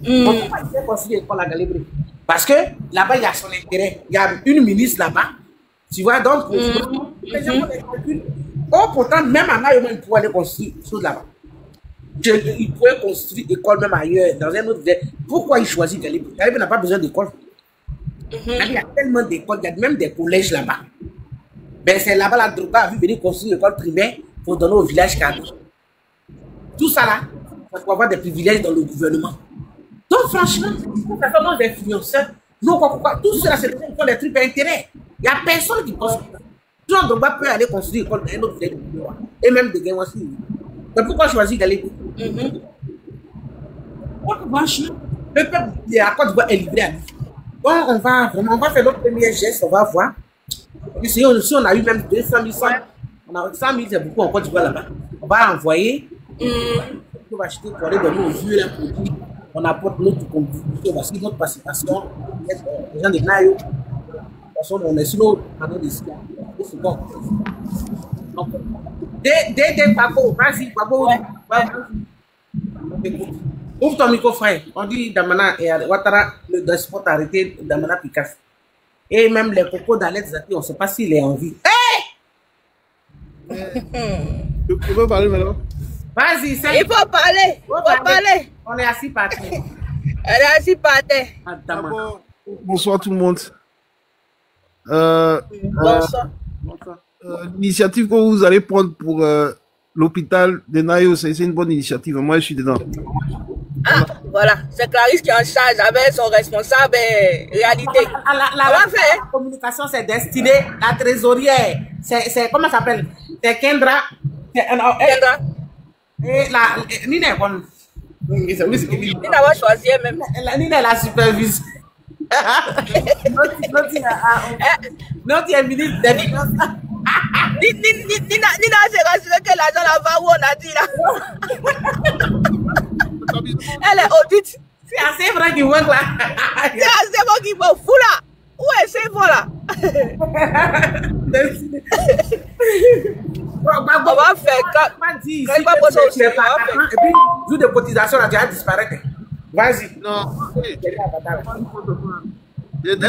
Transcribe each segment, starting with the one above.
Pourquoi il faut construire l'école à Galibri? Parce que là-bas, il y a son intérêt. Il y a une ministre là-bas. Tu vois, donc, les gens font des calculs. Oh, pourtant, même en Aïe, il pourrait aller construire des choses là-bas. Il pourrait construire école même ailleurs, dans un autre. Pourquoi il choisit Galibri? Galibri n'a pas besoin d'école. Il y a tellement d'écoles, il y a même des collèges là-bas. Ben, c'est là-bas, la Drogba a vu venir construire l'école primaire pour donner au village cadeau. Tout ça là, ça peut avoir des privilèges dans le gouvernement. Donc, franchement, pour faire nos influenceurs, non, tout cela, c'est des gens qui font des trucs d'intérêt. Il n'y a personne qui pense. Tout le monde peut aller construire l'école dans un autre village. Et même des gains aussi. Mais pourquoi choisir d'aller? Franchement, le peuple de la Côte d'Ivoire est livré à lui. Bon, on va faire notre premier geste, on va voir. Et si on a eu même 200 000, on a 100 000, c'est beaucoup en Côte d'Ivoire là-bas. On va envoyer, on va acheter pour aller donner aux vieux là pour dire on apporte notre contribution, parce que notre participation, les gens de Nayo, de toute façon, on est sur nos panneaux de ski. C'est bon. Donc, dès Pabo, vas-y, Pabo, ouvre ton micro, frère. On dit Damana et Ouattara, le despot a arrêté Damana Picasso. Et même les cocos d'Alex Zaki, on ne sait pas s'il est en vie. Tu peux parler maintenant? Vas-y, ça. Il faut parler. Il faut parler. On est assis par terre. Elle est assise par terre. Bonsoir tout le monde. Bonsoir. L'initiative que vous allez prendre pour l'hôpital de Nayo, c'est une bonne initiative. Moi, je suis dedans. Ah, voilà. C'est Clarisse qui est en charge avec son responsable réalité. La communication, c'est destiné. La trésorière, c'est comment ça s'appelle? C'est Kendra. Kendra. Et la Nina est bonne. Nina va choisir même. Nina est la supervise. Notre ministre des Finances. Nina s'est rassurée que l'argent là va où on a dit là. Elle est audite. C'est assez vrai qu'il voit là. C'est assez vrai qu'il voit fou là. Où est ce bon là? On va faire quand il va poser aussi. Et puis, jour de cotisation, là, tu vas disparaître. Vas-y. Non. J'ai dit,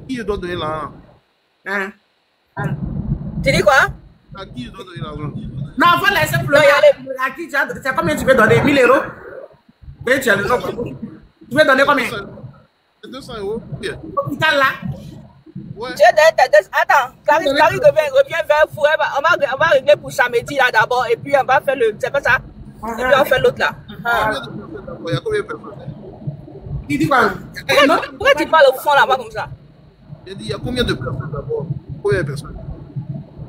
qui je dois donner l'argent? Tu dis quoi? À qui je dois donner l'argent? Non, il faut laisser pleurer. À qui tu as donné? C'est combien tu veux donner? 1000 euros? Mais tu as le nom. Tu veux donner combien? 200 euros. Hôpital là? Ouais. Attends, Clarisse revient vers vous. On va régler pour samedi là d'abord. Et puis on va faire le. C'est pas ça? Et puis on fait l'autre là. Il y a combien de personnes? Il dit quoi? Pourquoi tu parles au fond là-bas comme ça? J'ai dit, il y a combien de personnes d'abord? Combien de personnes?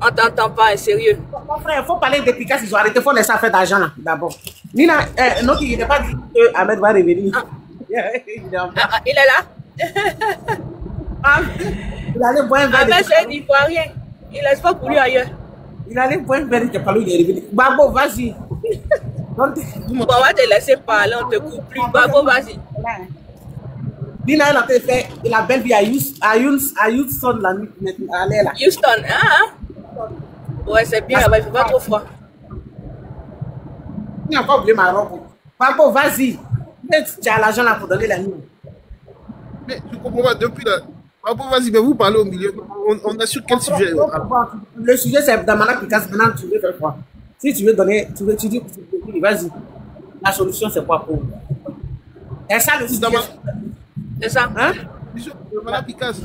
On t'entend pas, sérieux. Mon frère, il faut parler des Picasso, ils ont arrêté, il faut laisser faire d'argent là, d'abord. Nina, non, il n'est pas dit que Ahmed va revenir. Il est là? Il allait boire un verre. Ahmed, c'est un Ivoirien. Il laisse pas pour lui ailleurs. Il allait boire un verre, il est revenu. Babo, vas-y. On va te laisser parler, on te coupe plus. Babo, vas-y. Nina, elle a fait la belle vie à Houston la nuit. Houston, ouais, c'est bien, il ne fait pas trop froid. Il n'a pas oublié ma robe. Babo, vas-y. Tu as l'argent là pour donner la nuit. Mais je comprends pas, depuis là. Babo, vas-y, mais vous parlez au milieu. On est sur quel sujet? Le sujet, c'est Damana Picasso. Maintenant, tu veux faire quoi? Si tu veux donner, tu dis, vas-y. La solution, c'est quoi pour vous? Et ça, le sujet. C'est ça? Hein? Damana Picasso.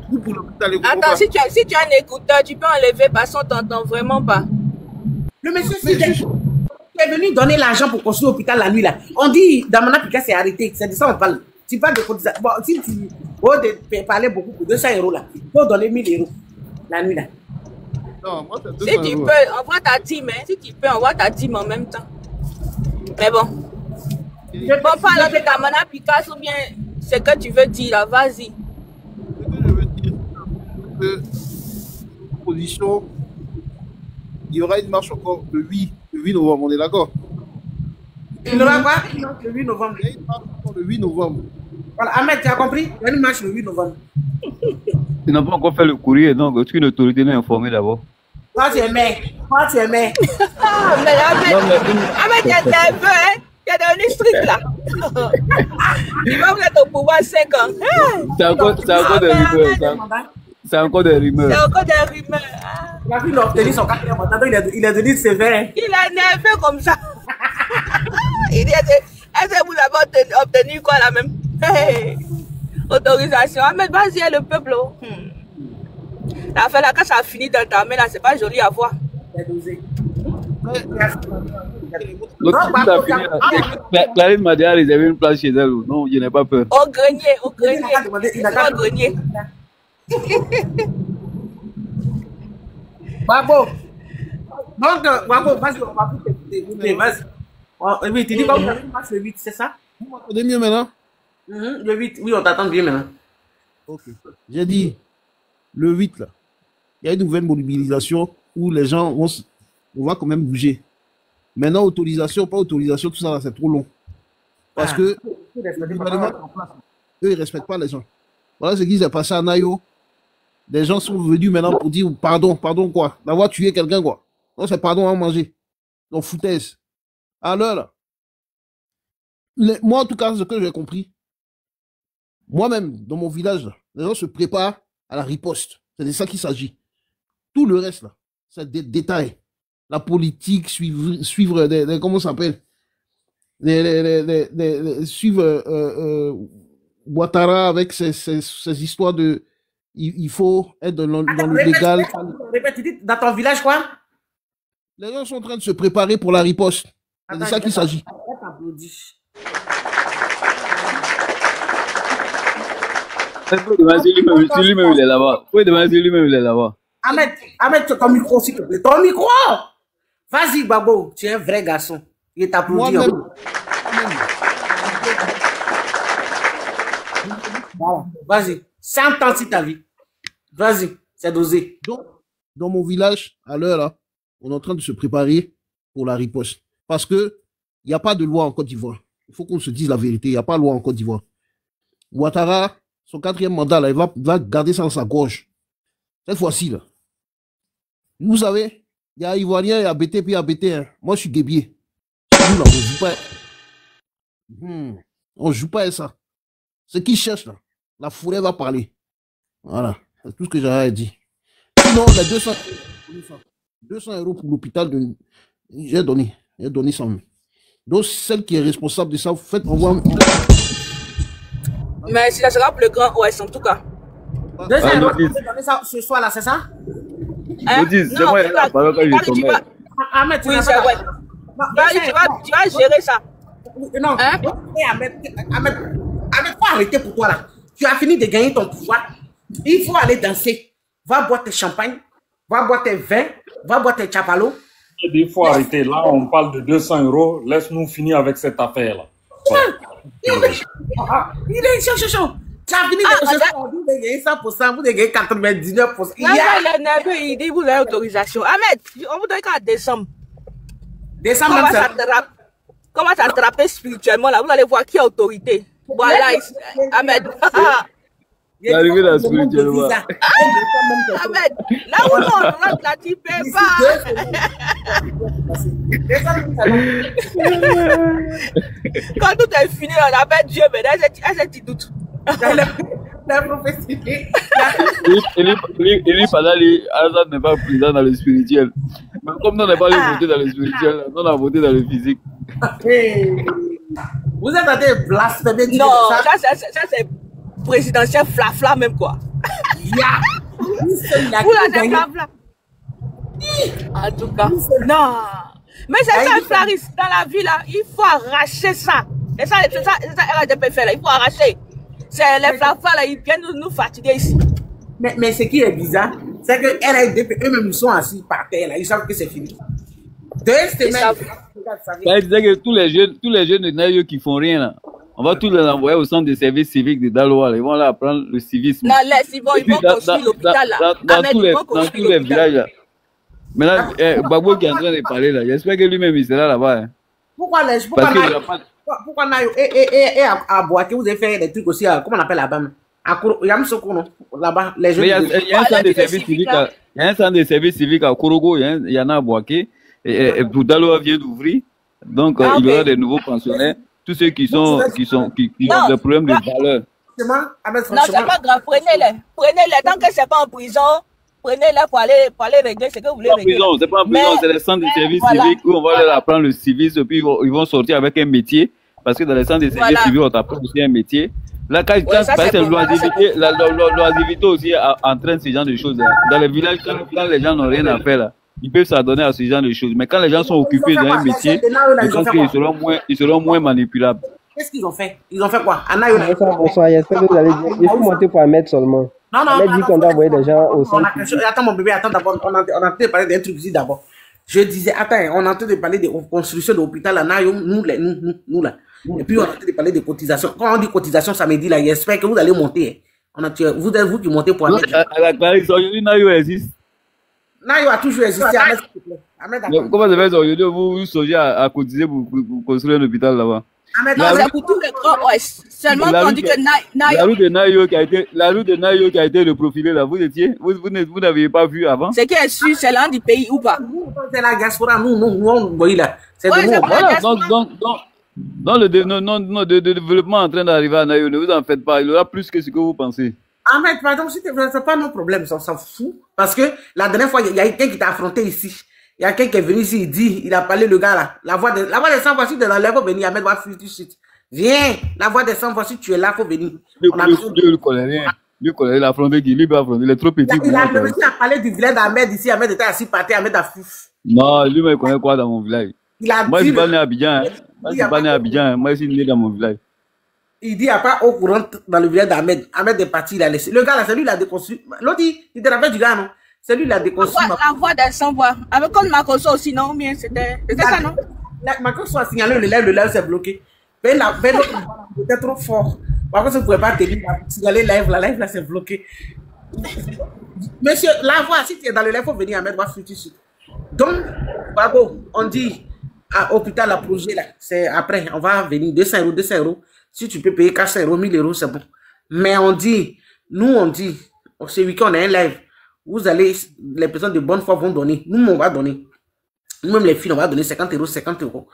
Pour l'hôpital. Attends, si tu as un écouteur, tu peux enlever parce qu'on t'entend vraiment pas. Le monsieur, tu es venu donner l'argent pour construire l'hôpital la nuit là. On dit, Damana Picasso c'est arrêté. C'est de ça on parle. Tu parles de cotisation. Bon, si tu veux parler beaucoup pour 200 euros là, il faut donner 1000 euros la nuit là. Non, moi, c'est 200 si tu peux, envoie ta team, hein. Si tu peux, envoie ta team en même temps. Mais bon. Je ne peux pas parler de Damana Picasso ou bien ce que tu veux dire là, vas-y. Ce que je veux dire, c'est que position, il y aura une marche encore le 8 novembre, on est d'accord? Il y aura quoi? Le 8 novembre. Il y a une marche encore le 8 novembre. Voilà, Ahmed, tu as compris? Il y a une marche le 8 novembre. Tu n'as pas encore fait le courrier, donc aucune autorité n'est informée d'abord. Toi, tu es maire. Toi, tu es maire. Ah, mais Ahmed, tu es nerveux, hein? Tu es devenu strict là. Il va vous être au pouvoir 5 ans. C'est encore des rumeurs. C'est encore des rumeurs. C'est encore des rumeurs. Il a vu l'obtenir son 4e mandat, donc il est devenu sévère. Il est nerveux comme ça. Il dit, est-ce que vous avez obtenu quoi là même? Autorisation. Ahmed, vas-y, le peuple. La fin là, quand ça a fini dans ta main là, c'est pas joli à voir. Clarisse m'a déjà réservé une place chez elle. Non, je n'ai pas peur. Au grenier, au grenier. Au grenier. Babo. Donc, Babo, vas-y, on va plus t'écouter. Vas-y. Oui, tu dis quoi? Vous avez une match le 8, c'est ça? Vous m'entendez mieux maintenant? Le 8, oui, on t'attend bien maintenant. Ok. J'ai dit, le 8, là, il y a une nouvelle mobilisation où les gens vont, on va quand même bouger. Maintenant, autorisation, pas autorisation, tout ça, là, c'est trop long. Parce que le gouvernement est en place. Eux, ils ne respectent pas les gens. Voilà ce qui s'est passé à Nayo. Les gens sont venus maintenant pour dire pardon quoi, d'avoir tué quelqu'un quoi. Non, c'est pardon à manger. Donc, foutaise. Alors, là, moi, en tout cas, ce que j'ai compris, moi-même, dans mon village, là, les gens se préparent à la riposte. C'est de ça qu'il s'agit. Tout le reste, là, c'est des détails. La politique, suivre comment ça s'appelle? Suivre Ouattara avec ces histoires de il faut être dans le légal. Répète, tu dis dans ton village quoi? Les gens sont en train de se préparer pour la riposte. C'est de ça qu'il s'agit. Faut demander lui-même, il est là-bas. Faut demander lui-même, il est là-bas. Ahmed, ton micro, s'il te plaît. Ton micro! Vas-y, Babo, tu es un vrai garçon. Il t'applaudit. Voilà, vas-y. 100 ans si ta vie. Vas-y, c'est dosé. Donc, dans mon village, à l'heure là, on est en train de se préparer pour la riposte. Parce que il n'y a pas de loi en Côte d'Ivoire. Il faut qu'on se dise la vérité. Il n'y a pas de loi en Côte d'Ivoire. Ouattara, son 4e mandat, là, il va garder ça dans sa gorge. Cette fois-ci, là. Vous savez, il y a Ivoirien, il y a BT, puis il y a BT. Hein. Moi, je suis guébier. Nous, là, on joue pas. On joue pas à ça. Ce qu'ils cherchent, là, la forêt va parler. Voilà. C'est tout ce que j'avais à dire. Sinon, les 200 euros pour l'hôpital, j'ai donné 100 000. Donc, celle qui est responsable de ça, vous faites envoyer. Mais si ça sera pour le grand OS en tout cas. 200 euros, tu peux donner ça ce soir là, c'est ça? Hein? C'est moi la parole quand je tombe. Ahmed, oui, c'est vrai. Tu vas gérer ça. Non, Ahmed, faut arrêter pour toi là. Tu as fini de gagner ton pouvoir. Il faut aller danser. Va boire tes champagnes, va boire tes vins, va boire tes chapalos. Il faut arrêter. Là, on parle de 200 euros. Laisse-nous finir avec cette affaire-là. Il est chaud. Tu as fini de gagner 100%, vous avez gagné 99%. Il est nerveux, il dit vous avez autorisation. Ahmed, on vous donne qu'à décembre. Comment s'attraper spirituellement là? Vous allez voir qui a autorité. Voilà, Ahmed. Il est arrivé dans spirituellement. Ahmed, là où on rentre là, tu peux pas. Quand tout est fini, on appelle Dieu, mais là, c'est tu doutes. La prophétie. Il pendant les Azad n'est pas présent dans le spirituel. Mais comme nous n'avons pas voté dans le spirituel, nous on a voté dans le physique. Vous êtes en train de blasphémer. Non, ça c'est présidentiel flafla même quoi. Vous l'avez flafla. En tout cas, non. Mais c'est ça, Clarisse, dans la vie là, il faut arracher ça. Et ça, RDP fait là, il faut arracher. C'est les flaflas là, ils viennent nous fatiguer ici. Mais ce qui est bizarre, c'est que RDP, eux-mêmes, ils sont assis par terre là, ils savent que c'est fini. 2 semaines. Ça disait que tous les jeunes de Nayo qui font rien là, on va tous les envoyer au centre de service civique de Daloa. Ils vont là apprendre le civisme. Non, ils vont construire l'hôpital là. Dans tous les villages là. Maintenant, Babo qui est en train de parler là, j'espère que lui-même il sera là-bas. Hein. Pourquoi Nayo et à Boaké, vous avez fait des trucs aussi, comment on appelle là-bas? À Yamsoko, non? Là-bas, les jeunes. Il y a un centre de service civique. Il y a un centre de service civique à Korogo, il y en a à Boaké. Et Boudaloa vient d'ouvrir. Donc, il y aura des nouveaux pensionnaires. tous ceux qui ont Non. des problèmes de valeur. Franchement, Ahmed, Non, c'est franchement, pas grave, prenez-les. Prenez-les. Tant que c'est pas en prison, prenez-les pour aller régler ce que vous voulez C'est pas en régler. prison, c'est pas en prison, c'est les centres de services voilà. civiques où on va leur apprendre le civisme, puis ils vont sortir avec un métier. Parce que dans les centres de services Voilà. civiques, on t'apprend aussi un métier. Là, quand ça, parce c'est que bon, ça, c'est l'oisiveté aussi entraîne ce genre de choses. Là. Dans les villages, quand les gens n'ont rien à faire, là, ils peuvent s'adonner à ce genre de choses. Mais quand les gens sont occupés dans un métier, je pense qu'ils seront moins manipulables. qu'est-ce qu'ils ont fait? Ils ont fait quoi? Anayo, Bonsoir, j'espère que vous allez bien. Il faut monter pour Ahmed seulement. non, Ahmed dit qu'on doit envoyer des gens au on centre. a quelque chose. Attends, mon bébé, attends d'abord. On a en train de parler d'un truc ici d'abord. Je disais, attends, on est en train de parler de construction de l'hôpital à Nayo, nous là. Et puis on est en train de parler de cotisation. Quand on dit cotisation samedi là, j'espère que vous allez monter. Vous êtes vous qui montez pour Ahmed. À la Clarisse, aujourd'hui, Nayo existe. Nayo a toujours existé. Ahmed, s'il te plaît. Ahmed, attends. Comment ça fait aujourd'hui, vous songez à cotiser pour construire un hôpital là-bas? Ahmed, Non, attends. c'est pour tous les grands ouest. Seulement qu'on dit que La Nayo, route de Nayo qui a été reprofilée là, vous n'aviez pas vu avant? ce qui est sûr, c'est l'un du pays ou pas. C'est la diaspora, nous, on voit là. C'est Ouais, de nous. c'est Voilà. pas- Dans le développement en train d'arriver à Nayo, ne vous en faites pas, il y aura plus que ce que vous pensez. Ahmed, pardon, si c'est pas nos problèmes, ça, on s'en fout. Parce que la dernière fois, il y a quelqu'un qui t'a affronté ici. Il y a quelqu'un qui est venu ici, il dit, il a parlé, le gars là. La voix des 100 fois, si tu es dans l'air, faut venir, Ahmed va fuir tout de suite. Viens, la voix des 100 fois, si tu es là, faut venir. On a besoin de- Dieu ne connaît rien. Lui connaît, il a affronté qui? Lui peut affronter, il est trop petit. Il a réussi à parler du village d'Ahmed ici, Ahmed était assis par terre, Ahmed a fou. Non, lui, il connaît quoi dans mon village? Il a Moi, je dit, suis pas né à Abidjan. Hein. Moi, je suis pas né à Abidjan. Hein. Moi, je suis né dans mon village. il dit, il n'y a pas eau courante dans le village d'Ahmed. Ahmed est parti, il a laissé. Le gars là, c'est lui, il a déconstruit. L'autre, il te rappelle du gars, non? C'est lui, il a déconstruit. La voix des sans-voix. Avec comme Makoso aussi, non? Bien, c'était ça, non? Ma quand soit signalé, le live s'est bloqué. Mais l'autre, c'était trop fort. Par contre, vous ne pouvez pas tenir, signaler live là c'est bloqué. Monsieur, la voix, si tu es dans le live, il faut venir, Ahmed va fuir ici. Donc, bravo, on dit à l'hôpital, la projet là, c'est après, on va venir 200 €. Si tu peux payer 400 €, 1000 €, c'est bon. Mais on dit, nous on dit, ce week-end on a un live, vous allez, les personnes de bonne foi vont donner, nous on va donner. Nous-mêmes les filles, on va donner 50 €, 50 €.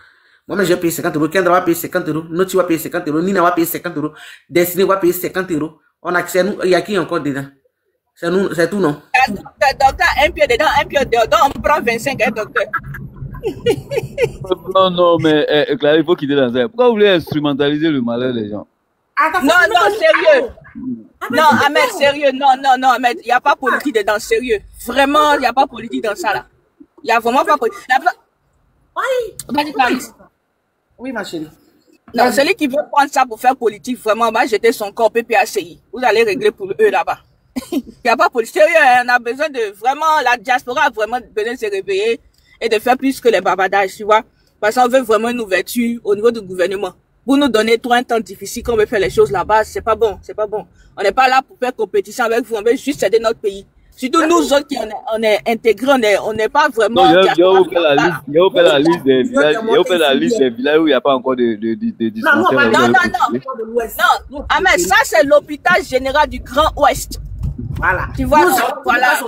Moi-même, j'ai payé 50 €. Kendra va payer 50 €. Noti va payer 50 €. Nina va payer 50 €. Destiné va payer 50 €. On a accès, nous, il y a qui encore dedans? C'est nous, c'est tout, non? Le docteur, un pied dedans, un pied dehors. Donc, on prend 25 un docteur. Non, mais Clara, il faut quitter dans ça. Pourquoi vous voulez instrumentaliser le malheur des gens? Non, sérieux. Non, Ahmed, sérieux. Non, Ahmed, il n'y a pas politique dedans, sérieux. Vraiment, il n'y a pas politique dans ça, là. Il n'y a vraiment pas politique. Oui. Vas-y, Clarisse. Oui, ma chérie. Non, celui qui veut prendre ça pour faire politique, vraiment, va jeter son corps au PPACI. Vous allez régler pour eux là-bas. Il n'y a pas politique. Sérieux, hein, on a besoin de vraiment, la diaspora a vraiment besoin de se réveiller et de faire plus que les bavardages, tu vois. Parce qu'on veut vraiment une ouverture au niveau du gouvernement. Vous nous donnez trop un temps difficile quand on veut faire les choses là-bas, c'est pas bon, c'est pas bon. On n'est pas là pour faire compétition avec vous, on veut juste aider notre pays. Surtout nous autres qui on est intégrés, on n'est pas vraiment. Non, il y a fait la liste des villages, où il n'y a pas encore de dispensaires. Non, Ahmed, ça c'est l'hôpital général du Grand Ouest. Voilà. Tu vois, voilà.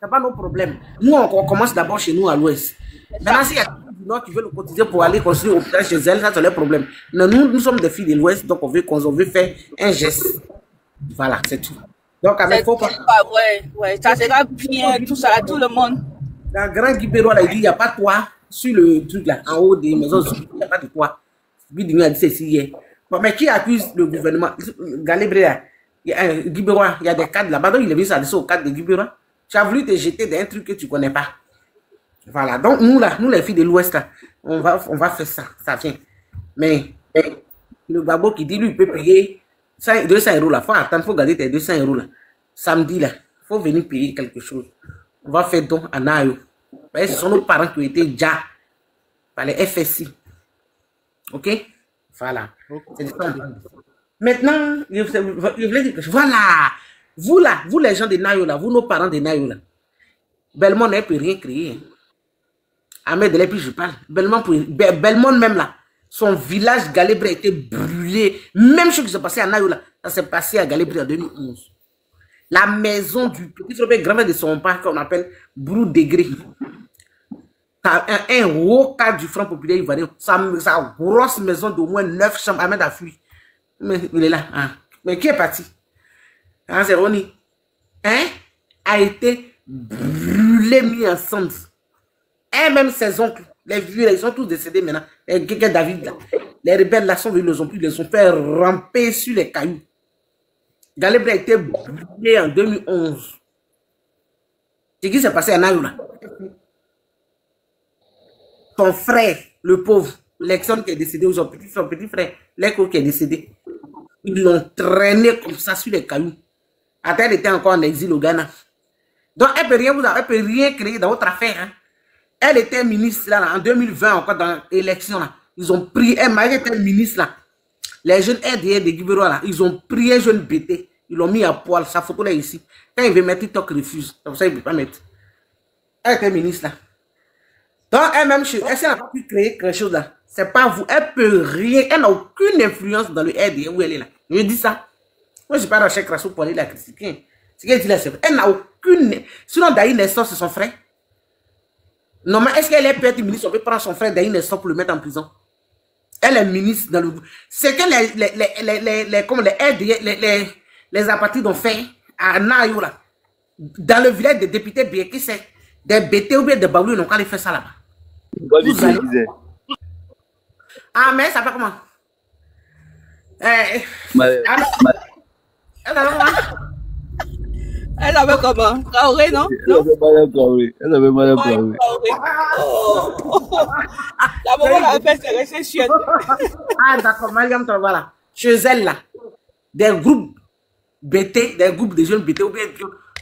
C'est pas nos problèmes. Nous, on commence d'abord chez nous à l'ouest. Maintenant, s'il y a des filles du nord qui veulent nous cotiser pour aller construire l'hôpital chez elles, ça c'est leur problème. Mais nous sommes des filles de l'ouest, donc on veut faire un geste. Voilà, c'est tout. Donc, avec faut pas. Ouais, ça sera bien, tout ça, tout le monde. Dans Grand Guibérois, là, il dit, il n'y a pas de toit sur le truc là, en haut des maisons, il n'y a pas de toit. Bidou a dit ceci hier. Bon, mais qui accuse le gouvernement? Galibré, Guibérois, il y a des cadres là-bas, donc il est venu s'adresser au cadre de Guibérois. Tu as voulu te jeter dans un truc que tu ne connais pas. Voilà, donc nous là, nous les filles de l'Ouest là, on va faire ça, ça vient. Mais le babo qui dit lui, il peut payer 200 € là, faut attendre, faut garder tes 200 € là. Samedi là, faut venir payer quelque chose. On va faire don à Nayo. Ce sont nos parents qui ont été déjà par les FSI. Ok? Voilà. Maintenant, je voulais dire que voilà. Vous là, vous les gens de Nayo là, vous nos parents de Nayo là. Belmont n'a peut rien créer. Ahmed de puis je parle. Belmont même là, son village Galibré a été brûlé. Même chose qui s'est passé à Nayo là, ça s'est passé à Galibré en 2011. La maison du petit frère grand-père de son père qu'on appelle Brou Degré. un haut cadre du Front populaire ivoirien. Sa grosse maison d'au moins 9 chambres. Ahmed a fui. Mais il est là. Hein. Mais qui est parti? Hein, c'est Roni. Hein? A été brûlé, mis ensemble. Et même ses oncles, les vieux, ils sont tous décédés maintenant. Les Guégué David, là. Les rebelles là sont venus, ils les ont fait ramper sur les cailloux. Galibri a été brûlé en 2011. C'est qui s'est passé à Nayoula? Son frère, le pauvre, Lexon qui est décédé, ou son petit frère, Leko qui est décédé. Ils l'ont traîné comme ça sur les cailloux. Attends, elle était encore en exil au Ghana. Donc, elle ne peut rien créer dans votre affaire. Hein. Elle était ministre là, en 2020, encore dans l'élection. Ils ont pris, elle était ministre là. Les jeunes RDR de Guibero là, ils ont pris un jeune BT. Ils l'ont mis à poil. Sa photo là ici. Quand il veut mettre TikTok, refuse. C'est pour ça qu'il ne peut pas mettre. Elle était ministre là. Donc, elle-même, elle n'a pas pu créer quelque chose là. C'est pas vous. Elle peut rien. Elle n'a aucune influence dans le RDR où elle est là. Je dis ça. Moi, je ne suis pas dans Cheikh Rassou pour aller la critiquer. Ce qu'elle dit là, c'est vrai. Elle n'a aucune. Sinon, Daï Nestor, c'est son frère. Non, mais est-ce qu'elle peut être ministre? On peut prendre son frère Daï Nestor pour le mettre en prison. Elle est ministre dans le. C'est que les apatrides ont fait à Nayo là. Dans le village des députés bien qui c'est des BT ou bien des Baoulou, ils n'ont qu'à aller faire ça là-bas. Ah, mais ça fait comment? Elle avait comment? Traoré, non? Elle avait mal à Traoré. La maman l'avait fait, c'est resté chouette. Ah, d'accord, Mariam, voilà. Chez elle, là, des groupes BT, des groupes de jeunes BT, ou bien,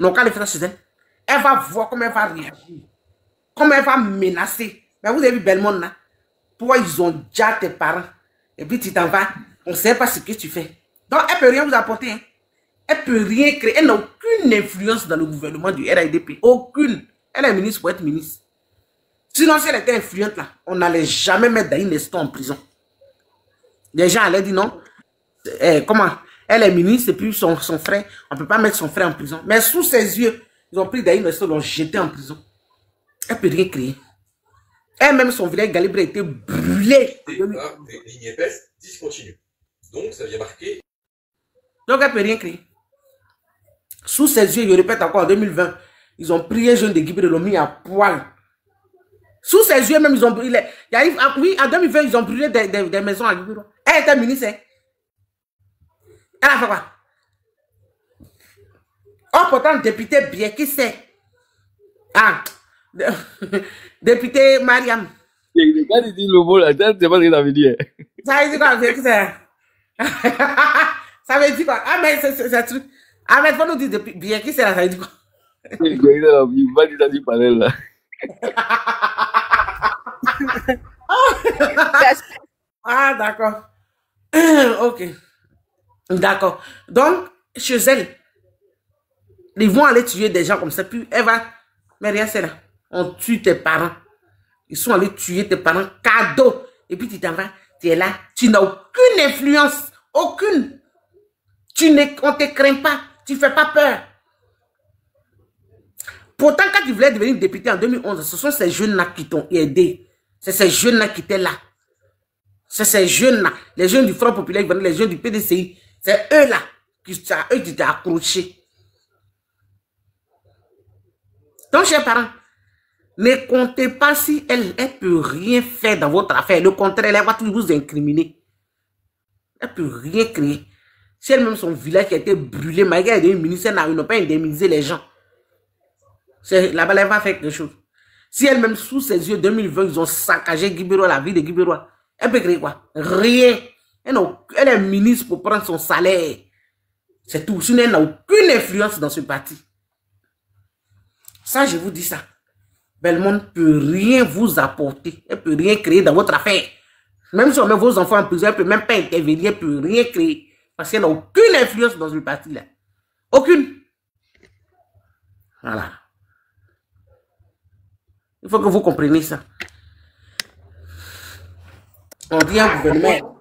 n'ont qu'à les faire chez elle. Elle va voir comment elle va réagir. Comment elle va menacer. Mais vous avez vu Belmont, là? Toi, ils ont déjà tes parents. Et puis, tu t'en vas. On ne sait pas ce que tu fais. Donc, elle ne peut rien vous apporter. Hein. Elle ne peut rien créer. Elle n'a aucune influence dans le gouvernement du RIDP. Aucune. Elle est ministre pour être ministre. Sinon, si elle était influente, là, on n'allait jamais mettre Daï Nestor en prison. Les gens allaient dire non. Comment? Elle est ministre et puis son frère, on ne peut pas mettre son frère en prison. Mais sous ses yeux, ils ont pris Daï Nestor, ils l'ont jeté en prison. Elle ne peut rien créer. Elle-même, son village Galibri a été brûlé. Ligne épaisse, discontinue. Donc, ça vient marquer. Donc, elle ne peut rien créer. Sous ses yeux, je répète encore, en 2020, ils ont pris un jeune de Guibé, ils l'ont mis à poil. Sous ses yeux, même, ils ont brûlé. Oui, en 2020, ils ont brûlé des maisons à Guibé. Elle était ministre. Elle a fait quoi? Oh, pourtant, député bien, qui c'est? Ah, député Mariam. Quand il dit le mot là, c'est pas ce qu'il avait dit. Ça veut dire quoi? Ça veut dire quoi? Ah, mais c'est un truc. Ah, mais il faut nous dire bien qui c'est là, ça veut dire quoi? Il va dire ça du panel là. Ah, d'accord. Ok. D'accord. Donc, chez elle, ils vont aller tuer des gens comme ça. Puis elle va. Mais rien, c'est là. On tue tes parents. Ils sont allés tuer tes parents. Cadeau. Et puis tu t'en vas. Tu es là. Tu n'as aucune influence. Aucune. On ne te craint pas. Tu ne fais pas peur. Pourtant, quand tu voulais devenir député en 2011, ce sont ces jeunes-là qui t'ont aidé. C'est ces jeunes-là qui étaient là. C'est ces jeunes-là. Les jeunes du Front populaire, les jeunes du PDCI. C'est eux-là qui t'ont accroché. Donc, chers parents, ne comptez pas si elle ne peut rien faire dans votre affaire. Le contraire, elle va toujours vous incriminer. Elle ne peut rien créer. Si elle-même, son village qui a été brûlé, malgré elle est ministre, elle n'a pas indemnisé les gens. Là-bas, elle va faire quelque chose. Si elle-même, sous ses yeux, 2020, ils ont saccagé Guibero, la vie de Guibero, elle peut créer quoi? Rien. Elle est ministre pour prendre son salaire. C'est tout. Sinon, elle n'a aucune influence dans ce parti. Ça, je vous dis ça. Belmont ne peut rien vous apporter. Elle ne peut rien créer dans votre affaire. Même si on met vos enfants en prison, elle ne peut même pas intervenir. Elle ne peut rien créer. Parce qu'elle n'a aucune influence dans ce parti-là. Aucune. Voilà. Il faut que vous compreniez ça. On dit un gouvernement.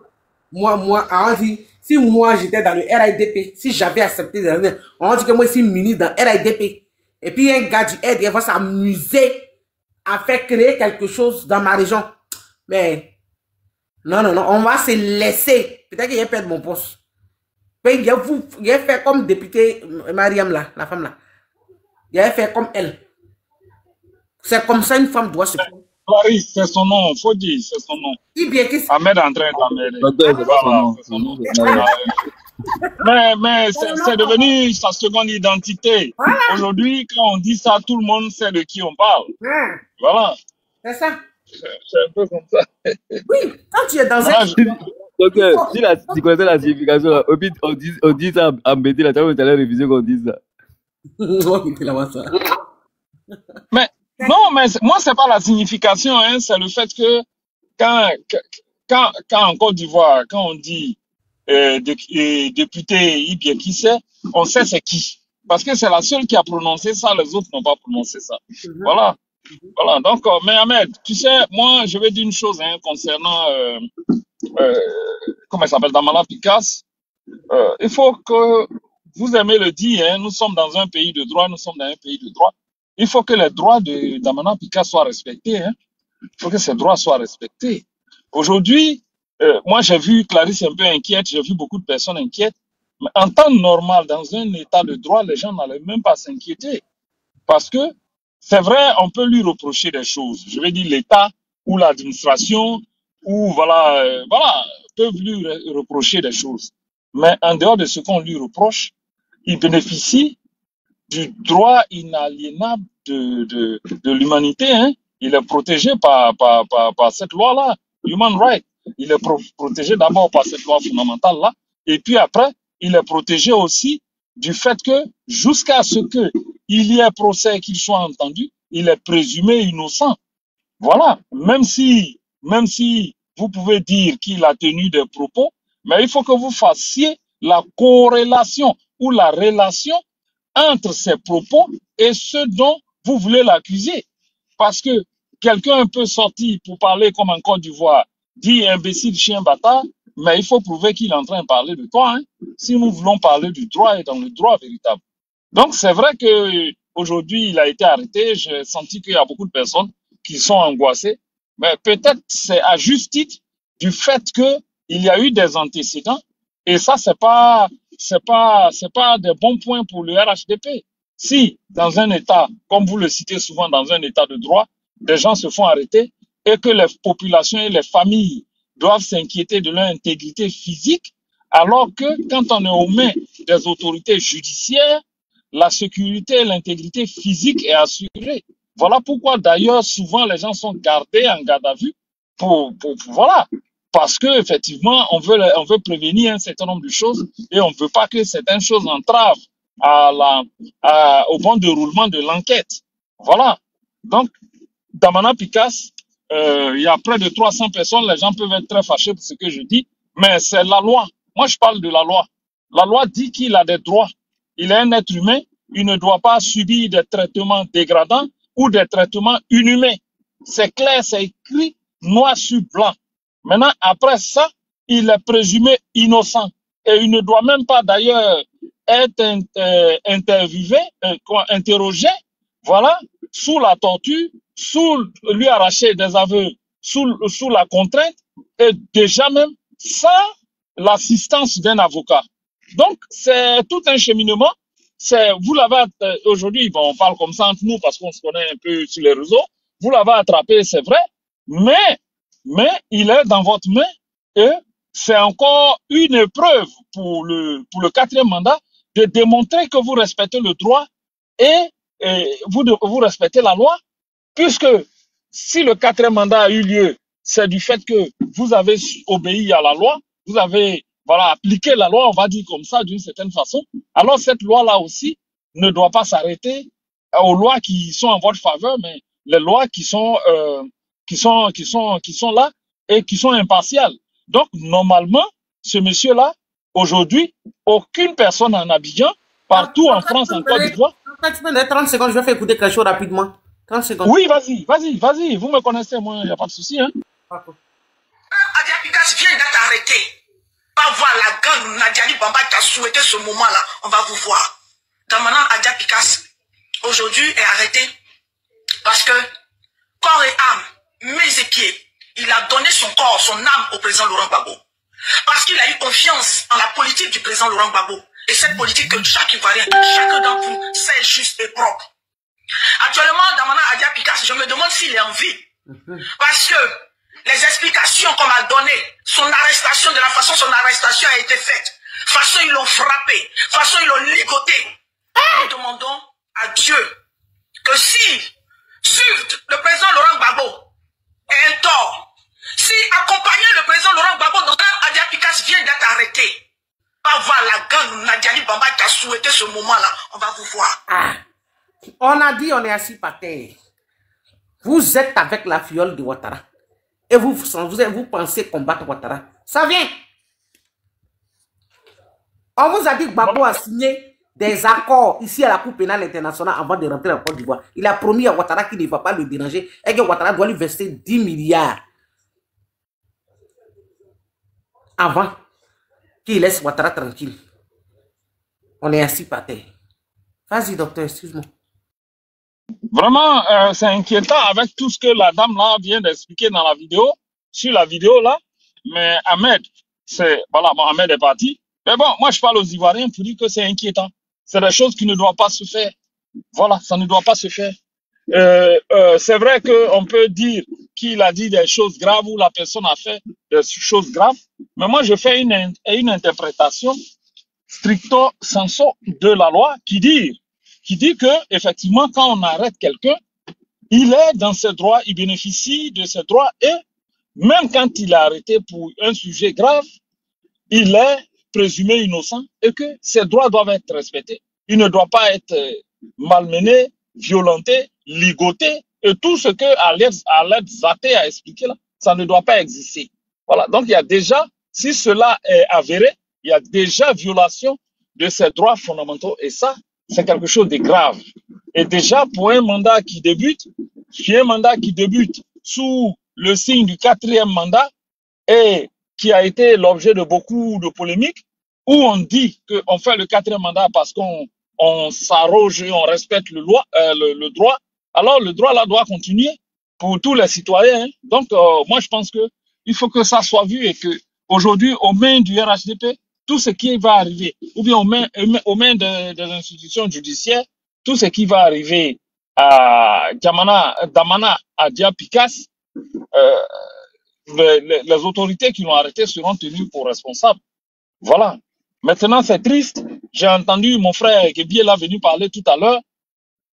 On dit, si moi j'étais dans le RIDP, si j'avais accepté, on dit que moi je suis ministre dans le RIDP. Et puis un gars du RDF va s'amuser a fait créer quelque chose dans ma région. Mais non, non, non, on va se laisser. Peut-être qu'il a perdu mon poste. Il a fait comme député Mariam là, la femme là. Il a fait comme elle. C'est comme ça une femme doit se faire. Clarisse, c'est son nom, faut dire, c'est son nom. Ahmed est en train d'emmerder. Voilà, mais c'est devenu sa seconde identité. Voilà. Aujourd'hui, quand on dit ça, tout le monde sait de qui on parle. Voilà. C'est ça. C'est un peu comme ça. Oui, quand tu es dans un... Donc, si tu connaissais la signification, là, on dit ça à Mbédi, là, tu as allé réviser qu'on dise ça. Mais non, mais moi, c'est pas la signification, hein, c'est le fait que quand en Côte d'Ivoire, quand on dit député Ibie qui c'est, on sait c'est qui. Parce que c'est la seule qui a prononcé ça, les autres n'ont pas prononcé ça. Voilà. Voilà. Donc, mais Ahmed, tu sais, moi, je vais dire une chose hein, concernant, comment il s'appelle, Damala Picasse. Il faut que vous aimez le dire, hein, nous sommes dans un pays de droit, nous sommes dans un pays de droit. Il faut que les droits de Damana Picasse soient respectés. Hein. Il faut que ces droits soient respectés. Aujourd'hui, moi j'ai vu Clarisse un peu inquiète, j'ai vu beaucoup de personnes inquiètes. Mais en temps normal, dans un état de droit, les gens n'allaient même pas s'inquiéter. Parce que c'est vrai, on peut lui reprocher des choses. Je veux dire, l'État ou l'administration ou voilà, peuvent lui reprocher des choses. Mais en dehors de ce qu'on lui reproche, il bénéficie du droit inaliénable de l'humanité. Hein. Il est protégé par cette loi-là, Human Rights. Il est protégé d'abord par cette loi fondamentale-là. Et puis après, il est protégé aussi du fait que jusqu'à ce qu'il y ait procès, qu'il soit entendu, il est présumé innocent. Voilà. Même si vous pouvez dire qu'il a tenu des propos, mais il faut que vous fassiez la corrélation ou la relation entre ces propos et ce dont vous voulez l'accuser. Parce que quelqu'un peut sortir pour parler comme en Côte d'Ivoire, dit imbécile, chien bâtard, mais il faut prouver qu'il est en train de parler de toi, hein, si nous voulons parler du droit et dans le droit véritable. Donc c'est vrai que aujourd'hui il a été arrêté, j'ai senti qu'il y a beaucoup de personnes qui sont angoissées, mais peut-être c'est à juste titre du fait que il y a eu des antécédents et ça c'est pas des bons points pour le RHDP. Si dans un état, comme vous le citez souvent, dans un état de droit, des gens se font arrêter et que les populations et les familles doivent s'inquiéter de leur intégrité physique, alors que quand on est aux mains des autorités judiciaires, la sécurité et l'intégrité physique est assurée. Voilà pourquoi d'ailleurs souvent les gens sont gardés en garde à vue voilà. Parce que effectivement, on veut prévenir un certain nombre de choses et on ne veut pas que certaines choses entravent au bon déroulement de l'enquête. Voilà. Donc, Damana Picasse, il y a près de 300 personnes, les gens peuvent être très fâchés pour ce que je dis, mais c'est la loi. Moi, je parle de la loi. La loi dit qu'il a des droits. Il est un être humain, il ne doit pas subir des traitements dégradants ou des traitements inhumains. C'est clair, c'est écrit noir sur blanc. Maintenant, après ça, il est présumé innocent. Et il ne doit même pas d'ailleurs être interrogé, voilà, sous la torture, lui arracher des aveux, sous la contrainte, et déjà même sans l'assistance d'un avocat. Donc, c'est tout un cheminement. Vous l'avez, aujourd'hui, bon, on parle comme ça entre nous parce qu'on se connaît un peu sur les réseaux. Vous l'avez attrapé, c'est vrai, mais il est dans votre main et c'est encore une épreuve pour le quatrième mandat de démontrer que vous respectez le droit et vous respectez la loi, puisque si le quatrième mandat a eu lieu, c'est du fait que vous avez obéi à la loi, vous avez appliqué la loi, on va dire comme ça, d'une certaine façon. Alors cette loi-là aussi ne doit pas s'arrêter aux lois qui sont en votre faveur, mais les lois qui sont là et qui sont impartiales. Donc, normalement, ce monsieur-là, aujourd'hui, aucune personne en Abidjan, partout en France, en Côte d'Ivoire. Tu me donnes 30 secondes, je vais faire écouter quelque chose rapidement. 30 secondes. Oui, vas-y. Vous me connaissez, moi, il n'y a pas de souci. Hein. Adia Picasse vient d'être arrêté. Va voir la gang Nadiali Bamba qui a souhaité ce moment-là. On va vous voir. Damana Adia Picasse, aujourd'hui, est arrêté parce que corps et âme, mains et pieds. Il a donné son corps, son âme au président Laurent Gbagbo. Parce qu'il a eu confiance en la politique du président Laurent Gbagbo. Et cette politique que chaque Ivoirien, chacun d'entre vous, sait juste et propre. Actuellement, Damana Adia Picasso, je me demande s'il est en vie. Parce que les explications qu'on m'a données, son arrestation, de la façon dont son arrestation a été faite, façon ils l'ont frappé, façon ils l'ont ligoté. Nous demandons à Dieu que si le président Laurent Gbagbo est un tort, si accompagner le président Laurent Gbagbo, donc quand Adia Picasso vient d'être arrêté, on va voir la gang Nadiani Bamba qui a souhaité ce moment-là, on va vous voir. On a dit on est assis par terre. Vous êtes avec la fiole de Ouattara. Et vous pensez combattre Ouattara. Ça vient. On vous a dit que Gbagbo a signé des accords ici à la Cour pénale internationale avant de rentrer en Côte d'Ivoire. Il a promis à Ouattara qu'il ne va pas le déranger et que Ouattara doit lui verser 10 milliards. Avant qu'il laisse Ouattara tranquille. On est assis par terre. Vas-y, docteur, excuse-moi. Vraiment, c'est inquiétant avec tout ce que la dame là vient d'expliquer dans la vidéo, sur la vidéo là. Mais Ahmed, voilà, bon, Ahmed est parti. Mais bon, moi je parle aux Ivoiriens pour dire que c'est inquiétant. C'est des choses qui ne doivent pas se faire. Voilà, ça ne doit pas se faire. C'est vrai qu'on peut dire qu'il a dit des choses graves ou la personne a fait des choses graves. Mais moi je fais une interprétation stricto sensu de la loi qui dit que effectivement quand on arrête quelqu'un, il est dans ses droits, il bénéficie de ses droits et même quand il est arrêté pour un sujet grave, il est présumé innocent et que ses droits doivent être respectés. Il ne doit pas être malmené, violenté, ligoté et tout ce que Aled Zaté a expliqué là, ça ne doit pas exister. Voilà, donc il y a déjà, si cela est avéré, il y a déjà violation de ses droits fondamentaux et ça, c'est quelque chose de grave. Et déjà, pour un mandat qui débute sous le signe du 4e mandat et qui a été l'objet de beaucoup de polémiques, où on dit qu'on fait le 4e mandat parce qu'on s'arroge et on respecte le droit, alors le droit là doit continuer pour tous les citoyens. Donc, moi, je pense qu'il faut que ça soit vu et que aujourd'hui, aux mains du RHDP, tout ce qui va arriver, ou bien aux mains des institutions judiciaires, tout ce qui va arriver à Damana Adia Picasso, les autorités qui l'ont arrêté seront tenues pour responsables. Voilà. Maintenant, c'est triste. J'ai entendu mon frère Gebier là venu parler tout à l'heure.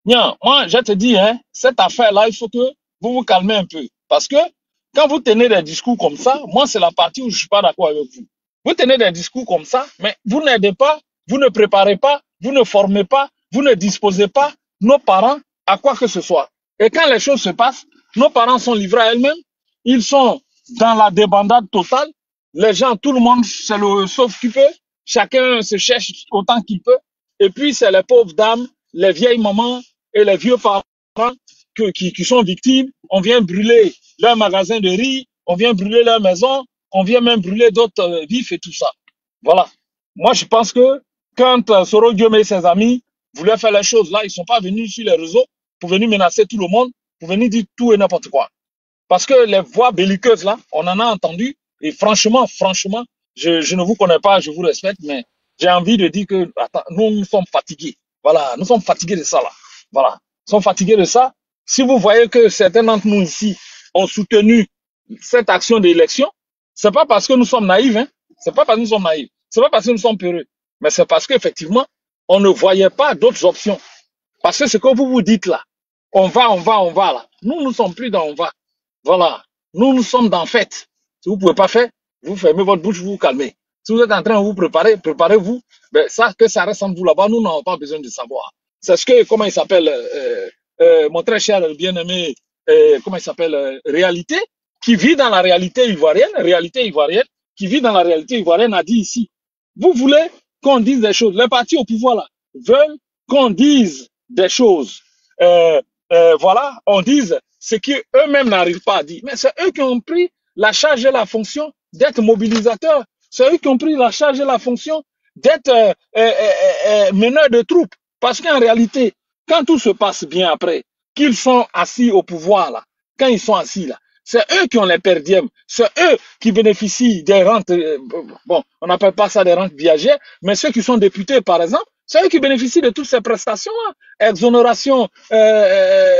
Bien, moi, je te dis, hein, cette affaire-là, il faut que vous vous calmez un peu. Parce que quand vous tenez des discours comme ça, moi, c'est la partie où je suis pas d'accord avec vous. Vous tenez des discours comme ça, mais vous n'aidez pas, vous ne préparez pas, vous ne formez pas, vous ne disposez pas nos parents à quoi que ce soit. Et quand les choses se passent, nos parents sont livrés à elles-mêmes, ils sont dans la débandade totale, les gens, tout le monde, c'est le sauf qui peut, chacun se cherche autant qu'il peut, et puis c'est les pauvres dames, les vieilles mamans et les vieux parents qui sont victimes. On vient brûler leur magasin de riz, on vient brûler leur maison, on vient même brûler d'autres vifs et tout ça. Voilà. Moi, je pense que quand Soro Diome et ses amis voulaient faire les choses là, ils sont pas venus sur les réseaux pour venir menacer tout le monde, pour venir dire tout et n'importe quoi. Parce que les voix belliqueuses là, on en a entendu. Et franchement, je ne vous connais pas, je vous respecte, mais j'ai envie de dire que attends, nous sommes fatigués. Voilà, nous sommes fatigués de ça là. Voilà, nous sommes fatigués de ça. Si vous voyez que certains d'entre nous ici ont soutenu cette action d'élection, c'est pas parce que nous sommes naïfs, hein. C'est pas parce que nous sommes naïfs. C'est pas parce que nous sommes peureux. Mais c'est parce qu'effectivement, on ne voyait pas d'autres options. Parce que ce que vous dites là, on va là. Nous ne sommes plus dans on va. Voilà. Nous sommes dans fête. Si vous pouvez pas faire, vous fermez votre bouche, vous vous calmez. Si vous êtes en train de vous préparer, préparez-vous. Ben, ça, que ça reste entre vous là-bas, nous n'avons pas besoin de savoir. C'est ce que, comment il s'appelle, mon très cher bien-aimé, comment il s'appelle, Réalité, qui vit dans la réalité ivoirienne, qui vit dans la réalité ivoirienne, a dit ici. Vous voulez qu'on dise des choses. Les partis au pouvoir là veulent qu'on dise des choses. Voilà, on dise ce qu'eux-mêmes n'arrivent pas à dire. Mais c'est eux qui ont pris la charge et la fonction d'être mobilisateurs. C'est eux qui ont pris la charge et la fonction d'être meneurs de troupes. Parce qu'en réalité, quand tout se passe bien après, qu'ils sont assis au pouvoir là, quand ils sont assis là. C'est eux qui ont les perdièmes. C'est eux qui bénéficient des rentes. Bon, on n'appelle pas ça des rentes viagères, mais ceux qui sont députés, par exemple, c'est eux qui bénéficient de toutes ces prestations, hein, exonération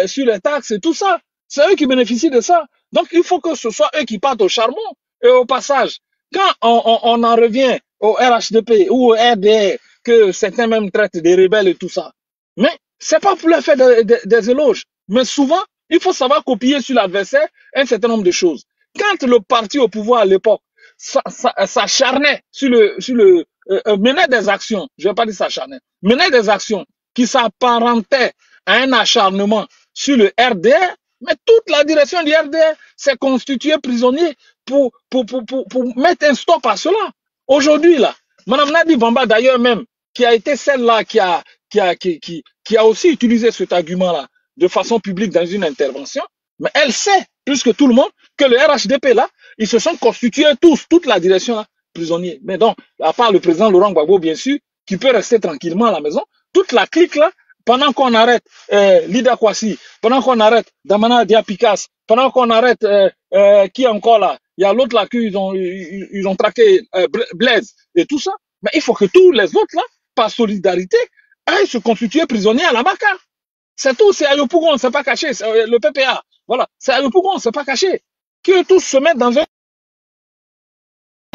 sur les taxes et tout ça. C'est eux qui bénéficient de ça. Donc, il faut que ce soit eux qui partent au charbon. Et au passage, quand on en revient au RHDP ou au RDR, que certains même traitent des rebelles et tout ça, mais c'est pas pour leur faire des éloges. Mais souvent, il faut savoir copier sur l'adversaire un certain nombre de choses. Quand le parti au pouvoir à l'époque s'acharnait menait des actions, je vais pas dire s'acharnait, menait des actions qui s'apparentaient à un acharnement sur le RDR, mais toute la direction du RDR s'est constituée prisonnier pour mettre un stop à cela. Aujourd'hui, là, Mme Nadi Bamba, d'ailleurs même, qui a été celle-là qui a aussi utilisé cet argument-là de façon publique dans une intervention, mais elle sait, plus que tout le monde, que le RHDP, là, ils se sont constitués tous, toute la direction, là, prisonniers. Mais donc, à part le président Laurent Gbagbo, bien sûr, qui peut rester tranquillement à la maison, toute la clique, là, pendant qu'on arrête Lida Kwasi, pendant qu'on arrête Damana Diapikas, pendant qu'on arrête qui encore là, il y a l'autre là qu'ils ont traqué Blaise et tout ça, mais il faut que tous les autres là, par solidarité, aillent se constituer prisonniers à la Baka. C'est tout, c'est Ayopougon, on ne s'est pas caché, c'est le PPA. Voilà, c'est Ayopougon, on ne s'est pas caché. Que tous se mettent dans un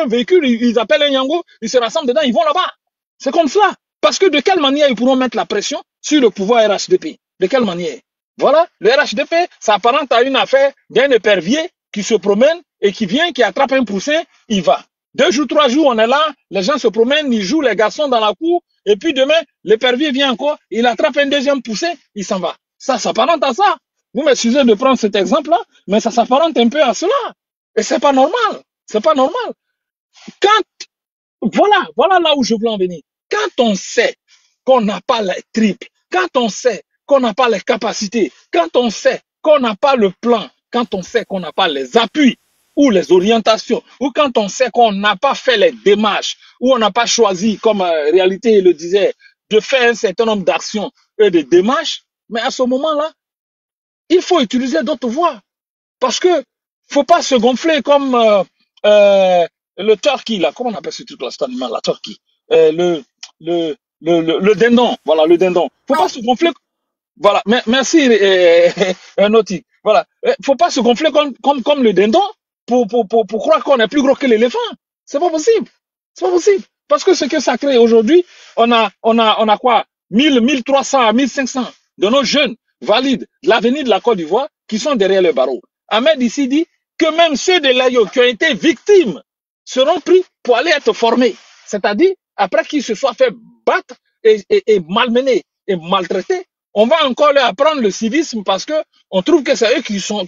véhicule, ils appellent un Yango, ils se rassemblent dedans, ils vont là-bas. C'est comme cela. Parce que de quelle manière ils pourront mettre la pression sur le pouvoir RHDP? De quelle manière? Voilà, le RHDP s'apparente à une affaire d'un épervier qui se promène et qui vient, qui attrape un poussin, il va. 2 jours, 3 jours, on est là, les gens se promènent, ils jouent les garçons dans la cour, et puis demain, l'épervier vient encore, il attrape un deuxième poussin, il s'en va. Ça s'apparente à ça. Vous m'excusez de prendre cet exemple-là, mais ça s'apparente un peu à cela. Et c'est pas normal. C'est pas normal. Voilà là où je veux en venir. Quand on sait qu'on n'a pas les triples, quand on sait qu'on n'a pas les capacités, quand on sait qu'on n'a pas le plan, quand on sait qu'on n'a pas les appuis ou les orientations, ou quand on sait qu'on n'a pas fait les démarches, ou on n'a pas choisi, comme réalité le disait, de faire un certain nombre d'actions et de démarches, mais à ce moment-là, il faut utiliser d'autres voies. Parce que faut pas se gonfler comme le turkey, là, comment on appelle ce truc-là, cet animal, la turkey, le dindon, voilà, le dindon. Faut pas se gonfler, voilà, merci, Nautique, voilà. Faut pas se gonfler comme le dindon pour croire qu'on est plus gros que l'éléphant. C'est pas possible. C'est pas possible. Parce que ce que ça crée aujourd'hui, on a quoi? 1000, 1300, 1500 de nos jeunes valides de l'avenir de la Côte d'Ivoire qui sont derrière le barreau. Ahmed ici dit que même ceux de l'Ayo qui ont été victimes seront pris pour aller être formés. C'est-à-dire, après qu'ils se soient fait battre et malmenés et maltraités, on va encore leur apprendre le civisme parce que on trouve que c'est eux qui sont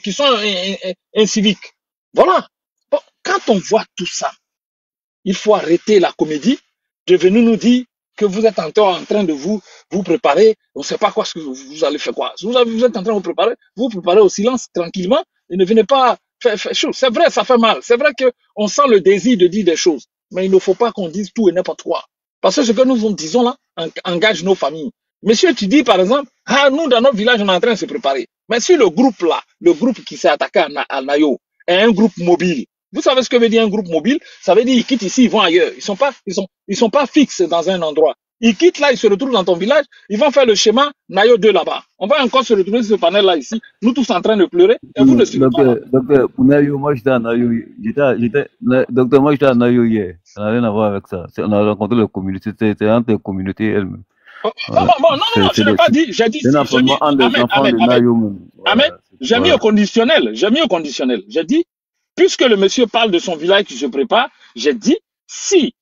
inciviques. Voilà. Bon, quand on voit tout ça, il faut arrêter la comédie de venir nous dire que vous êtes encore en train de vous préparer. On ne sait pas quoi ce que vous allez faire quoi. Vous êtes en train de vous préparer au silence tranquillement et ne venez pas faire chose. C'est vrai, ça fait mal. C'est vrai qu'on sent le désir de dire des choses. Mais il ne faut pas qu'on dise tout et n'importe quoi. Parce que ce que nous disons là engage nos familles. Monsieur, tu dis par exemple, nous dans notre village, on est en train de se préparer. Mais si le groupe là, le groupe qui s'est attaqué à Nayo, est un groupe mobile, vous savez ce que veut dire un groupe mobile? Ça veut dire ils quittent ici, ils vont ailleurs. Ils sont pas fixes dans un endroit. Ils quittent là, ils se retrouvent dans ton village, ils vont faire le schéma Nayo 2 là-bas. On va encore se retrouver sur ce panel là ici, nous tous en train de pleurer, et vous ne suivez pas. Docteur, pour Nayo, moi j'étais à Nayo, docteur, moi j'étais à Nayo hier. Ça n'a rien à voir avec ça. On a rencontré les communautés, c'était entre les communautés elles-mêmes. Non, je n'ai pas dit, j'ai dit, Ahmed, j'ai mis au conditionnel, j'ai dit, puisque le monsieur parle de son village qui se prépare, j'ai dit, si,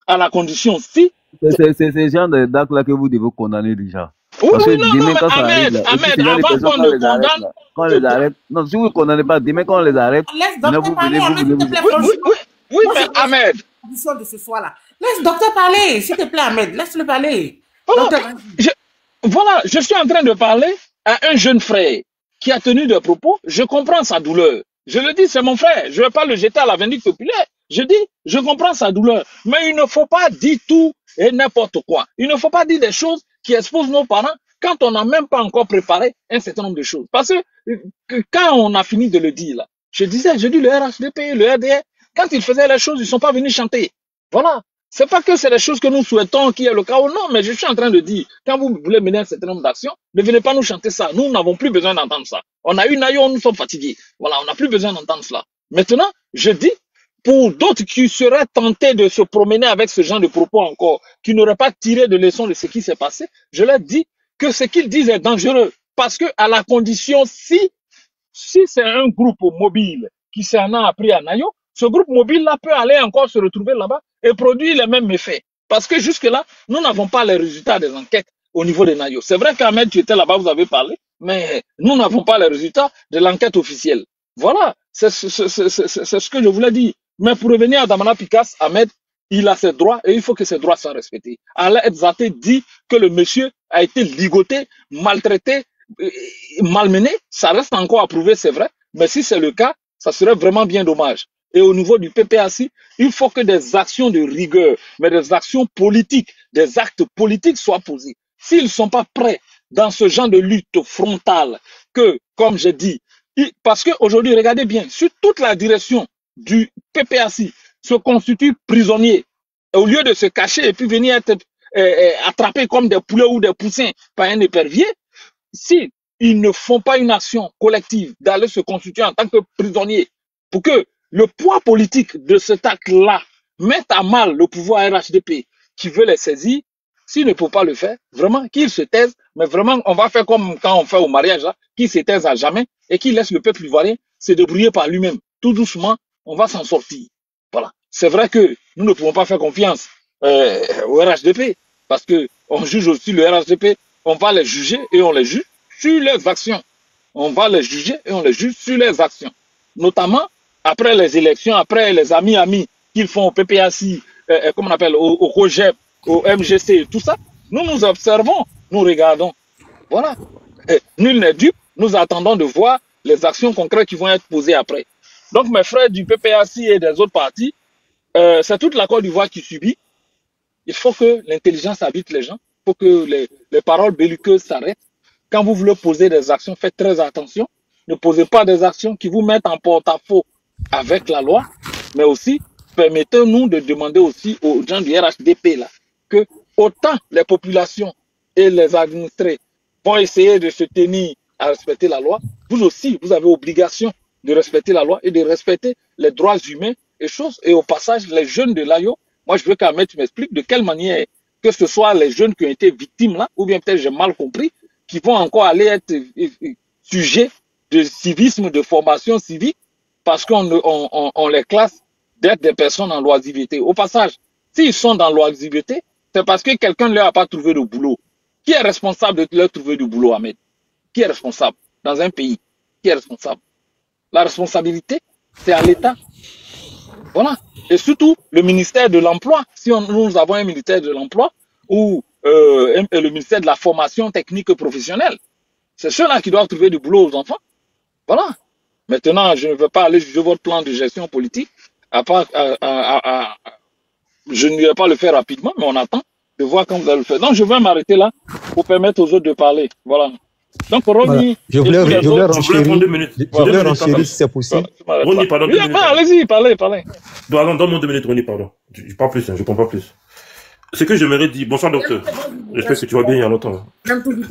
à la condition, si. C'est ces gens d'actes-là que vous devez condamner déjà. Oui, non, Ahmed, avant qu'on le condamne. Quand on les arrête, non, si vous ne condamnez pas, demain quand on les arrête, laisse docteur parler, oui, mais Ahmed. De ce soir-là. Laisse docteur parler, s'il te plaît, Ahmed, laisse-le parler. Voilà, je suis en train de parler à un jeune frère qui a tenu des propos, je comprends sa douleur. Je le dis, c'est mon frère, je ne vais pas le jeter à la vindicte populaire. Je dis, je comprends sa douleur, mais il ne faut pas dire tout et n'importe quoi. Il ne faut pas dire des choses qui exposent nos parents quand on n'a même pas encore préparé un certain nombre de choses. Parce que quand on a fini de le dire, là, je dis le RHDP, le RDR, quand ils faisaient les choses, ils ne sont pas venus chanter. Voilà. C'est pas que c'est les choses que nous souhaitons qu'il y ait le chaos. Non, mais je suis en train de dire, quand vous voulez mener un certain nombre d'actions, ne venez pas nous chanter ça. Nous n'avons plus besoin d'entendre ça. On a eu Nayo, nous sommes fatigués. Voilà, on n'a plus besoin d'entendre cela. Maintenant, je dis, pour d'autres qui seraient tentés de se promener avec ce genre de propos encore, qui n'auraient pas tiré de leçon de ce qui s'est passé, je leur dis que ce qu'ils disent est dangereux. Parce que, à la condition, si c'est un groupe mobile qui s'en a appris à Nayo, ce groupe mobile-là peut aller encore se retrouver là-bas et produire les mêmes effets. Parce que jusque-là, nous n'avons pas les résultats des enquêtes au niveau de Nayo. C'est vrai qu'Ahmed, tu étais là-bas, vous avez parlé, mais nous n'avons pas les résultats de l'enquête officielle. Voilà, c'est ce que je voulais dire. Mais pour revenir à Damana Picasse, Ahmed, il a ses droits et il faut que ses droits soient respectés. Allah Edzate dit que le monsieur a été ligoté, maltraité, malmené. Ça reste encore à prouver, c'est vrai. Mais si c'est le cas, ça serait vraiment bien dommage. Et au niveau du PPAC, il faut que des actions de rigueur, mais des actions politiques, des actes politiques soient posés. S'ils ne sont pas prêts dans ce genre de lutte frontale, que, comme j'ai dit, parce qu'aujourd'hui, regardez bien, sur toute la direction du PPAC se constituent prisonniers. Et au lieu de se cacher et puis venir être attrapés comme des poulets ou des poussins par un épervier, si ils ne font pas une action collective d'aller se constituer en tant que prisonniers pour que le poids politique de cet acte-là mette à mal le pouvoir RHDP qui veut les saisir, s'il ne peut pas le faire, vraiment qu'ils se taisent, mais vraiment on va faire comme quand on fait au mariage, qu'ils se taisent à jamais et qu'ils laissent le peuple ivoirien se débrouiller par lui-même. Tout doucement, on va s'en sortir. Voilà. C'est vrai que nous ne pouvons pas faire confiance au RHDP parce que on juge aussi le RHDP, on va les juger et on les juge sur leurs actions. On va les juger et on les juge sur leurs actions. Notamment après les élections, après les amis qu'ils font au PPAC, comme on appelle, au COGEP, au MGC, tout ça, nous observons, nous regardons. Voilà. Et nul n'est dupe, nous attendons de voir les actions concrètes qui vont être posées après. Donc mes frères du PPAC et des autres partis, c'est toute la Côte d'Ivoire qui subit. Il faut que l'intelligence habite les gens, il faut que les paroles belliqueuses s'arrêtent. Quand vous voulez poser des actions, faites très attention. Ne posez pas des actions qui vous mettent en porte-à-faux avec la loi, mais aussi, permettez-nous de demander aussi aux gens du RHDP là, que autant les populations et les administrés vont essayer de se tenir à respecter la loi, vous aussi, vous avez obligation de respecter la loi et de respecter les droits humains et choses. Et au passage, les jeunes de l'AIO, moi je veux qu'Ahmed m'explique de quelle manière, que ce soit les jeunes qui ont été victimes là, ou bien peut-être j'ai mal compris, qui vont encore aller être sujets de civisme, de formation civique, parce qu'on les classe d'être des personnes en loisiveté. Au passage, s'ils sont dans l'oisiveté, c'est parce que quelqu'un ne leur a pas trouvé de boulot. Qui est responsable de leur trouver du boulot, Ahmed? Qui est responsable dans un pays? Qui est responsable? La responsabilité, c'est à l'État. Voilà. Et surtout, le ministère de l'Emploi. Si nous avons un ministère de l'Emploi ou le ministère de la formation technique professionnelle, c'est ceux-là qui doivent trouver du boulot aux enfants. Voilà. Maintenant, je ne veux pas aller juger votre plan de gestion politique. Je ne vais pas le faire rapidement, mais on attend de voir quand vous allez le faire. Donc, je vais m'arrêter là pour permettre aux autres de parler. Voilà. Donc, Ronnie, je voulais prendre 2 minutes. Je voulais renchérir si c'est possible. Ronnie, pardon. Allez-y, parlez. Donne-moi 2 minutes, Ronnie, pardon. Je parle plus, je ne prends pas plus. Ce que j'aimerais dire, bonsoir docteur. J'espère que tu vas bien il y a longtemps.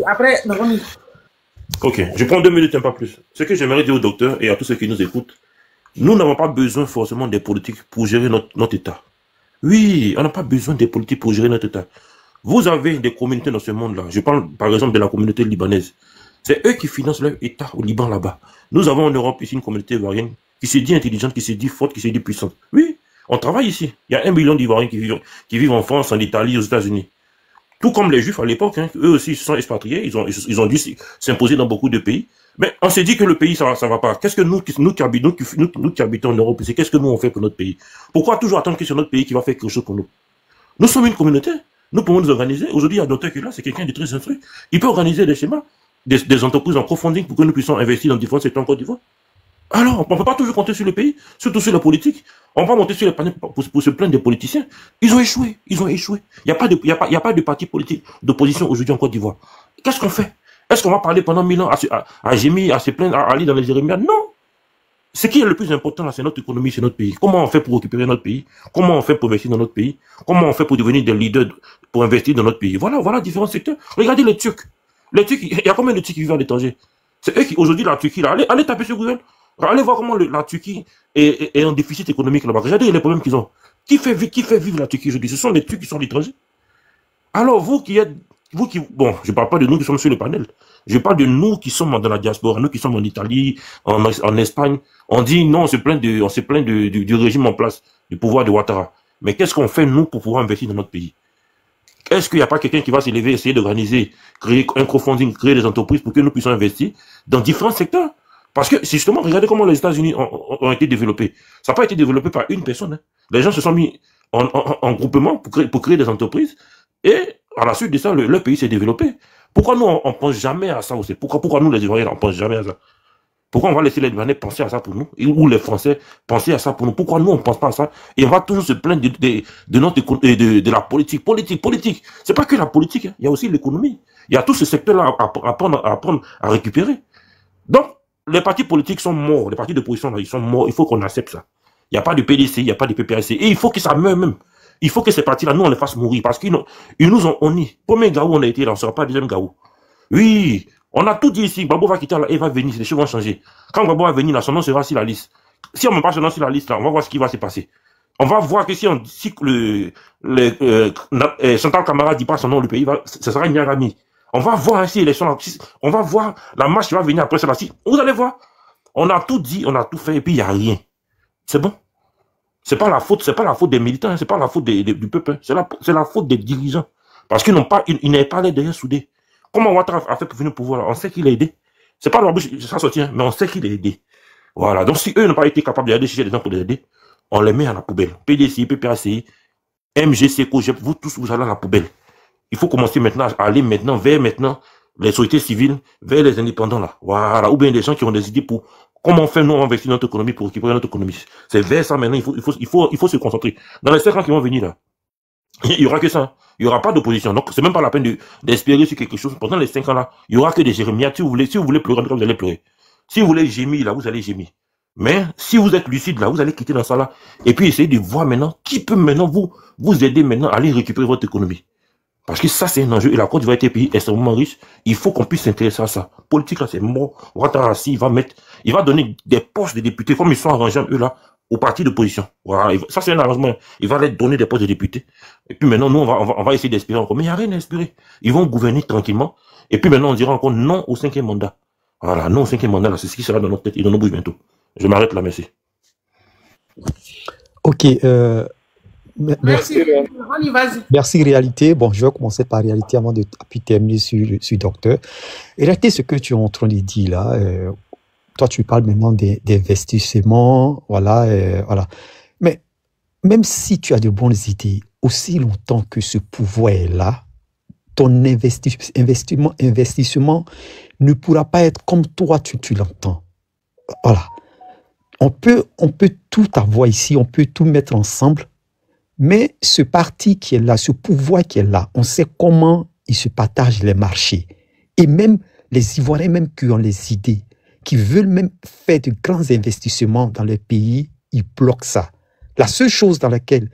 Après, Ronnie. Ok, je prends 2 minutes, pas plus. Ce que j'aimerais dire au docteur et à tous ceux qui nous écoutent, nous n'avons pas besoin forcément des politiques pour gérer notre État. Oui, on n'a pas besoin des politiques pour gérer notre État. Vous avez des communautés dans ce monde-là. Je parle par exemple de la communauté libanaise. C'est eux qui financent leur État au Liban là-bas. Nous avons en Europe ici une communauté ivoirienne qui se dit intelligente, qui se dit forte, qui se dit puissante. Oui, on travaille ici. Il y a 1 million d'Ivoiriens qui vivent en France, en Italie, aux États-Unis. Tout comme les Juifs à l'époque, hein, eux aussi se sont expatriés, ils ont dû s'imposer dans beaucoup de pays. Mais on s'est dit que le pays, ça va pas. Qu'est-ce que nous qui habitons en Europe, c'est qu'est-ce que nous on fait pour notre pays? Pourquoi toujours attendre que c'est notre pays qui va faire quelque chose pour nous? Nous sommes une communauté. Nous pouvons nous organiser. Aujourd'hui, il y a un docteur qui est là, c'est quelqu'un de très instruit. Il peut organiser des schémas, des entreprises en crowdfunding pour que nous puissions investir dans différents secteurs en Côte d'Ivoire. Alors, on ne peut pas toujours compter sur le pays, surtout sur la politique. On va monter sur les panneaux pour se plaindre des politiciens. Ils ont échoué. Il n'y a pas de parti politique d'opposition aujourd'hui en Côte d'Ivoire. Qu'est-ce qu'on fait? Est-ce qu'on va parler pendant 1000 ans à gémir, à se plaindre, à aller dans les Jérémias? Non. Ce qui est le plus important là, c'est notre économie, c'est notre pays. Comment on fait pour récupérer notre pays? Comment on fait pour investir dans notre pays? Comment on fait pour devenir des leaders pour investir dans notre pays? Voilà différents secteurs. Regardez les Turcs. Les Turcs, il y a combien de Turcs qui vivent à l'étranger? C'est eux qui, aujourd'hui, la Turquie, là, allez taper sur Google. Allez voir comment la Turquie est en déficit économique là-bas. Regardez les problèmes qu'ils ont. Qui fait vivre la Turquie aujourd'hui? Ce sont les Turcs qui sont à l'étranger. Alors, bon, je ne parle pas de nous qui sommes sur le panel. Je parle de nous qui sommes dans la diaspora, nous qui sommes en Italie, en Espagne. On dit non, on se plaint du régime en place, du pouvoir de Ouattara. Mais qu'est-ce qu'on fait, nous, pour pouvoir investir dans notre pays? Est-ce qu'il n'y a pas quelqu'un qui va se lever, essayer d'organiser, créer un crowdfunding, créer des entreprises pour que nous puissions investir dans différents secteurs? Parce que, justement, regardez comment les États-Unis ont été développés. Ça n'a pas été développé par une personne. Hein. Les gens se sont mis en groupement pour créer des entreprises. Et à la suite de ça, le pays s'est développé. Pourquoi nous, on ne pense jamais à ça aussi? Pourquoi nous, les Ivoiriens, on ne pense jamais à ça? Pourquoi on va laisser les Libanais penser à ça pour nous? Ou les Français penser à ça pour nous? Pourquoi nous, on ne pense pas à ça? Et on va toujours se plaindre de la politique. C'est pas que la politique, hein. Il y a aussi l'économie. Il y a tout ce secteur-là à récupérer. Donc, les partis politiques sont morts. Les partis d'opposition, ils sont morts. Il faut qu'on accepte ça. Il n'y a pas de PDC, il n'y a pas de PPRC. Et il faut que ça meure même. Il faut que ces partis-là, nous, on les fasse mourir. Parce qu'ils nous ont honnis. Premier Gaou, on a été là, on ne sera pas deuxième Gaou. Oui, on a tout dit ici. Gbagbo va quitter là, il va venir, les choses vont changer. Quand Gbagbo va venir là, son nom sera sur la liste. Si on ne met pas son nom sur la liste là, on va voir ce qui va se passer. On va voir que si Chantal Camara dit pas son nom, le pays ce sera Nyarami. On va voir ainsi on va voir la marche qui va venir après cela. Vous allez voir. On a tout dit, on a tout fait, et puis il n'y a rien. C'est bon. C'est pas la faute des militants, c'est pas la faute du peuple, c'est la faute des dirigeants. Parce qu'ils n'avaient pas l'air derrière soudés. Comment Ouattara a fait pour venir au pouvoir? On sait qu'il a aidé. C'est pas leur bouche, ça se tient, mais on sait qu'il a aidé. Voilà. Donc si eux n'ont pas été capables d'aider, chercher des gens pour les aider, on les met à la poubelle. PDC, PPACI, MGC, COGEP, vous tous, vous allez à la poubelle. Il faut commencer maintenant à aller vers les sociétés civiles, vers les indépendants là. Voilà. Ou bien des gens qui ont des idées pour comment on fait nous investir notre économie pour récupérer notre économie. C'est vers ça maintenant, il faut se concentrer. Dans les 5 ans qui vont venir là, il y aura que ça. Il n'y aura pas d'opposition. Donc c'est même pas la peine d'espérer sur quelque chose. Pendant les 5 ans là, il y aura que des jérémiades. Si vous voulez pleurer, vous allez pleurer. Si vous voulez gémir là, vous allez gémir. Mais si vous êtes lucide là, vous allez quitter dans ça là. Et puis essayer de voir maintenant qui peut maintenant vous aider maintenant à aller récupérer votre économie. Parce que ça, c'est un enjeu. Et la Côte d'Ivoire est un pays extrêmement riche. Il faut qu'on puisse s'intéresser à ça. Politique, là, c'est mort. Ouattara, il va donner des postes de députés, comme ils sont arrangés, eux, là, au parti d'opposition. Voilà. Ça, c'est un arrangement. Il va leur donner des postes de députés. Et puis maintenant, nous, on va essayer d'espérer encore. Mais il n'y a rien à espérer. Ils vont gouverner tranquillement. Et puis maintenant, on dira encore non au 5e mandat. Voilà. Non au 5e mandat, là, c'est ce qui sera dans notre tête et dans nos bouches bientôt. Je m'arrête là, merci. Ok, merci Réalité. Bon, je vais commencer par Réalité avant de terminer sur Docteur. Réalité, ce que tu es en train de dire là, toi tu parles maintenant d'investissement, voilà, voilà. Mais même si tu as de bonnes idées, aussi longtemps que ce pouvoir est là, ton investissement ne pourra pas être comme toi tu l'entends. Voilà. On peut tout avoir ici, on peut tout mettre ensemble. Mais ce parti qui est là, ce pouvoir qui est là, on sait comment ils se partagent les marchés. Et même les Ivoiriens, même qui ont les idées, qui veulent même faire de grands investissements dans les pays, ils bloquent ça. La seule chose dans laquelle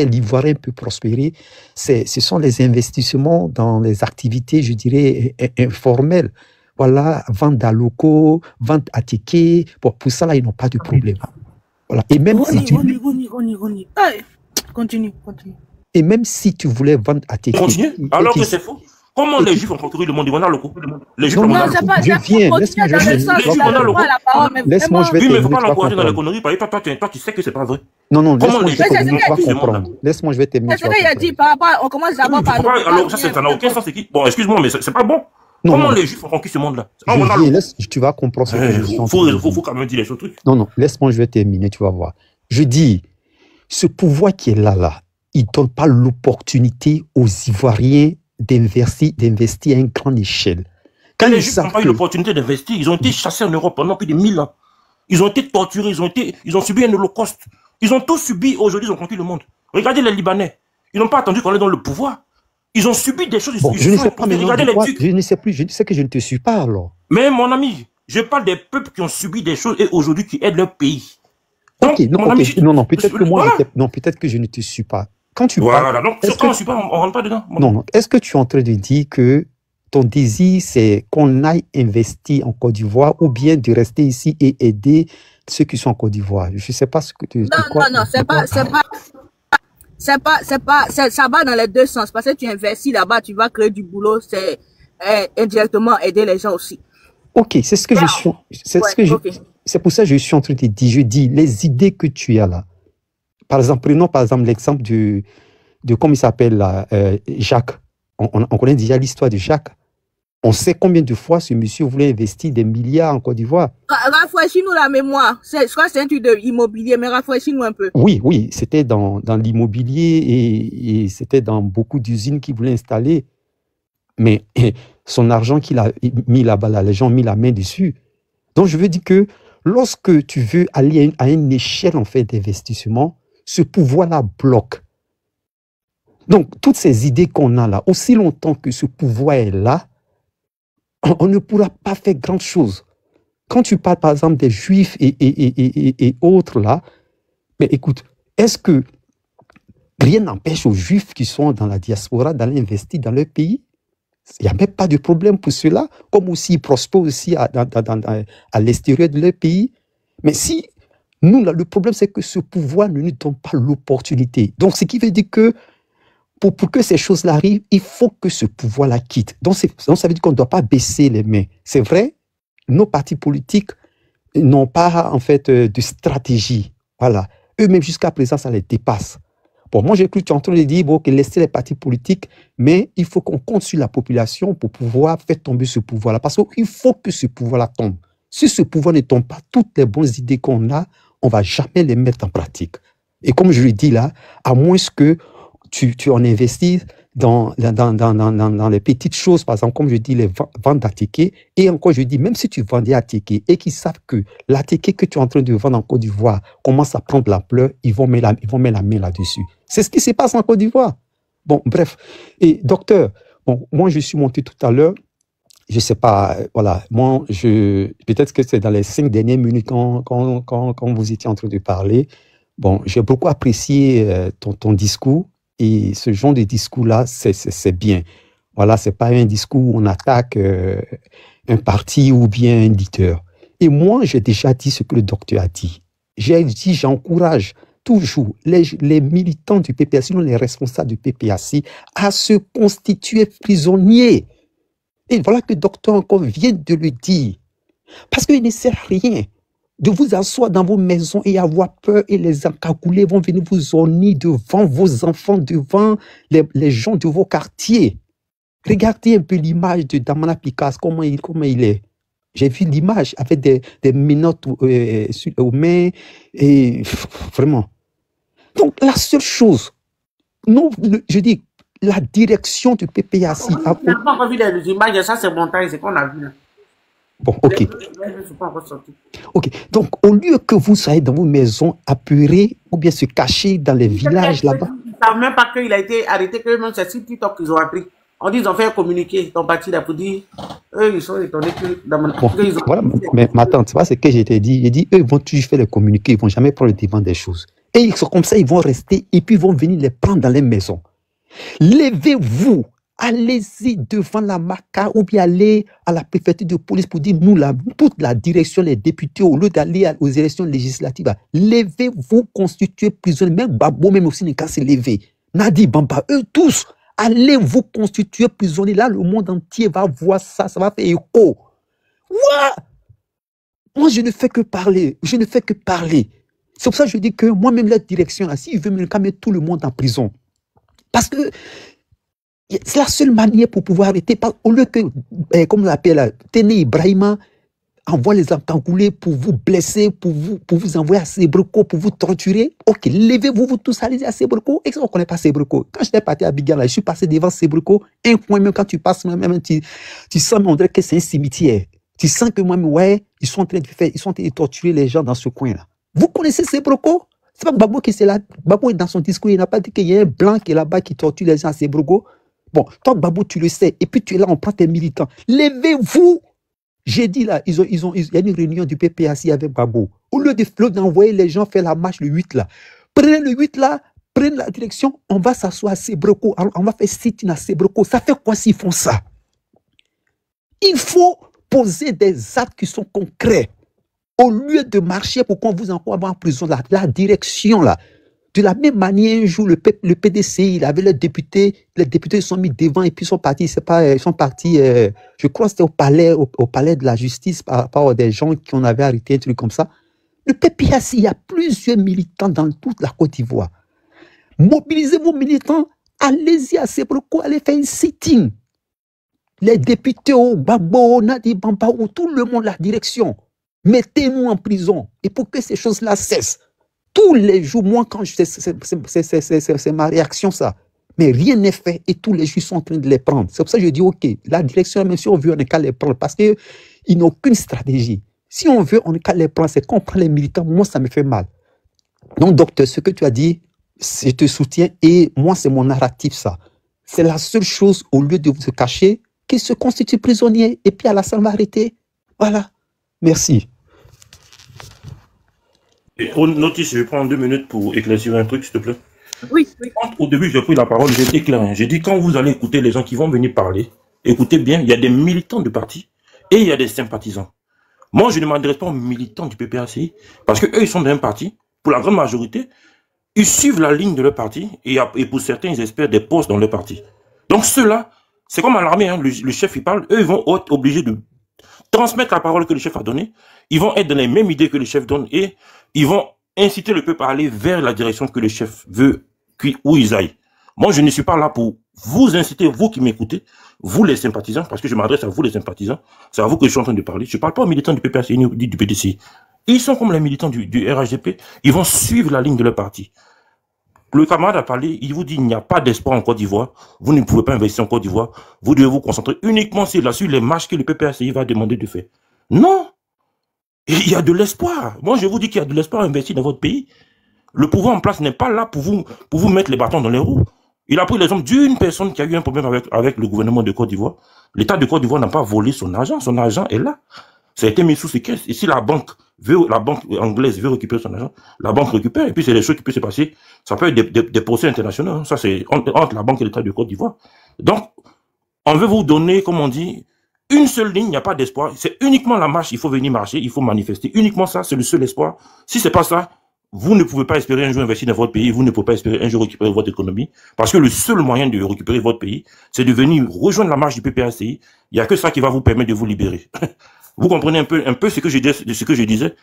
l'Ivoirien peut prospérer, ce sont les investissements dans les activités, je dirais, informelles. Voilà, vente d'alocaux, vente à tickets. Bon, pour ça, là, ils n'ont pas de problème. Voilà. Et même si tu... Continue. Et même si tu voulais vendre à tes Continue. Alors que c'est faux. Comment les Juifs ont conquéri le monde? Ils vont dans le coup. Les Juifs ont dans le coup. Je viens. Laisse-moi, je vais oui, mais il ne faut pas l'encourager dans les conneries. Toi, tu sais que c'est pas vrai. Non, laisse-moi, je vais terminer. C'est ce qu'il a dit par rapport. On commence d'abord par. Alors, ça n'a aucun sens. Bon, excuse-moi, mais c'est pas bon. Comment les Juifs ont conquis ce monde-là? Tu vas comprendre ce que je dis. Il faut quand même dire les trucs. Non, laisse-moi, je vais terminer, tu vas voir. Je dis, ce pouvoir qui est là, il ne donne pas l'opportunité aux Ivoiriens d'investir à une grande échelle. Quand les Juifs n'ont pas eu l'opportunité d'investir, ils ont été chassés en Europe pendant plus de 1000 ans. Ils ont été torturés, ils ont subi un holocauste. Ils ont tout subi, aujourd'hui ils ont conquis le monde. Regardez les Libanais. Ils n'ont pas attendu qu'on les donne le pouvoir. Ils ont subi des choses. Bon, je ne sais pas maintenant Regardez de les quoi, trucs. je ne sais plus, je sais que je ne te suis pas alors. Mais mon ami, je parle des peuples qui ont subi des choses et aujourd'hui qui aident leur pays. Donc, Ok, non, mon ami, non, peut-être que moi, voilà. non, peut-être que je ne te suis pas. Quand tu Voilà, parles, donc quand on ne suit pas, on ne rentre pas dedans. mon ami. non, est-ce que tu es en train de dire que ton désir, c'est qu'on aille investir en Côte d'Ivoire ou bien de rester ici et aider ceux qui sont en Côte d'Ivoire? Je ne sais pas ce que tu... Non, ça va dans les deux sens. Parce que tu investis là-bas, tu vas créer du boulot, c'est indirectement aider les gens aussi. Ok, c'est ce que je suis... C'est pour ça que je suis en train de dire, je dis, les idées que tu as là. Par exemple, prenons par exemple l'exemple de comment il s'appelle là, Jacques. On connaît déjà l'histoire de Jacques. On sait combien de fois ce monsieur voulait investir des milliards en Côte d'Ivoire. Rafraîchis-nous la mémoire. Je crois que c'est un truc d'immobilier, mais rafraîchis-nous un peu. Oui, c'était dans l'immobilier et c'était dans beaucoup d'usines qu'il voulait installer. Mais son argent qu'il a mis là-bas, là, les gens ont mis la main dessus. Donc, je veux dire que lorsque tu veux aller à une échelle en fait d'investissement, ce pouvoir-là bloque. Donc, toutes ces idées qu'on a là, aussi longtemps que ce pouvoir est là, on ne pourra pas faire grand chose. Quand tu parles, par exemple, des Juifs et autres là, mais écoute, est-ce que rien n'empêche aux Juifs qui sont dans la diaspora d'aller investir dans leur pays? Il n'y a même pas de problème pour cela, comme aussi ils prospèrent aussi à l'extérieur de leur pays. Mais si, nous, là, le problème, c'est que ce pouvoir ne nous donne pas l'opportunité. Donc, ce qui veut dire que pour que ces choses-là arrivent, il faut que ce pouvoir-là quitte. Donc, ça veut dire qu'on ne doit pas baisser les mains. C'est vrai, nos partis politiques n'ont pas, en fait, de stratégie. Voilà. Eux-mêmes, jusqu'à présent, ça les dépasse. Bon, moi, j'ai cru que tu es en train de dire, bon, que laisser les partis politiques, mais il faut qu'on compte sur la population pour pouvoir faire tomber ce pouvoir-là. Parce qu'il faut que ce pouvoir-là tombe. Si ce pouvoir ne tombe pas, toutes les bonnes idées qu'on a, on ne va jamais les mettre en pratique. Et comme je le dis là, à moins que tu en investisses dans les petites choses, par exemple, comme je dis, les ventes à tickets. Et encore, je dis, même si tu vendais à tickets et qu'ils savent que la ticket que tu es en train de vendre en Côte d'Ivoire commence à prendre l'ampleur, ils vont mettre la main là-dessus. C'est ce qui se passe en Côte d'Ivoire. Bon, bref. Et docteur, bon, moi, je suis monté tout à l'heure. Je ne sais pas, voilà, moi, peut-être que c'est dans les 5 dernières minutes quand vous étiez en train de parler. Bon, j'ai beaucoup apprécié ton discours. Et ce genre de discours-là, c'est bien. Voilà, ce n'est pas un discours où on attaque un parti ou bien un leader. Et moi, j'ai déjà dit ce que le docteur a dit. J'ai dit, j'encourage toujours les militants du PPAC, sinon les responsables du PPAC, à se constituer prisonniers. Et voilà que le docteur encore vient de le dire. Parce qu'il ne sert à rien de vous asseoir dans vos maisons et avoir peur et les encagoulés vont venir vous orner devant vos enfants, devant les gens de vos quartiers. Regardez un peu l'image de Damana Picasse, comment il est. J'ai vu l'image avec des menottes aux mains et vraiment. Donc la seule chose, non, je dis, la direction du PPAC. On n'a pas encore vu les images, ça c'est montage, c'est qu'on a vu là. Bon, ok. Ok. Donc, au lieu que vous soyez dans vos maisons apeurés ou bien se cacher dans les villages là-bas. Ils ne savent même pas qu'il a été arrêté, que même c'est sur TikTok qu'ils ont appris. On dit qu'ils ont fait un communiqué dans le parti là pour dire, eux, ils sont étonnés que dans mon. Bon, voilà, mais ma tante, c'est pas ce que j'ai dit. J'ai dit, eux, ils vont toujours faire les communiqués, ils ne vont jamais prendre le devant des choses. Et ils sont comme ça, ils vont rester et puis ils vont venir les prendre dans les maisons. Levez-vous. Allez-y devant la MACA ou bien allez à la préfecture de police pour dire, nous, toute la direction, les députés, au lieu d'aller aux élections législatives, levez-vous, constituez prisonniers. Même Babo, même aussi, n'est qu'à se lever. Nadi Bamba, eux tous, allez vous constituer prisonniers. Là, le monde entier va voir ça, ça va faire écho. What? Moi, je ne fais que parler. Je ne fais que parler. C'est pour ça que je dis que moi-même, la direction, là, s'ils veulent me mettre tout le monde en prison. Parce que c'est la seule manière pour pouvoir arrêter. Au lieu que, comme on l'appelle, Téné Ibrahima envoie les encagoulés pour vous blesser, pour vous envoyer à Sébreko, pour vous torturer. Ok, levez-vous, vous tous allez à Sébreko. Et on ne connaît pas Sébreko. Quand j'étais parti à Bigala, je suis passé devant Sébreko. Un coin, même quand tu passes, même, tu sens, on dirait que c'est un cimetière. Tu sens que moi, ouais, ils sont en train de torturer les gens dans ce coin-là. Vous connaissez Sébreko? C'est pas Babo qui est là. Babo est dans son discours, il n'a pas dit qu'il y a un blanc qui est là-bas qui torture les gens à Sébreko. Bon, toi, Babou, tu le sais. Et puis tu es là, on prend tes militants. Levez-vous. J'ai dit là, il y a une réunion du PPAC avec Babou. Au lieu d'envoyer les gens faire la marche le 8 là, prenez le 8 là, prenez la direction, on va s'asseoir à Sébreko, on va faire sit-in à Sébreko. Ça fait quoi s'ils font ça? Il faut poser des actes qui sont concrets. Au lieu de marcher pour qu'on vous envoie en prison, la direction là. De la même manière, un jour, le PDCI, il avait les députés sont mis devant et puis ils sont partis, je crois que c'était au palais de la justice par rapport à des gens qu'on avait arrêtés, un truc comme ça. Le PPAC, il y a plusieurs militants dans toute la Côte d'Ivoire. Mobilisez vos militants, allez-y à Sébreko, allez faire un sitting. Les députés au Gbagbo, Nadi Bambao, tout le monde, la direction. Mettez-nous en prison. Et pour que ces choses-là cessent. Tous les jours, moi, quand c'est ma réaction, ça. Mais rien n'est fait et tous les juges sont en train de les prendre. C'est pour ça que je dis, OK, la direction, même si on veut, on n'est qu'à les prendre parce qu'ils n'ont aucune stratégie. Si on veut, on n'est qu'à les prendre. C'est qu'on prend les militants. Moi, ça me fait mal. Donc, docteur, ce que tu as dit, je te soutiens et moi, c'est mon narratif, ça. C'est la seule chose, au lieu de se cacher, qu'ils se constituent prisonniers et puis à la salle arrêter. Voilà. Merci. Notice, je vais prendre 2 minutes pour éclaircir un truc, s'il te plaît. Oui. Au début, j'ai pris la parole, j'ai été clair. J'ai dit, quand vous allez écouter les gens qui vont venir parler, écoutez bien, il y a des militants de parti et il y a des sympathisants. Moi, je ne m'adresse pas aux militants du PPACI parce qu'eux, ils sont d'un parti. Pour la grande majorité, ils suivent la ligne de leur parti et pour certains, ils espèrent des postes dans leur parti. Donc, ceux-là, c'est comme à l'armée, hein, le chef, il parle, eux, ils vont être obligés de transmettre la parole que le chef a donnée. Ils vont être dans les mêmes idées que le chef donne et ils vont inciter le peuple à aller vers la direction que le chef veut où ils aillent. Moi, je ne suis pas là pour vous inciter, vous qui m'écoutez, vous les sympathisants, parce que je m'adresse à vous les sympathisants, c'est à vous que je suis en train de parler. Je ne parle pas aux militants du PPAC ni du PDC. Ils sont comme les militants du RHDP, ils vont suivre la ligne de leur parti. Le camarade a parlé, il vous dit il n'y a pas d'espoir en Côte d'Ivoire, vous ne pouvez pas investir en Côte d'Ivoire, vous devez vous concentrer uniquement sur les marches que le PPACI va demander de faire. Non! Il y a de l'espoir. Moi, je vous dis qu'il y a de l'espoir à investir dans votre pays. Le pouvoir en place n'est pas là pour vous mettre les bâtons dans les roues. Il a pris l'exemple d'une personne qui a eu un problème avec le gouvernement de Côte d'Ivoire. L'État de Côte d'Ivoire n'a pas volé son argent est là. Ça a été mis sous séquestre. Et si la banque anglaise veut récupérer son argent, la banque récupère. Et puis c'est des choses qui peuvent se passer. Ça peut être des procès internationaux. Hein. Ça, c'est entre la banque et l'État de Côte d'Ivoire. Donc, on veut vous donner, comme on dit, une seule ligne, il n'y a pas d'espoir. C'est uniquement la marche, il faut venir marcher, il faut manifester. Uniquement ça, c'est le seul espoir. Si c'est pas ça, vous ne pouvez pas espérer un jour investir dans votre pays, vous ne pouvez pas espérer un jour récupérer votre économie. Parce que le seul moyen de récupérer votre pays, c'est de venir rejoindre la marche du PPACI. Il n'y a que ça qui va vous permettre de vous libérer. Vous comprenez un peu ce que je disais?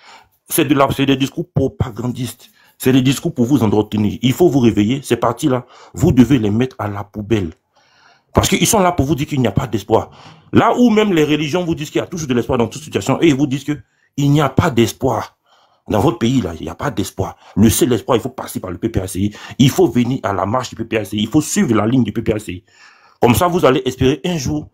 C'est des discours propagandistes. C'est des discours pour vous endoctriner. Il faut vous réveiller. Ces partis-là, vous devez les mettre à la poubelle. Parce qu'ils sont là pour vous dire qu'il n'y a pas d'espoir. Là où même les religions vous disent qu'il y a toujours de l'espoir dans toute situation, et ils vous disent qu'il n'y a pas d'espoir. Dans votre pays, là, il n'y a pas d'espoir. Le seul espoir, il faut passer par le PPACI. Il faut venir à la marche du PPACI. Il faut suivre la ligne du PPACI. Comme ça, vous allez espérer un jour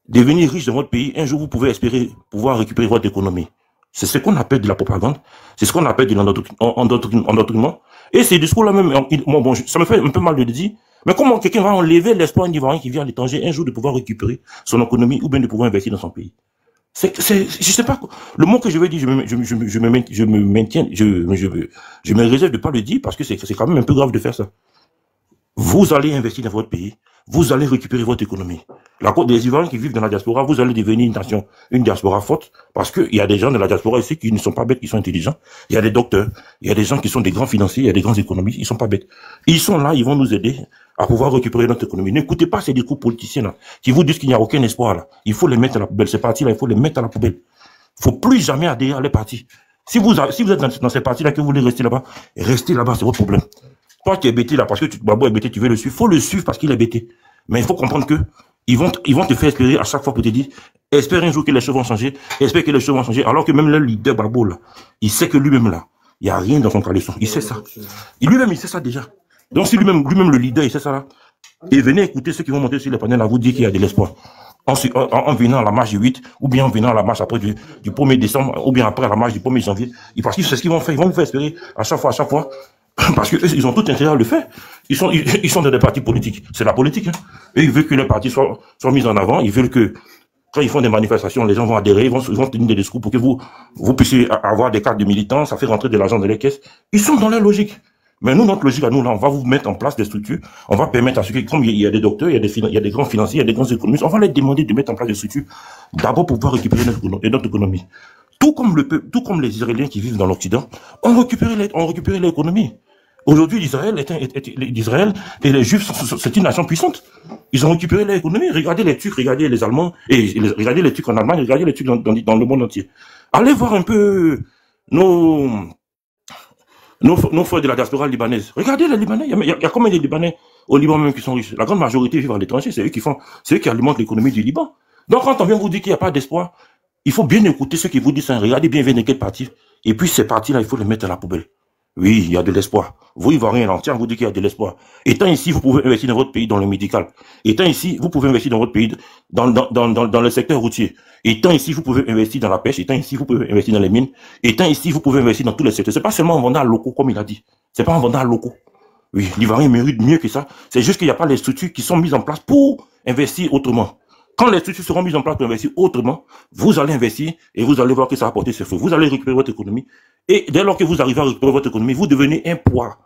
devenir riche dans votre pays. Un jour, vous pouvez espérer pouvoir récupérer votre économie. C'est ce qu'on appelle de la propagande. C'est ce qu'on appelle de l'endoctrinement. Et ces discours-là même, bon, ça me fait un peu mal de le dire, mais comment quelqu'un va enlever l'espoir d'un Ivoirien qui vient à l'étranger un jour de pouvoir récupérer son économie ou bien de pouvoir investir dans son pays? Je sais pas, le mot que je vais dire, je me réserve de pas le dire parce que c'est quand même un peu grave de faire ça. Vous allez investir dans votre pays, vous allez récupérer votre économie. Les Ivoiriens qui vivent dans la diaspora, vous allez devenir une nation, une diaspora forte, parce qu'il y a des gens de la diaspora ici qui ne sont pas bêtes, qui sont intelligents. Il y a des docteurs, il y a des gens qui sont des grands financiers, il y a des grands économistes, ils sont pas bêtes. Ils sont là, ils vont nous aider à pouvoir récupérer notre économie. N'écoutez pas ces discours politiciens là, qui vous disent qu'il n'y a aucun espoir là. Il faut les mettre à la poubelle. Ces partis là, il faut les mettre à la poubelle. Il faut plus jamais adhérer à les partis. Si vous êtes dans ces partis là, que vous voulez rester là-bas, c'est votre problème. Toi qui es bêté là, parce que Babou est bêté, tu veux le suivre, faut le suivre parce qu'il est bêté. Mais il faut comprendre que ils vont te faire espérer à chaque fois pour te dire, espère un jour que les choses vont changer, espère que les choses vont changer, alors que même le leader Babou là, il sait que lui-même là, il n'y a rien dans son caleçon, il sait ça. Et lui-même, il sait ça déjà. Donc si lui-même le leader, il sait ça là, et venez écouter ceux qui vont monter sur les panels à vous dire qu'il y a de l'espoir. En venant à la marche du 8, ou bien en venant à la marche après du 1er décembre, ou bien après la marche du 1er janvier, parce que c'est ce qu'ils vont faire, ils vont vous faire espérer à chaque fois, Parce qu'ils ont tout intérêt à le faire. Ils sont dans des partis politiques. C'est la politique. Hein. Et ils veulent que les partis soient mis en avant. Ils veulent que, quand ils font des manifestations, les gens vont adhérer, ils vont tenir des discours pour que vous puissiez avoir des cartes de militants, ça fait rentrer de l'argent dans les caisses. Ils sont dans leur logique. Mais nous, notre logique à nous, là, on va vous mettre en place des structures, on va permettre à ceux qui, comme il y a des docteurs, il y a des grands financiers, il y a des grands économistes, on va leur demander de mettre en place des structures, d'abord pour pouvoir récupérer notre économie. Tout comme les Israéliens qui vivent dans l'Occident, ont récupéré l'économie. Aujourd'hui, l'Israël et les Juifs, c'est une nation puissante. Ils ont récupéré l'économie. Regardez les Turcs, regardez les Allemands, et regardez les Turcs en Allemagne, regardez les Turcs dans le monde entier. Allez voir un peu nos frères de la diaspora libanaise. Regardez les Libanais. Il y a combien de Libanais au Liban même qui sont riches? La grande majorité vivent à l'étranger. C'est eux qui alimentent l'économie du Liban. Donc quand on vient vous dire qu'il n'y a pas d'espoir, il faut bien écouter ceux qui vous disent ça. Regardez bien, venez de quel parti. Et puis ces partis-là, il faut les mettre à la poubelle. Oui, il y a de l'espoir. Vous, Ivoiriens, l'entier, vous dit qu'il y a de l'espoir. Étant ici, vous pouvez investir dans votre pays dans le médical. Étant ici, vous pouvez investir dans votre pays dans le secteur routier. Étant ici, vous pouvez investir dans la pêche. Étant ici, vous pouvez investir dans les mines. Étant ici, vous pouvez investir dans tous les secteurs. C'est pas seulement en vendant à locaux, comme il a dit. C'est pas en vendant à locaux. Oui, l'Ivoirien mérite mieux que ça. C'est juste qu'il n'y a pas les structures qui sont mises en place pour investir autrement. Quand les structures seront mises en place pour investir autrement, vous allez investir et vous allez voir que ça va apporter ses fruits. Vous allez récupérer votre économie. Et dès lors que vous arrivez à récupérer votre économie, vous devenez un poids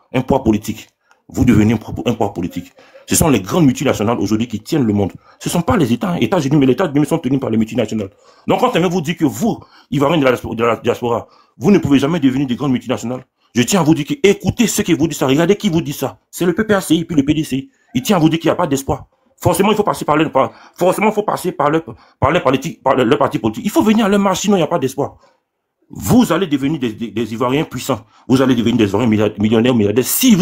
politique. Vous devenez un poids politique. Ce sont les grandes multinationales aujourd'hui qui tiennent le monde. Ce ne sont pas les États, États-Unis, mais les États-Unis sont tenus par les multinationales. Donc quand on vous dit que vous, Ivoiriens de la diaspora, vous ne pouvez jamais devenir des grandes multinationales, je tiens à vous dire que écoutez ceux qui vous disent ça, regardez qui vous dit ça. C'est le PPACI puis le PDCI. Il tient à vous dire qu'il n'y a pas d'espoir. Forcément, il faut passer par le parti politique. Il faut venir à leur marche, sinon il n'y a pas d'espoir. Vous allez devenir des Ivoiriens puissants. Vous allez devenir des Ivoiriens millionnaires, milliardaires. Si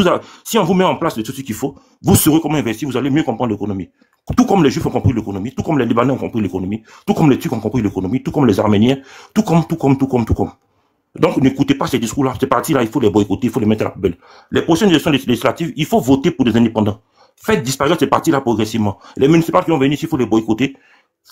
on vous met en place tout ce qu'il faut, vous saurez comment investir, vous allez mieux comprendre l'économie. Tout comme les Juifs ont compris l'économie, tout comme les Libanais ont compris l'économie, tout comme les Turcs ont compris l'économie, tout comme les Arméniens, tout comme. Donc, n'écoutez pas ces discours-là. Ces partis-là, il faut les boycotter, il faut les mettre à la poubelle. Les prochaines élections législatives, il faut voter pour des indépendants. Faites disparaître ces partis-là progressivement. Les municipales qui vont venir ici, il faut les boycotter.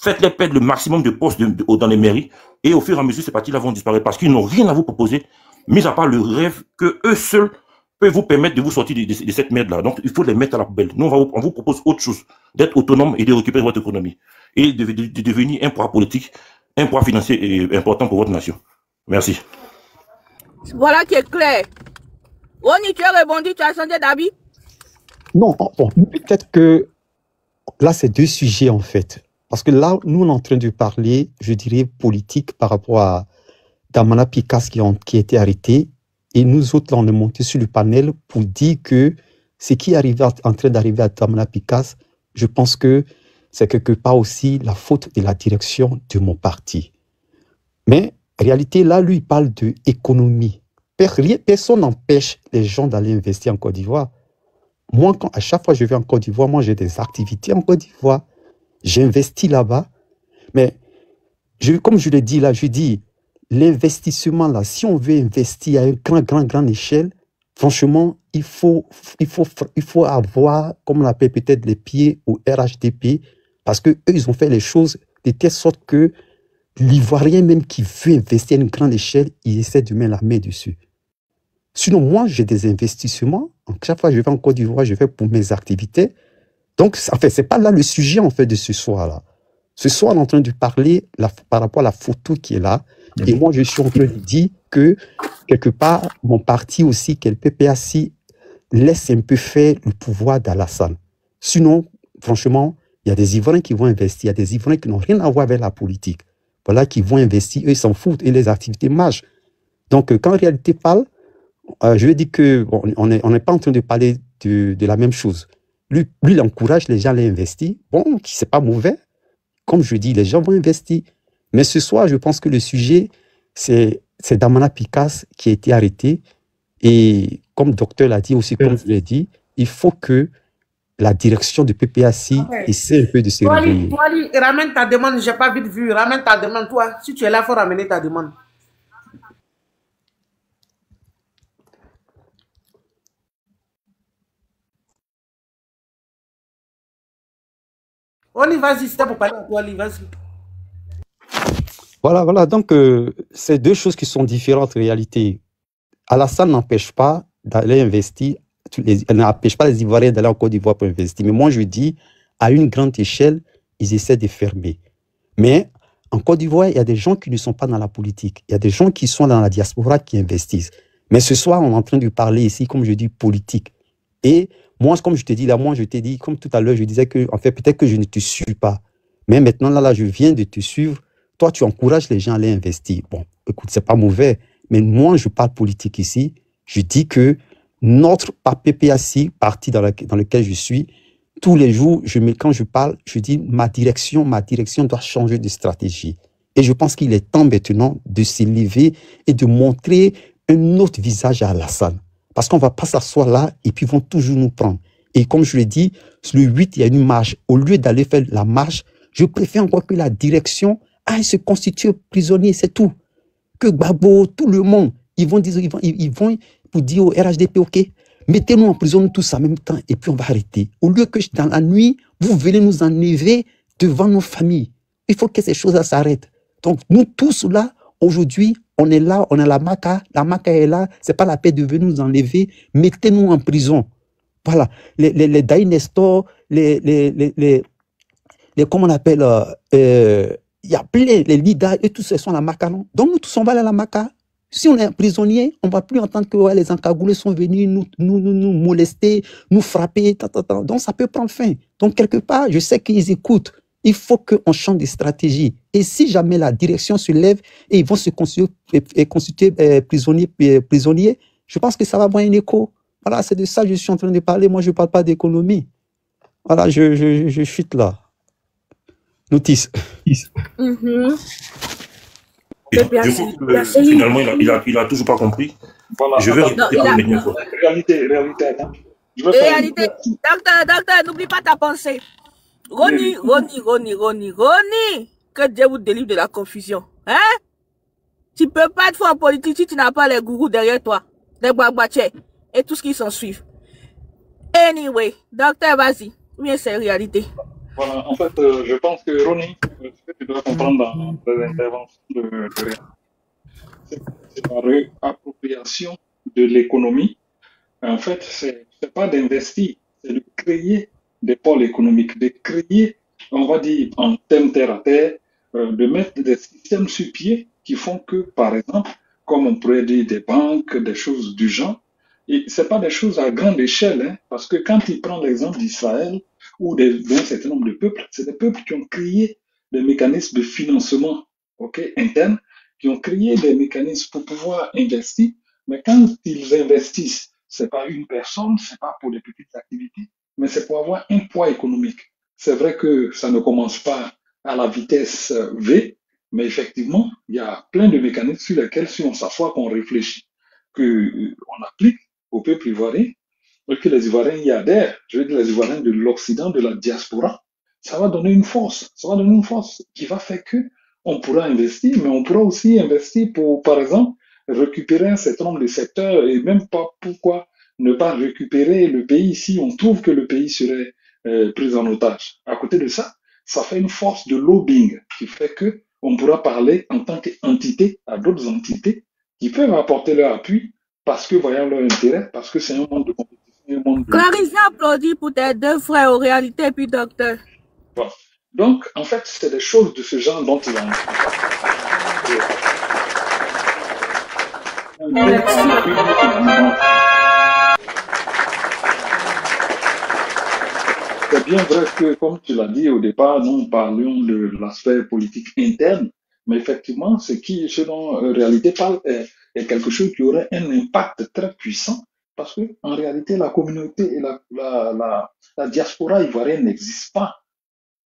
Faites-les perdre le maximum de postes dans les mairies. Et au fur et à mesure, ces partis-là vont disparaître parce qu'ils n'ont rien à vous proposer, mis à part le rêve que eux seuls peuvent vous permettre de vous sortir de cette merde-là. Donc, il faut les mettre à la poubelle. Nous, on vous propose autre chose. D'être autonome et de récupérer votre économie. Et de devenir un poids politique, un poids financier important pour votre nation. Merci. Voilà qui est clair. Oni, tu as rebondi, tu as changé d'avis? Non, bon, peut-être que là, c'est deux sujets en fait. Parce que là, nous, on est en train de parler, je dirais, politique par rapport à Damana Picasse qui a été arrêté. Et nous autres, là, on est montés sur le panel pour dire que ce qui est en train d'arriver à Damana Picasse, je pense que c'est quelque part aussi la faute de la direction de mon parti. Mais en réalité, là, lui, il parle d'économie. Personne n'empêche les gens d'aller investir en Côte d'Ivoire. Moi, à chaque fois que je vais en Côte d'Ivoire, moi, j'ai des activités en Côte d'Ivoire. J'investis là-bas. Mais, comme je l'ai dit là, je dis, l'investissement là, si on veut investir à une grande échelle, franchement, il faut avoir, comme on l'appelle peut-être, les pieds au RHDP, parce qu'eux, ils ont fait les choses de telle sorte que l'Ivoirien même qui veut investir à une grande échelle, il essaie de mettre la main dessus. Sinon, moi, j'ai des investissements. Chaque fois que je vais en Côte d'Ivoire, je vais pour mes activités. Donc, en fait, c'est pas là le sujet en fait de ce soir-là. Ce soir, on est en train de parler par rapport à la photo qui est là. Et moi, je suis en train de dire que, quelque part, mon parti aussi, que le PPACI, laisse un peu faire le pouvoir d'Alassane. Sinon, franchement, il y a des Ivoiriens qui vont investir. Il y a des Ivoiriens qui n'ont rien à voir avec la politique. Voilà, qui vont investir. Eux, ils s'en foutent. Et les activités marchent. Donc, quand la réalité parle, je veux dire que on n'est pas en train de parler de la même chose. Lui, il encourage les gens à investir. Bon, c'est pas mauvais. Comme je dis, les gens vont investir. Mais ce soir, je pense que le sujet, c'est Damana Picasse qui a été arrêté. Et comme le docteur l'a dit aussi, comme je l'ai dit, il faut que la direction du PPACI essaie un peu de se réveiller. Toi, ramène ta demande. Je n'ai pas vite vu. Ramène ta demande, toi. Si tu es là, il faut ramener ta demande. On y va, c'était pour parler à toi, vas-y. Voilà. Donc, c'est deux choses qui sont différentes en réalité. Alassane n'empêche pas d'aller investir, elle n'empêche pas les Ivoiriens d'aller en Côte d'Ivoire pour investir. Mais moi, je dis, à une grande échelle, ils essaient de fermer. Mais en Côte d'Ivoire, il y a des gens qui ne sont pas dans la politique. Il y a des gens qui sont dans la diaspora qui investissent. Mais ce soir, on est en train de parler ici, comme je dis, politique. Et moi, comme je te dis là, moi, je t'ai dit, comme tout à l'heure, je disais que, en fait, peut-être que je ne te suis pas. Mais maintenant, là, je viens de te suivre. Toi, tu encourages les gens à aller investir. Bon, écoute, c'est pas mauvais. Mais moi, je parle politique ici. Je dis que notre PPAC, parti dans lequel je suis, tous les jours, quand je parle, je dis ma direction doit changer de stratégie. Et je pense qu'il est temps maintenant de s'élever et de montrer un autre visage à Alassane. Parce qu'on ne va pas s'asseoir là et puis ils vont toujours nous prendre. Et comme je l'ai dit, le 8, il y a une marche. Au lieu d'aller faire la marche, je préfère encore que la direction aille se constituer prisonnier, c'est tout. Que Gbagbo, tout le monde, ils vont pour dire au RHDP, ok, mettez-nous en prison tous en même temps et puis on va arrêter. Au lieu que dans la nuit, vous venez nous enlever devant nos familles. Il faut que ces choses-là s'arrêtent. Donc nous tous là, aujourd'hui, on est là, on a la maca est là, c'est pas la peine de venir nous enlever, mettez-nous en prison. Voilà, les Daï Nestor, comment on appelle, il y a plein, les Lida et tous, ce sont la maca, non? Donc nous tous, on va aller à la maca. Si on est prisonnier, on ne va plus entendre que les encagoulés sont venus nous molester, nous frapper, donc ça peut prendre fin. Donc quelque part, je sais qu'ils écoutent. Il faut qu'on change de stratégie. Et si jamais la direction se lève et ils vont se constituer prisonniers, je pense que ça va avoir un écho. Voilà, c'est de ça que je suis en train de parler. Moi, je ne parle pas d'économie. Voilà, je chute là. Notice. Finalement, il a toujours pas compris. Voilà. Je vais répéter pour une dernière fois. Réalité. Docteur, n'oublie pas ta pensée. Roni, que Dieu vous délivre de la confusion. Hein? Tu peux pas te faire en politique si tu n'as pas les gourous derrière toi, les babachés et tout ce qui s'en suit. Anyway, docteur, vas-y. Bien, c'est réalité. Voilà, en fait, je pense que Ronnie, ce que tu dois comprendre dans les interventions de c'est la réappropriation de l'économie. En fait, c'est pas d'investir, c'est de créer des pôles économiques, de créer, on va dire, en termes terre à terre, de mettre des systèmes sur pied qui font que, par exemple, comme on pourrait dire des banques, des choses du genre, et c'est pas des choses à grande échelle, hein, parce que quand il prend l'exemple d'Israël ou d'un certain nombre de peuples, c'est des peuples qui ont créé des mécanismes de financement, internes, qui ont créé des mécanismes pour pouvoir investir, mais quand ils investissent, c'est pas une personne, c'est pas pour des petites activités, mais c'est pour avoir un poids économique. C'est vrai que ça ne commence pas à la vitesse V, mais effectivement, il y a plein de mécanismes sur lesquels, si on s'assoit, qu'on réfléchit, qu'on applique au peuple ivoirien, et que les Ivoiriens y adhèrent, je veux dire les Ivoiriens de l'Occident, de la diaspora, ça va donner une force, qui va faire que on pourra investir, mais on pourra aussi investir pour, par exemple, récupérer un certain nombre de secteurs et même pas pourquoi ne pas récupérer le pays si on trouve que le pays serait pris en otage. À côté de ça, ça fait une force de lobbying qui fait que on pourra parler en tant qu'entité à d'autres entités qui peuvent apporter leur appui parce que voyant leur intérêt, parce que c'est un monde de compétition. Clarisse, applaudis pour tes deux frères aux réalités, puis docteur. Voilà. Donc, en fait, c'est des choses de ce genre dont il en C'est bien vrai que, comme tu l'as dit au départ, nous parlions de l'aspect politique interne, mais effectivement, ce dont réalité parle est quelque chose qui aurait un impact très puissant, parce que en réalité, la communauté et la diaspora ivoirienne n'existent pas,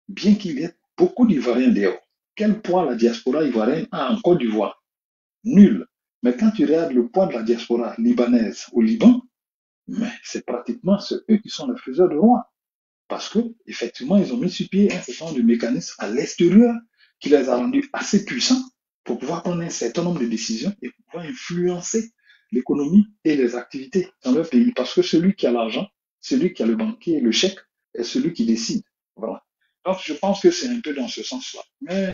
bien qu'il y ait beaucoup d'Ivoiriens dehors. Quel poids la diaspora ivoirienne a en Côte d'Ivoire? Nul. Mais quand tu regardes le poids de la diaspora libanaise au Liban, mais c'est pratiquement eux qui sont les faiseurs de roi. Parce que, effectivement, ils ont mis sur pied un certain nombre de mécanismes à l'extérieur qui les a rendus assez puissants pour pouvoir prendre un certain nombre de décisions et pouvoir influencer l'économie et les activités dans leur pays. Parce que celui qui a l'argent, celui qui a le banquier et le chèque, est celui qui décide. Voilà. Donc, je pense que c'est un peu dans ce sens-là. Mais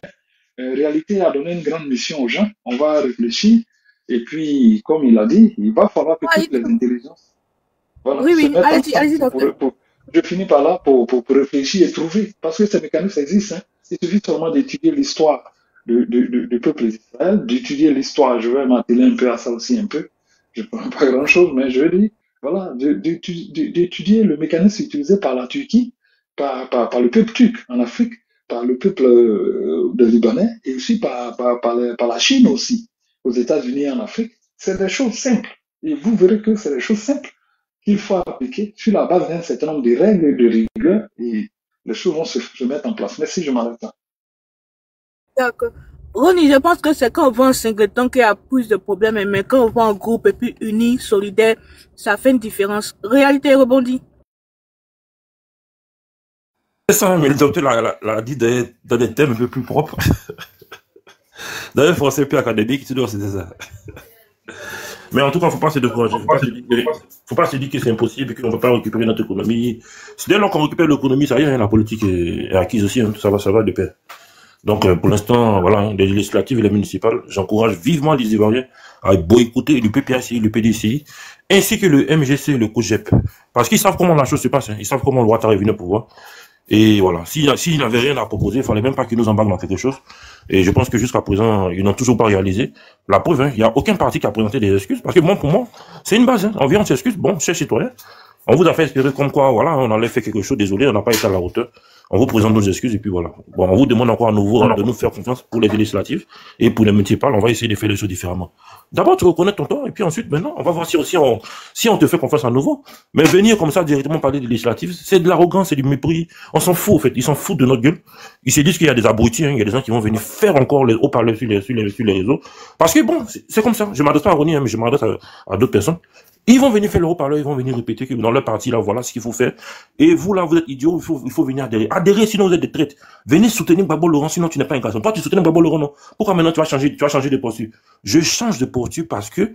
réalité a donné une grande mission aux gens. On va réfléchir. Et puis, comme il a dit, il va falloir que Ah, toutes les intelligences, voilà, oui, se oui, mettent allez-y, allez-y, ensemble docteur. je finis par là pour réfléchir et trouver. Parce que ces mécanismes existent. Hein. Il suffit seulement d'étudier l'histoire du peuple d'Israël, d'étudier l'histoire. Je vais m'atteler un peu à ça aussi un peu. Je ne prends pas grand-chose, mais je dis, voilà, d'étudier le mécanisme utilisé par la Turquie, par le peuple turc en Afrique, par le peuple des Libanais et aussi par la Chine aussi, aux États-Unis en Afrique. C'est des choses simples. Et vous verrez que c'est des choses simples qu'il faut appliquer sur la base d'un certain nombre de règles et de rigueur et les choses vont se mettre en place. Merci, je m'arrête là. D'accord. Ronnie, je pense que c'est quand on va en singleton qu'il y a plus de problèmes, mais quand on va en groupe et puis unis, solidaires, ça fait une différence. Réalité rebondit. C'est ça, mais le docteur l'a dit dans des thèmes un peu plus propres. Dans un français plus académique, tu dois c'était ça. Mais en tout cas, il ne faut pas se décourager. Il ne faut pas se dire que c'est impossible et qu'on ne peut pas récupérer notre économie. Dès lors qu'on récupère l'économie, ça y est, la politique est acquise aussi, hein, ça va de pair. Donc, pour l'instant, voilà, les législatives et les municipales, j'encourage vivement les Ivoiriens à boycotter le PPACI, le PDCI, ainsi que le MGC, le COGEP. Parce qu'ils savent comment la chose se passe, hein. Ils savent comment le Ouattara est venu au pouvoir. Et voilà, s'il n'avait rien à proposer, il fallait même pas qu'il nous embarque dans quelque chose. Et je pense que jusqu'à présent, ils n'ont toujours pas réalisé. La preuve, hein, il n'y a aucun parti qui a présenté des excuses. Parce que bon, pour moi, c'est une base. Hein. On vient, on s'excuse. Bon, chers citoyens, on vous a fait espérer comme quoi, voilà, on allait faire quelque chose. Désolé, on n'a pas été à la hauteur. On vous présente nos excuses et puis voilà. Bon, on vous demande encore à nouveau de nous faire confiance pour les législatives et pour les municipales. On va essayer de faire les choses différemment. D'abord, tu reconnais ton tort et puis ensuite, maintenant, on va voir si on te fait confiance à nouveau. Mais venir comme ça directement parler des législatives, c'est de l'arrogance, c'est du mépris. On s'en fout, en fait. Ils s'en foutent de notre gueule. Ils se disent qu'il y a des abrutis, hein. Il y a des gens qui vont venir faire encore les haut-parleurs sur les réseaux. Parce que bon, c'est comme ça. Je m'adresse pas à Ronnie, hein, mais je m'adresse à d'autres personnes. Ils vont venir faire le haut-parleur, ils vont venir répéter que dans leur parti, là, voilà ce qu'il faut faire. Et vous, là, vous êtes idiots, il faut venir adhérer. Adhérer, sinon vous êtes des traites. Venez soutenir Gbagbo Laurent, sinon tu n'es pas un garçon. Toi, tu soutiens Gbagbo Laurent, non? Pourquoi maintenant tu vas changer de posture? Je change de posture parce que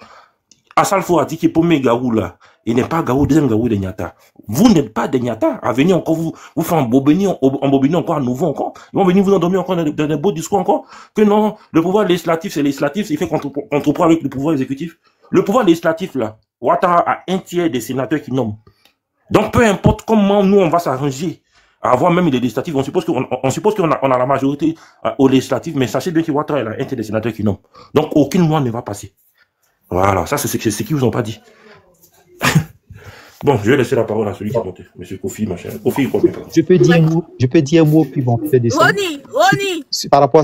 Assalfo a dit que pour mes Garou, là, il n'est pas Garou, deuxième Garou de Nyata. Vous n'êtes pas des Nyata. À venir encore vous faire embobiner encore à nouveau encore. Ils vont venir vous endormir encore dans des beaux discours encore. Que non, le pouvoir législatif, c'est législatif, il fait contrepoids avec le pouvoir exécutif. Le pouvoir législatif, là, Ouattara a un tiers des sénateurs qui nomment. Donc, peu importe comment nous, on va s'arranger à avoir même les législatives, on suppose qu'on a la majorité aux législatives, mais sachez bien que Ouattara a un tiers des sénateurs qui nomment. Donc, aucune loi ne va passer. Voilà, ça, c'est ce qu'ils vous ont pas dit. Bon, je vais laisser la parole à celui qui a monté, monsieur Kofi, machin. Kofi, il comprend pas. Je peux dire un mot, puis bon, faire des Ronnie! Par rapport à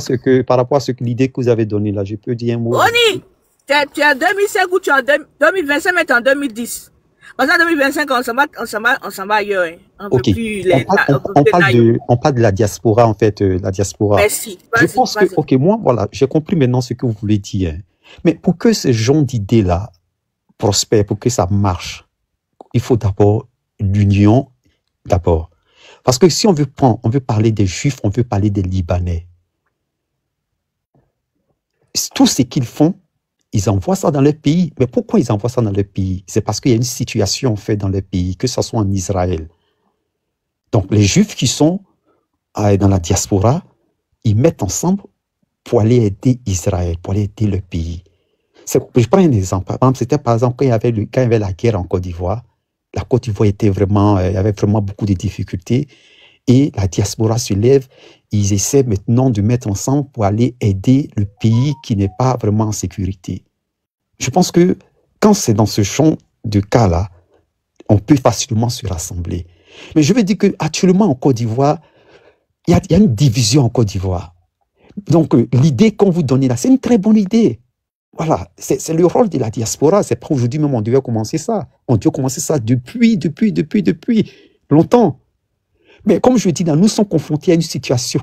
ce que l'idée que vous avez donnée là, je peux dire un mot. Ronnie! Tu es en 2005 ou tu es en 2025, mais tu es en 2010. Parce qu'en 2025, on s'en va ailleurs. Hein. Ok. On parle de la diaspora, en fait, la diaspora. Merci. Je pense que, ok, moi, voilà, j'ai compris maintenant ce que vous voulez dire. Mais pour que ce genre d'idées-là prospère, pour que ça marche, il faut d'abord l'union, d'abord. Parce que si on veut parler des Juifs, on veut parler des Libanais. Tout ce qu'ils font, ils envoient ça dans leur pays. Mais pourquoi ils envoient ça dans leur pays? C'est parce qu'il y a une situation en fait dans leur pays, que ce soit en Israël. Donc les Juifs qui sont dans la diaspora, ils mettent ensemble pour aller aider Israël, pour aller aider le pays. Je prends un exemple. C'était par exemple quand il y avait la guerre en Côte d'Ivoire. La Côte d'Ivoire il y avait vraiment beaucoup de difficultés. Et la diaspora se lève, ils essaient maintenant de mettre ensemble pour aller aider le pays qui n'est pas vraiment en sécurité. Je pense que quand c'est dans ce champ de cas-là, on peut facilement se rassembler. Mais je veux dire qu'actuellement en Côte d'Ivoire, il y a une division en Côte d'Ivoire. Donc l'idée qu'on vous donne là, c'est une très bonne idée. Voilà, c'est le rôle de la diaspora. C'est pas aujourd'hui même on devait commencer ça. On devait commencer ça depuis longtemps. Mais comme je dis, là, nous sommes confrontés à une situation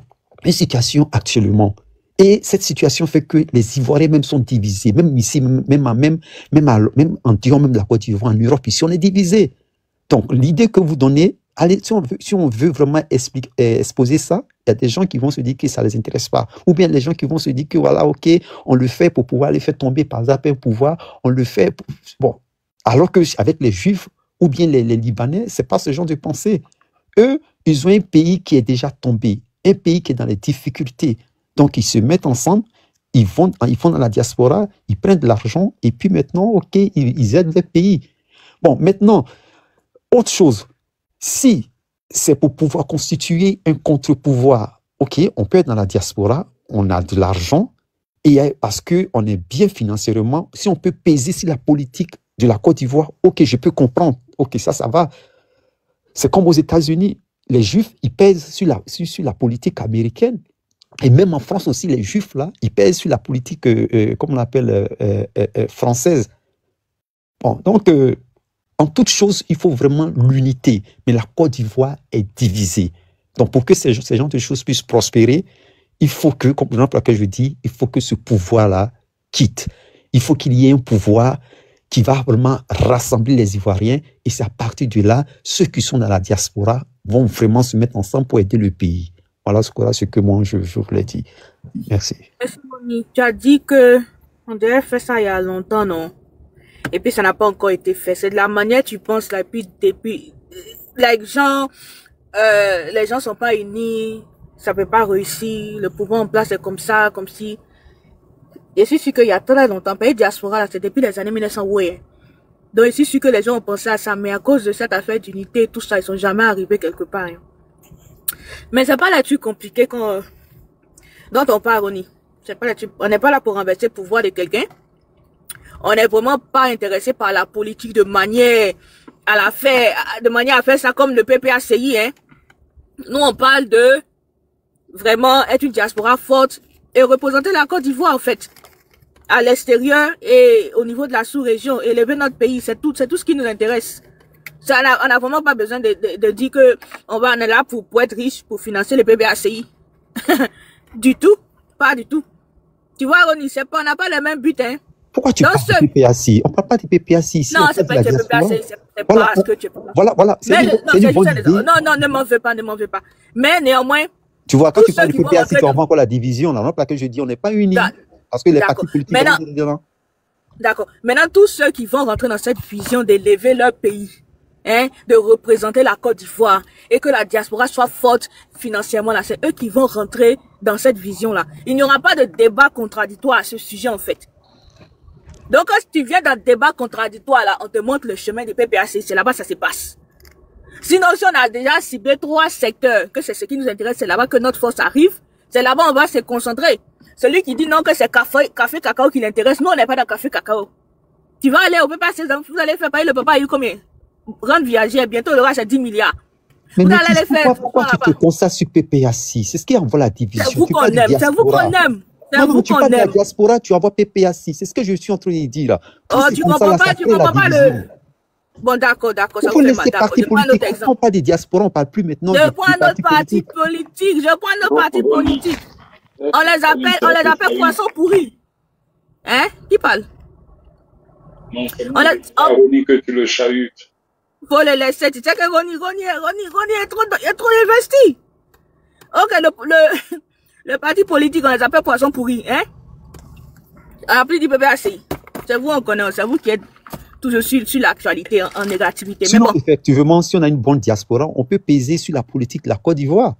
actuellement. Et cette situation fait que les Ivoiriens même sont divisés. Même ici, même en dehors même de la Côte d'Ivoire, en Europe, ici, on est divisés. Donc, l'idée que vous donnez, allez, si on veut vraiment exposer ça, il y a des gens qui vont se dire que ça ne les intéresse pas. Ou bien les gens qui vont se dire que voilà, ok, on le fait pour pouvoir les faire tomber par exemple un pouvoir, on le fait bon. Alors qu'avec les Juifs ou bien les Libanais, ce n'est pas ce genre de pensée. Eux, ils ont un pays qui est déjà tombé, un pays qui est dans les difficultés. Donc, ils se mettent ensemble ils vont dans la diaspora, ils prennent de l'argent, et puis maintenant, ok, ils aident les pays. Bon, maintenant, autre chose, si c'est pour pouvoir constituer un contre-pouvoir, ok, on peut être dans la diaspora, on a de l'argent, et parce qu'on est bien financièrement, si on peut peser sur la politique de la Côte d'Ivoire, ok, je peux comprendre, ok, ça va. C'est comme aux États-Unis, les Juifs, ils pèsent sur la politique américaine, et même en France aussi, les Juifs, là, ils pèsent sur la politique, comment on appelle, française. Bon, donc, en toute chose, il faut vraiment l'unité, mais la Côte d'Ivoire est divisée. Donc, pour que ces genres de choses puissent prospérer, il faut que, comme l'exemple que je dis, il faut que ce pouvoir-là quitte. Il faut qu'il y ait un pouvoir qui va vraiment rassembler les Ivoiriens, et c'est à partir de là, ceux qui sont dans la diaspora vont vraiment se mettre ensemble pour aider le pays. Voilà ce que moi je voulais dire. Merci. Merci, Moni. Tu as dit que on devait faire ça il y a longtemps, non? Et puis ça n'a pas encore été fait. C'est de la manière tu penses là, depuis les gens sont pas unis, ça peut pas réussir, le pouvoir en place est comme ça, comme si. Et je suis sûr qu'il y a très longtemps, pays diaspora là, c'est depuis les années 1900, ouais. Donc je suis sûr que les gens ont pensé à ça, mais à cause de cette affaire d'unité, tout ça, ils sont jamais arrivés quelque part. Hein. Mais c'est pas là-dessus compliqué dont on parle, Ronnie. C'est pas là-dessus. On n'est pas là pour renverser le pouvoir de quelqu'un. On n'est vraiment pas intéressé par la politique de manière à faire ça comme le PPACI, hein. Nous, on parle de vraiment être une diaspora forte et représenter la Côte d'Ivoire, en fait, à l'extérieur et au niveau de la sous-région, élever notre pays. C'est tout ce qui nous intéresse. Ça, on a vraiment pas besoin de dire que on est là pour être riche, pour financer le PPACI. Du tout. Pas du tout. Tu vois, Ronnie, on n'a pas le même but, hein. Pourquoi tu parles de PPACI? On ne parle pas de PPACI ici. Non, c'est pas de PPACI, c'est pas ce que tu parles. Voilà. Non, ne m'en veux pas. Mais néanmoins. Tu vois, quand tu parles de PPACI, tu vois encore la division. Là, que je dis, on n'est pas unis. Parce que les partis politiques. D'accord. Maintenant, tous ceux qui vont rentrer dans cette vision d'élever leur pays, hein, de représenter la Côte d'Ivoire et que la diaspora soit forte financièrement, là, c'est eux qui vont rentrer dans cette vision-là. Il n'y aura pas de débat contradictoire à ce sujet, en fait. Donc, quand tu viens dans le débat contradictoire, là, on te montre le chemin du PPACI, c'est là-bas ça se passe. Sinon, si on a déjà ciblé 3 secteurs, que c'est ce qui nous intéresse, c'est là-bas que notre force arrive, c'est là-bas on va se concentrer. Celui qui dit non que c'est café cacao qui l'intéresse, nous on n'est pas dans café cacao. Tu vas aller au PPACI, vous allez faire payer le papa, il y a eu combien? Rendre viagère, bientôt le reste c'est 10 milliards. Mais pourquoi tu te concentres sur PPACI? C'est ce qui envoie la division. C'est vous qu'on aime, c'est vous qu'on aime. Non, tu parles de la diaspora, tu envoies PPACI. C'est ce que je suis en train de dire là. Oh, tu comprends pas le... Bon, d'accord, ça vous fait mal. D'accord, je prends un autre exemple. On parle des diasporas, on parle plus maintenant je prends notre parti politique. On les appelle poissons pourris. Hein? Qui parle? Non, c'est Ronnie que tu le chahutes. Faut le laisser. Tu sais que Ronnie est trop investi. Ok, le parti politique, on les appelle poissons pourris, hein? On a plus du PPACI. C'est vous, on connaît, c'est vous qui êtes toujours sur l'actualité en négativité. Sinon, mais bon, effectivement, si on a une bonne diaspora, on peut peser sur la politique de la Côte d'Ivoire.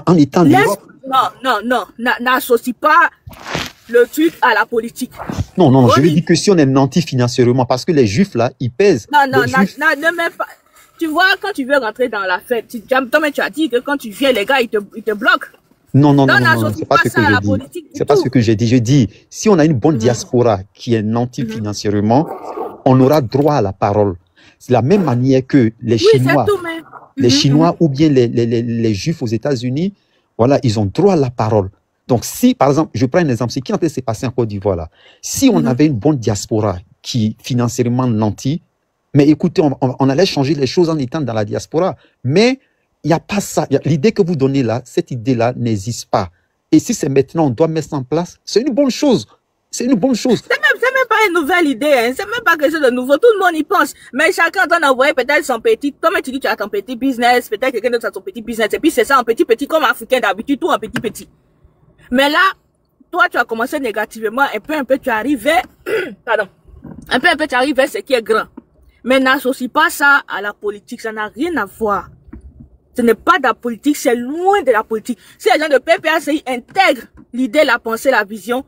En étant Non, n'associe pas le truc à la politique. Non, je veux dire que si on est nanti financièrement, parce que les Juifs, là, ils pèsent. Non, ne mets pas. Tu vois, quand tu veux rentrer dans la fête, toi-même, tu as dit que quand tu viens, les gars, ils te bloquent. Non, c'est pas ce que je dis. C'est pas ce que j'ai dit. Je dis, si on a une bonne diaspora qui est nantie financièrement, on aura droit à la parole. C'est la même manière que les Chinois, les Chinois ou bien les Juifs aux États-Unis, voilà, ils ont droit à la parole. Donc, si, par exemple, je prends un exemple, c'est qui en train de se passer en Côte d'Ivoire là. Si on avait une bonne diaspora qui financièrement nantie, mais écoutez, on allait changer les choses en étant dans la diaspora. Mais il n'y a pas ça. L'idée que vous donnez là, cette idée-là n'existe pas. Et si c'est maintenant, on doit mettre ça en place, c'est une bonne chose. C'est une bonne chose. C'est même pas une nouvelle idée, hein. C'est même pas quelque chose de nouveau. Tout le monde y pense. Mais chacun doit envoyer peut-être son petit, comme tu dis, tu as ton petit business, peut-être quelqu'un d'autre a son petit business. Et puis c'est ça en petit, comme africain d'habitude, tout en petit. Mais là, toi, tu as commencé négativement, un peu, tu arrives vers, un peu, tu arrives vers ce qui est grand. Mais n'associe pas ça à la politique. Ça n'a rien à voir. Ce n'est pas de la politique, c'est loin de la politique. Si les gens de PPACI intègrent l'idée, la pensée, la vision,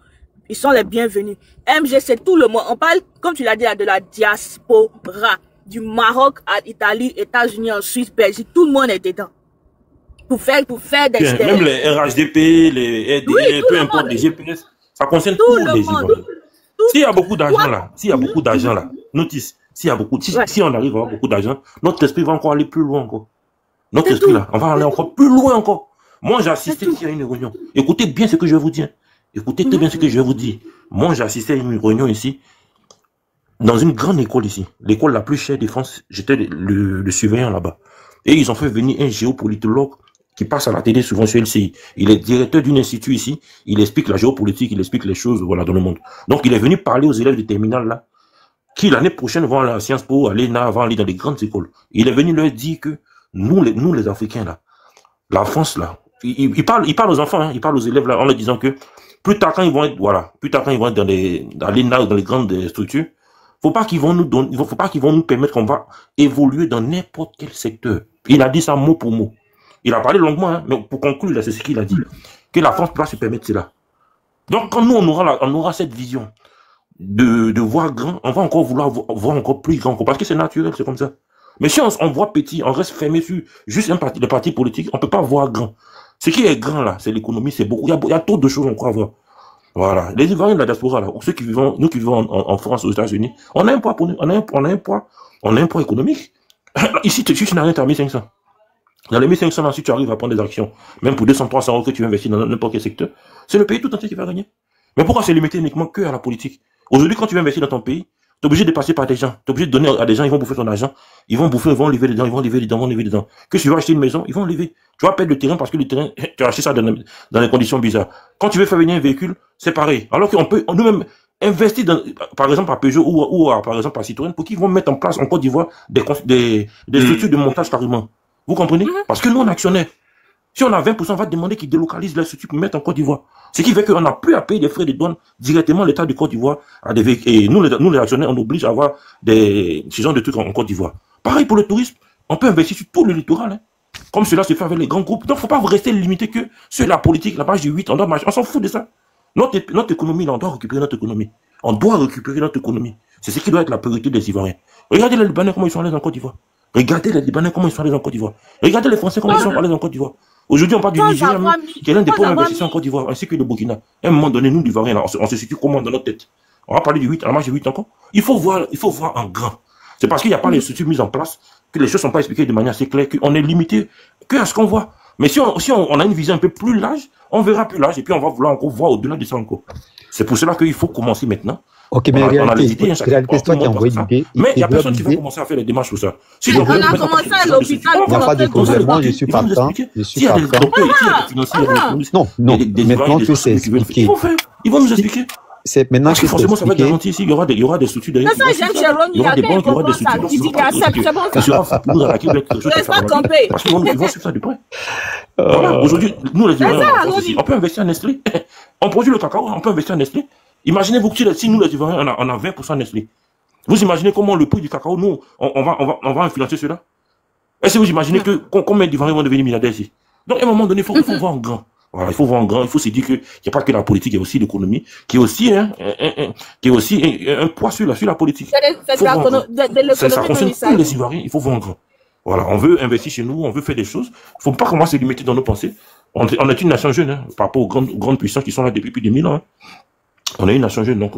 Ils sont les bienvenus. MG, c'est tout le monde. On parle, comme tu l'as dit, de la diaspora. Du Maroc à l'Italie, États-Unis, en Suisse, Belgique. Tout le monde est dedans. Pour faire des... Bien, même les RHDP, les oui, peu importe, les GPS, ça concerne tous les Ivoiriens. S'il y a beaucoup d'argent là, notice, s'il y a beaucoup, si on arrive à avoir beaucoup d'argent, notre esprit va encore aller plus loin encore. Notre esprit là, on va aller encore plus loin encore. Moi, j'ai assisté ici à une réunion. Écoutez bien ce que je vais vous dire. Écoutez bien ce que je vais vous dire. Moi, j'ai assisté à une réunion ici, dans une grande école ici. L'école la plus chère de France, j'étais le surveillant là-bas. Et ils ont fait venir un géopolitologue qui passe à la télé souvent sur LCI. Il est directeur d'un institut ici. Il explique la géopolitique, il explique les choses voilà, dans le monde. Donc, il est venu parler aux élèves du terminal là, qui l'année prochaine vont aller à Sciences Po, à l'ENA, vont aller dans les grandes écoles. Il est venu leur dire que nous les Africains là, la France là, il parle aux enfants, hein, il parle aux élèves là, en leur disant que plus tard quand ils vont être, voilà, plus tard quand ils vont être dans l'ENA ou dans les grandes structures, faut pas qu'ils vont nous permettre qu'on va évoluer dans n'importe quel secteur. Il a dit ça mot pour mot. Il a parlé longuement, hein, mais pour conclure, là, c'est ce qu'il a dit. Que la France pourra se permettre cela. Donc, quand nous, on aura cette vision de voir grand, on va encore vouloir voir encore plus grand, parce que c'est naturel, c'est comme ça. Mais si on voit petit, on reste fermé sur juste le parti politique, on peut pas voir grand. Ce qui est grand, là, c'est l'économie, c'est beaucoup. Il y a trop de choses encore à voir. Voilà. Les Ivoiriens de la diaspora, là, ou ceux qui vivent, nous qui vivons en France, aux États-Unis, on a un poids économique. Ici, tu n'as rien, tu as 1500. Dans les 1500, là, si tu arrives à prendre des actions, même pour 200, 300 euros que tu investis dans n'importe quel secteur, c'est le pays tout entier qui va gagner. Mais pourquoi c'est limité uniquement que à la politique? Aujourd'hui, quand tu veux investir dans ton pays, tu es obligé de passer par des gens. Tu es obligé de donner à des gens, ils vont bouffer ton argent. Ils vont bouffer, ils vont lever dedans, ils vont lever dedans. Que si tu veux acheter une maison, ils vont lever. Tu vas perdre le terrain parce que le terrain, tu as acheté ça dans des conditions bizarres. Quand tu veux faire venir un véhicule, c'est pareil. Alors qu'on peut nous-mêmes investir dans, par exemple, par Peugeot ou par exemple, par Citroën, pour qu'ils vont mettre en place en Côte d'Ivoire des structures de montage carrément. Vous comprenez? Parce que nous, on est actionnaires. Si on a 20%, on va demander qu'ils délocalisent la structure pour mettre en Côte d'Ivoire. Ce qui fait qu'on n'a plus à payer des frais de douane directement l'État de Côte d'Ivoire à des véhicules. Et nous, les actionnaires, on oblige à avoir ce genre de trucs en Côte d'Ivoire. Pareil pour le tourisme. On peut investir sur tout le littoral. Hein. Comme cela se fait avec les grands groupes. Donc, il ne faut pas rester limité que sur la politique, la page du 8. On s'en fout de ça. Notre économie, là, on doit récupérer notre économie. On doit récupérer notre économie. C'est ce qui doit être la priorité des Ivoiriens. Regardez les Libanais, comment ils sont allés en Côte d'Ivoire. Regardez les Libanais, comment ils sont allés en Côte d'Ivoire. Regardez les Français, comment ils sont allés en Côte d'Ivoire. Aujourd'hui, on parle du Nigeria, qui est l'un des premiers investisseurs en Côte d'Ivoire, ainsi que le Burkina. À un moment donné, nous, l'Ivoirien, on se situe comment dans notre tête? On va parler du 8, à la marge du 8 encore. Il faut voir en grand. C'est parce qu'il n'y a pas les structures mises en place, que les choses ne sont pas expliquées de manière assez claire, qu'on est limité que à ce qu'on voit. Mais si on a une vision un peu plus large, on verra plus large, et puis on va vouloir encore voir au-delà de ça encore. C'est pour cela qu'il faut commencer maintenant. Ok, mais en réalité, c'est toi qui as envoyé l'idée. Mais il n'y a personne qui va commencer à faire les démarches pour ça. Si on a commencé à l'hôpital. Il n'y a pas de problème. Moi, je suis partant. Non, maintenant que c'est expliqué. Ils vont nous expliquer. C'est maintenant que forcément, ça va être garanti ici. Il y aura des structures derrière. Il y aura des banques, il y aura des structures. Il dit qu'il accepte, c'est bon. Ça sera pour nous arnaquer avec quelque chose. Parce qu'ils vont suivre ça de près. Voilà. Aujourd'hui, nous, les Ivoiriens, on peut investir en Nestlé. On produit le cacao, on peut investir en Nestlé. Imaginez-vous que si nous, les Ivoiriens, on a 20% Nestlé. Vous imaginez comment le prix du cacao, nous, on va influencer cela? Est-ce que vous imaginez combien d'Ivoiriens vont devenir milliardaires ici? Donc, à un moment donné, il faut voir en grand. Voilà, il faut voir en grand, il faut se dire qu'il n'y a pas que la politique, il y a aussi l'économie, qui est aussi un poids sur la politique. Ça concerne tous les Ivoiriens, il faut voir en grand. Voilà, on veut investir chez nous, on veut faire des choses. Il ne faut pas commencer à limiter dans nos pensées. On est une nation jeune, hein, par rapport aux grandes puissances qui sont là depuis plus de 1000 ans. Hein. On est une nation jeune, donc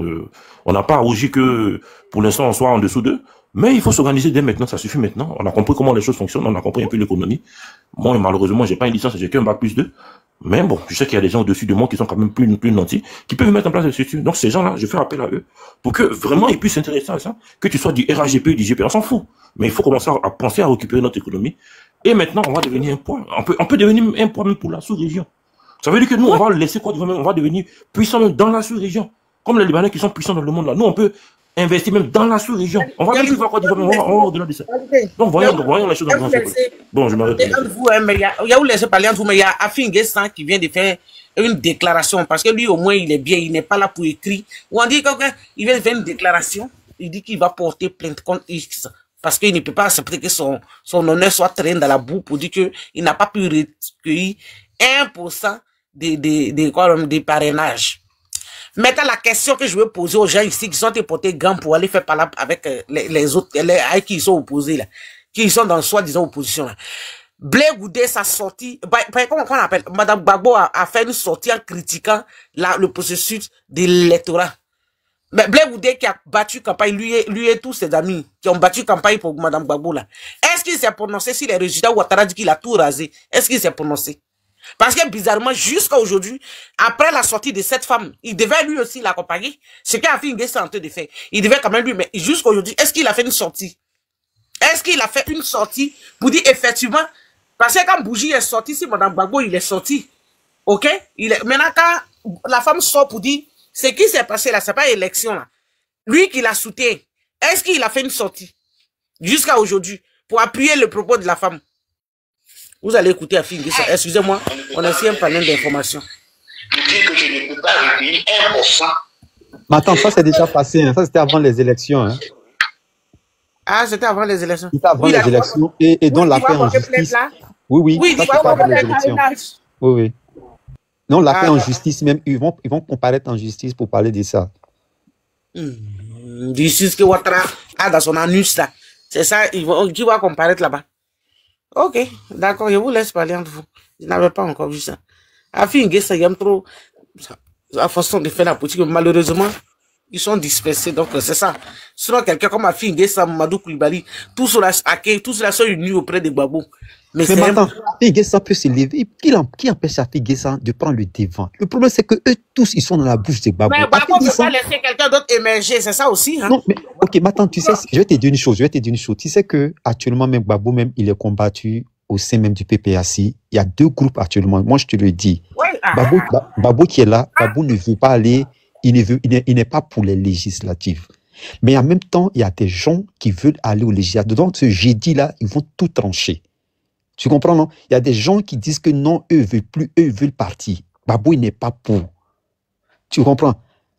on n'a pas à rougir que pour l'instant on soit en dessous d'eux. Mais il faut s'organiser dès maintenant, ça suffit maintenant. On a compris comment les choses fonctionnent, on a compris un peu l'économie. Moi, malheureusement, j'ai pas une licence, j'ai qu'un bac plus 2. Mais bon, je sais qu'il y a des gens au-dessus de moi qui sont quand même plus nantis, qui peuvent mettre en place des structures. Donc ces gens-là, je fais appel à eux pour que vraiment ils puissent s'intéresser à ça. Que tu sois du RHGP ou du GP, on s'en fout. Mais il faut commencer à penser à récupérer notre économie. Et maintenant, on va devenir un poids. On peut devenir un poids même pour la sous-région. Ça veut dire que nous, on va laisser quoi, on va devenir puissant même dans la sous-région. Comme les Libanais qui sont puissants dans le monde là. Nous, on peut investir même dans la sous-région. On va plus voir quoi, on va au-delà de ça. Donc, voyons les choses dans le grand. Bon, je m'arrête. Il y a où laisser parler entre vous, mais il y a Afin Guessan qui vient de faire une déclaration, parce que lui, au moins, il est bien, il n'est pas là pour écrire. Ou on dit qu'il vient de faire une déclaration, il dit qu'il va porter plainte contre X, parce qu'il ne peut pas accepter que son honneur soit traîné dans la boue pour dire qu'il n'a pas pu recueillir 1% des parrainages. Maintenant, la question que je veux poser aux gens ici qui sont déportés gants pour aller faire parler avec les autres, avec qui ils sont opposés, là, qui sont dans soi-disant opposition, là. Blé Goudé, sa sortie, comment on appelle? Madame Gbagbo a fait une sortie en critiquant le processus de l'électorat. Mais Blé Goudé qui a battu campagne, lui et tous ses amis qui ont battu campagne pour Madame Gbagbo, là. Est-ce qu'il s'est prononcé sur les résultats? Ouattara dit qu'il a tout rasé. Est-ce qu'il s'est prononcé? Parce que bizarrement, jusqu'à aujourd'hui, après la sortie de cette femme, il devait lui aussi l'accompagner. Ce qu'a fait Nguessan est en train de faire. Il devait quand même lui, mais jusqu'à aujourd'hui, est-ce qu'il a fait une sortie? Est-ce qu'il a fait une sortie pour dire effectivement, parce que quand Bougie est sorti, si Madame Gbagbo, il est sorti. Ok? Maintenant, quand la femme sort pour dire, ce qui s'est passé là, c'est pas élection là. Lui qui l'a soutenu, est-ce qu'il a fait une sortie? Jusqu'à aujourd'hui, pour appuyer le propos de la femme. Vous allez écouter à Fille Nguessan. Excusez-moi, on a aussi un panel d'informations. Je dis que je ne peux pas retenir 1%. Mais attends, ça c'est déjà passé, hein. Ça c'était avant les élections. Hein. Ah, c'était avant les élections. C'était avant les élections et dont la paix en justice. Oui, ça c'était avant les élections. Oui. Non, la paix en justice, même, ils vont comparaître en justice pour parler de ça. Justice que Ouattara a dans son anus là. C'est ça, qui va comparaître là-bas. Ok, d'accord, je vous laisse parler entre vous. Je n'avais pas encore vu ça. Afi Nguessan, il aime trop la façon de faire la politique. Malheureusement, ils sont dispersés, donc c'est ça. Sinon, quelqu'un comme Afi Nguessan, Mamadou Koulibaly, tous ceux-là sont unis auprès de Gbagbo. Mais maintenant, Afi Nguessan peut se lever. Qui empêche Afi Nguessan de prendre le devant? Le problème, c'est que eux tous, ils sont dans la bouche de Gbagbo. Mais Gbagbo ne peut pas laisser quelqu'un d'autre émerger, c'est ça aussi. Hein? Non, mais ok, maintenant, tu sais, je vais te dire une chose. Tu sais que actuellement, même Gbagbo, même, il est combattu au sein même du PPAC. Il y a deux groupes actuellement. Moi, je te le dis. Ouais, Gbagbo qui est là, Gbagbo ne veut pas aller, il n'est pas pour les législatives. Mais en même temps, il y a des gens qui veulent aller aux législatives. Donc, ce jeudi-là, ils vont tout trancher. Tu comprends, non? Il y a des gens qui disent que non, eux veulent plus, eux veulent partir. Gbagbo, il n'est pas pour. Tu comprends?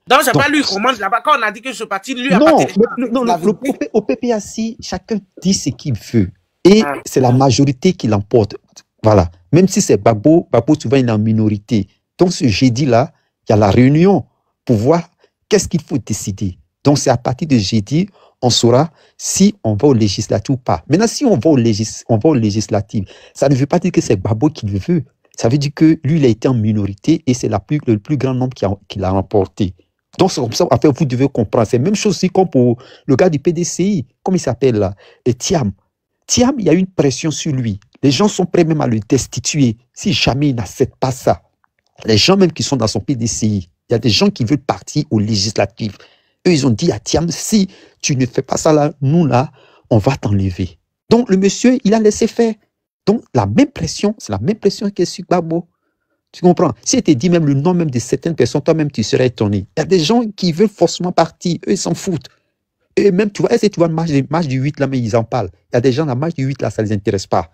Donc, c'est pas lui qui commande là-bas. Quand on a dit que ce parti, lui, au PPAC, chacun dit ce qu'il veut. Et c'est la majorité qui l'emporte. Voilà. Même si c'est Gbagbo, souvent, il est en minorité. Donc, ce jeudi-là, il y a la réunion pour voir qu'est-ce qu'il faut décider. Donc, c'est à partir de jeudi, on saura si on va au législatif ou pas. Maintenant, si on va au législatif, ça ne veut pas dire que c'est Gbagbo qui le veut. Ça veut dire que lui, il a été en minorité et c'est le plus grand nombre qui l'a remporté. Donc, c'est comme ça, en fait, vous devez comprendre. C'est la même chose aussi comme pour le gars du PDCI, comme il s'appelle là, Thiam. Thiam, il y a une pression sur lui. Les gens sont prêts même à le destituer si jamais il n'accepte pas ça. Les gens même qui sont dans son PDCI, il y a des gens qui veulent partir aux législatives. Eux, ils ont dit à Thiam, si tu ne fais pas ça là, nous là, on va t'enlever. Donc, le monsieur, il a laissé faire. Donc, la même pression, c'est la même pression que sur Gbagbo. Tu comprends? Si elle te dit même le nom même de certaines personnes, toi-même, tu serais étonné. Il y a des gens qui veulent forcément partir. Eux, ils s'en foutent. Et même, tu vois, est-ce que tu vois le match du 8 là, mais ils en parlent. Il y a des gens, le match du 8 là, ça ne les intéresse pas.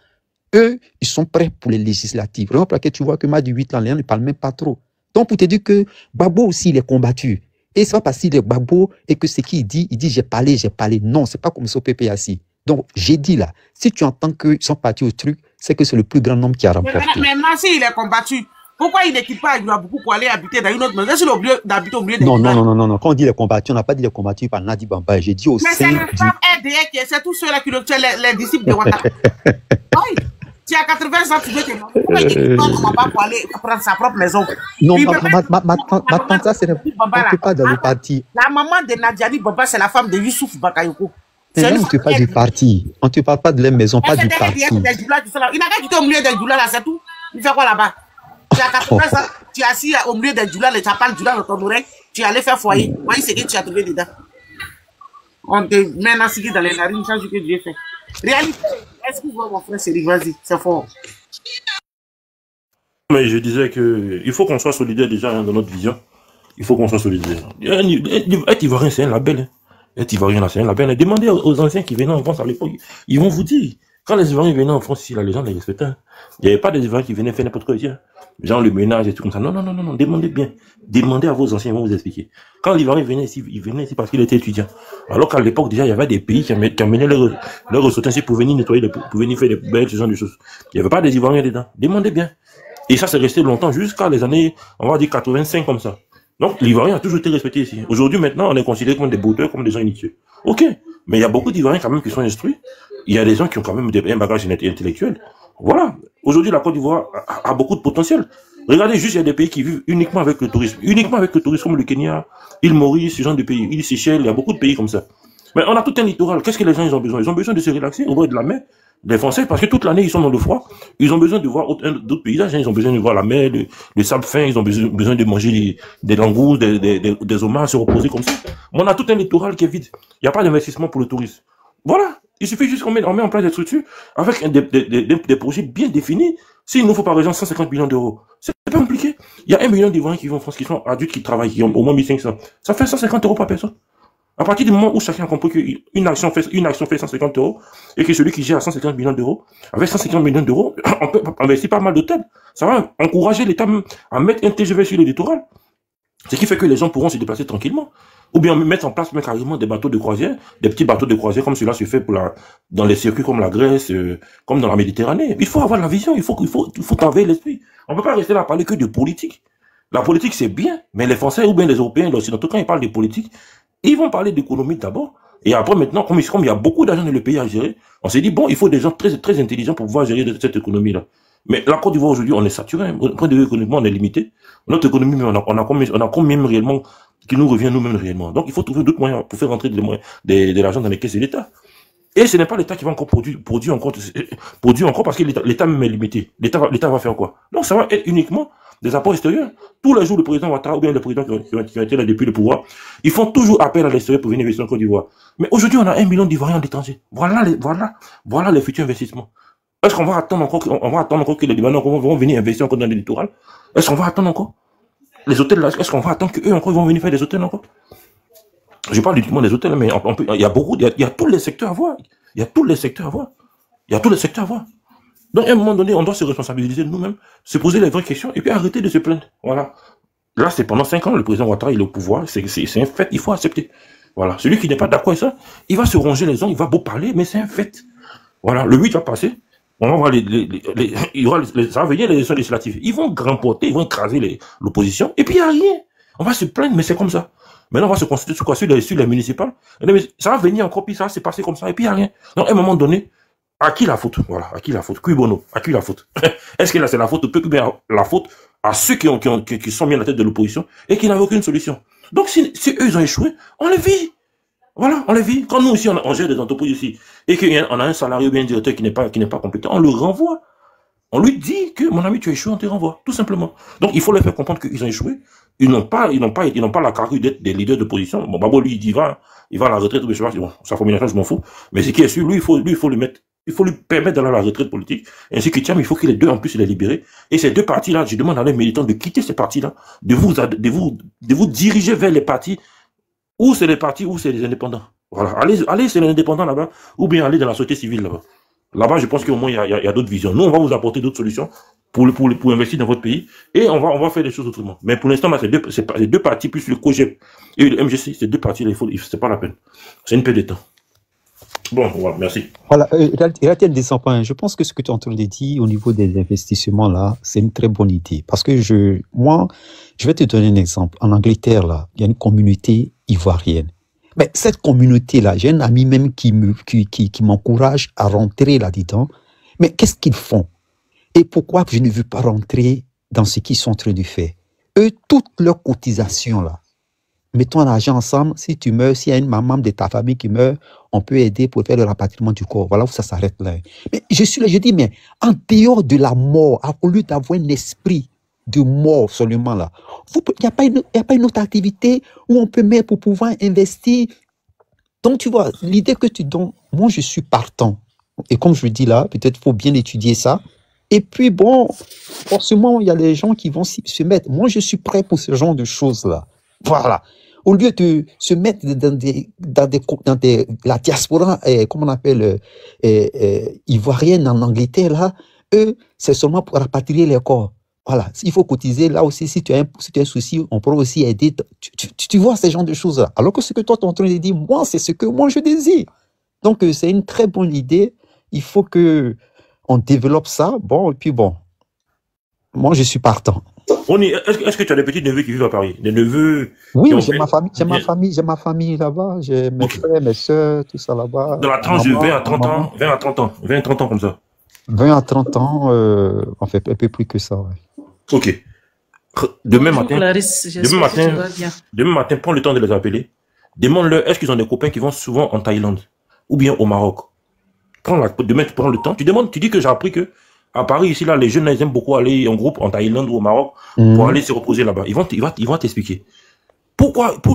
Eux, ils sont prêts pour les législatives. Par exemple, tu vois que le match du 8 là, les gens ne parlent même pas trop. Donc, pour te dire que Gbagbo aussi, il est combattu. Et c'est pas parce qu'il est Gbagbo et que ce qu'il dit, il dit j'ai parlé. Non, c'est pas comme ça au PPAC. Donc, j'ai dit là, si tu entends qu'ils sont partis au truc, c'est que c'est le plus grand nombre qui a remporté. Mais maintenant, s'il est combattu, pourquoi il n'équipe pas beaucoup pour aller habiter dans une autre maison? Est-ce qu'il est obligé d'habiter au milieu des Non. Quand on dit les combattus, on n'a pas dit les combattus par Nadi Bamba. J'ai dit au sein. Mais c'est les femmes RDR, c'est tous ceux-là qui les disciples de Ouattara. Oui. Tu as 80 ans, tu veux te demander pourquoi il n'équipe pas comme Bamba pour aller prendre sa propre maison. Non, ma tante, ça, c'est pas dans le parti. La maman de Nadiani Bamba, c'est la femme de Youssouf Bakayoko. On ne te parle pas du parti. On ne te parle pas de la maison, pas du parti. Il n'a qu'à quitter au milieu des Djoula, là, c'est tout. Il fait quoi là-bas? Tu as 80 ans, tu es assis au milieu des Djoula, tu parles Djoula dans ton oreille, tu es allé faire foyer. Voyez ce que tu as trouvé dedans. On te met un assis dans les narines, ça, c'est ce que Dieu fait. Réalité, est-ce que vous voyez mon frère Cédric? Vas-y, c'est fort. Mais je disais qu'il faut qu'on soit solidaire déjà dans notre vision. Il faut qu'on soit solidaire. Être ivoirien, c'est un label. Être ivoirien, c'est un label. Demandez aux anciens qui venaient en France à l'époque. Ils vont vous dire. Quand les Ivoiriens venaient en France, les gens les respectaient. Il n'y avait pas des Ivoiriens qui venaient faire n'importe quoi. Genre le ménage et tout comme ça. Non. Demandez bien. Demandez à vos anciens, ils vont vous expliquer. Quand l'Ivoirien venait ici, il venait ici parce qu'il était étudiant. Alors qu'à l'époque, déjà, il y avait des pays qui amenaient leurs ressortissants ici pour venir nettoyer, pour venir faire des poubelles, ce genre de choses. Il n'y avait pas des Ivoiriens dedans. Demandez bien. Et ça, c'est resté longtemps, jusqu'à les années, on va dire 85 comme ça. Donc, l'Ivoirien a toujours été respecté ici. Aujourd'hui, maintenant, on est considéré comme des bauteurs, comme des gens initiés. Ok. Mais il y a beaucoup d'Ivoiriens quand même qui sont instruits. Il y a des gens qui ont quand même un bagage intellectuel. Voilà. Aujourd'hui, la Côte d'Ivoire a beaucoup de potentiel. Regardez juste, il y a des pays qui vivent uniquement avec le tourisme. Uniquement avec le tourisme, comme le Kenya, l'île Maurice, ce genre de pays. L'île Seychelles, il y a beaucoup de pays comme ça. Mais on a tout un littoral. Qu'est-ce que les gens ils ont besoin? Ils ont besoin de se relaxer au bord de la mer. Les Français, parce que toute l'année, ils sont dans le froid. Ils ont besoin de voir d'autres paysages. Ils ont besoin de voir la mer, le sable fin. Ils ont besoin de manger des langoustes, des homards, se reposer comme ça. Mais on a tout un littoral qui est vide. Il n'y a pas d'investissement pour le tourisme. Voilà. Il suffit juste qu'on met en place des structures avec des projets bien définis. S'il nous faut par exemple 150 millions d'euros, c'est pas compliqué. Il y a 1 million d'Ivoiriens qui vont en France, qui sont adultes, qui travaillent, qui ont au moins 1500. Ça fait 150 euros par personne. À partir du moment où chacun a compris qu'une action fait 150 euros et que celui qui gère 150 millions d'euros, avec 150 millions d'euros, on peut investir pas mal d'hôtels. Ça va encourager l'État à mettre un TGV sur le littoral. Ce qui fait que les gens pourront se déplacer tranquillement. Ou bien mettre en place même carrément des bateaux de croisière, des petits bateaux de croisière comme cela se fait dans les circuits comme la Grèce, comme dans la Méditerranée. Il faut avoir la vision, il faut travailler l'esprit. On ne peut pas rester là à parler que de politique. La politique c'est bien, mais les Français ou bien les Européens, les Occidentaux, quand ils parlent de politique, ils vont parler d'économie d'abord. Et après maintenant, comme il y a beaucoup d'argent dans le pays à gérer, on s'est dit bon, il faut des gens très, très intelligents pour pouvoir gérer cette économie-là. Mais la Côte d'Ivoire aujourd'hui, on est saturé. Au point de vue économique, on est limité. Notre économie, on a combien réellement qui nous revient nous-mêmes réellement. Donc il faut trouver d'autres moyens pour faire rentrer de l'argent dans les caisses de l'État. Et ce n'est pas l'État qui va encore produire encore parce que l'État même est limité. L'État va faire quoi? Donc ça va être uniquement des apports extérieurs. Tous les jours, le président Ouattara ou bien le président qui ont été là depuis le pouvoir, ils font toujours appel à l'extérieur pour venir investir en Côte d'Ivoire. Mais aujourd'hui, on a 1 million d'Ivoiriens à l'étranger. Voilà les futurs investissements. Est-ce qu'on va attendre encore que les Libanais vont venir investir encore dans le littoral? Est-ce qu'on va attendre encore? Les hôtels là, est-ce qu'on va attendre qu'eux encore vont venir faire des hôtels encore? Je parle uniquement des hôtels, mais il y a tous les secteurs à voir. Il y a tous les secteurs à voir. Donc, à un moment donné, on doit se responsabiliser nous-mêmes, se poser les vraies questions et puis arrêter de se plaindre. Voilà. Là, c'est pendant 5 ans, le président Ouattara, il est au pouvoir. C'est un fait, il faut accepter. Voilà. Celui qui n'est pas d'accord avec ça, il va se ronger les ongles, il va beau parler, mais c'est un fait. Voilà. Le 8 va passer. On va voir ça va venir les élections législatives. Ils vont grimpoter, ils vont écraser l'opposition, et puis il n'y a rien. On va se plaindre, mais c'est comme ça. Maintenant, on va se concentrer sur les municipales. Mais ça va venir encore, puis ça va se passer comme ça, et puis il n'y a rien. Donc, à un moment donné, à qui la faute? Voilà, à qui la faute? Cui bono? À qui la faute? Est-ce que là, c'est la faute, ou bien la faute à ceux qui sont mis à la tête de l'opposition et qui n'avaient aucune solution? Donc, si eux, ils ont échoué, on les vit. Voilà, on les vit. Quand nous, ici, on gère des entreprises ici, et qu'on a un salarié ou bien un directeur qui n'est pas compétent, on le renvoie. On lui dit que, mon ami, tu as échoué, on te renvoie. Tout simplement. Donc, il faut leur faire comprendre qu'ils ont échoué. Ils n'ont pas la carrure d'être des leaders de position. Bon, Babo, lui, il va à la retraite, ou je sais pas, bon, sa formulation, je m'en fous. Mais ce qui est sûr, lui, il faut lui permettre d'aller à la retraite politique. Ainsi que Thiam, il faut que les deux, en plus, les libérer. Et ces deux partis-là, je demande à les militants de quitter ces partis-là, de vous diriger vers les partis, ou c'est les partis, ou c'est les indépendants. Voilà. Allez, c'est les indépendants là-bas, ou bien allez dans la société civile là-bas. Là-bas, je pense qu'au moins, il y a d'autres visions. Nous, on va vous apporter d'autres solutions pour investir dans votre pays, et on va faire des choses autrement. Mais pour l'instant, c'est les deux partis, plus le COGEP et le MGC, ces deux partis-là, c'est pas la peine. C'est une perte de temps. Bon, voilà, merci. Voilà, Ratiel Desampan, je pense que ce que tu es en train de dire au niveau des investissements là, c'est une très bonne idée. Parce que je vais te donner un exemple. En Angleterre, là, il y a une communauté ivoirienne. Mais cette communauté-là, j'ai un ami même qui m'encourage à rentrer là-dedans. Mais qu'est-ce qu'ils font? Et pourquoi je ne veux pas rentrer dans ce qu'ils sont en train de faire? Eux, toutes leurs cotisations là, mettons l'argent ensemble, si tu meurs, s'il y a une maman de ta famille qui meurt, on peut aider pour faire le rapatriement du corps. Voilà où ça s'arrête là. Mais je suis là, je dis, mais en dehors de la mort, au lieu d'avoir un esprit de mort seulement là, il n'y a pas une autre activité où on peut mettre pour pouvoir investir. Donc tu vois, l'idée que tu donnes, moi je suis partant. Et comme je le dis là, peut-être qu'il faut bien étudier ça. Et puis bon, forcément, il y a des gens qui vont se mettre. Moi je suis prêt pour ce genre de choses là. Voilà. Au lieu de se mettre dans la diaspora, comment on appelle, ivoirienne en Angleterre, là, eux, c'est seulement pour rapatrier les corps. Voilà. Il faut cotiser. Là aussi, si tu as un souci, on pourra aussi aider. Tu vois ces genres de choses-là. Alors que ce que toi, tu es en train de dire, moi, c'est ce que moi, je désire. Donc, c'est une très bonne idée. Il faut que on développe ça. Bon, et puis bon. Moi, je suis partant. Est-ce que tu as des petits neveux qui vivent à Paris? Des neveux Oui, qui ont j'ai fait... ma famille là-bas, j'ai mes frères, mes soeurs, tout ça là-bas. Dans la tranche de 20 à 30 ans, 20 à 30 ans, 20 à 30 ans comme ça. 20 à 30 ans, on fait un peu plus que ça. Ouais. Ok. Demain Bonjour matin, Clarisse, j'espère que tu vas bien. demain matin, prends le temps de les appeler. Demande-leur, est-ce qu'ils ont des copains qui vont souvent en Thaïlande ou bien au Maroc. Demain, tu prends le temps. Tu demandes, tu dis que j'ai appris que à Paris, ici, là, les jeunes, ils aiment beaucoup aller en groupe en Thaïlande ou au Maroc pour aller se reposer là-bas. Ils vont t'expliquer.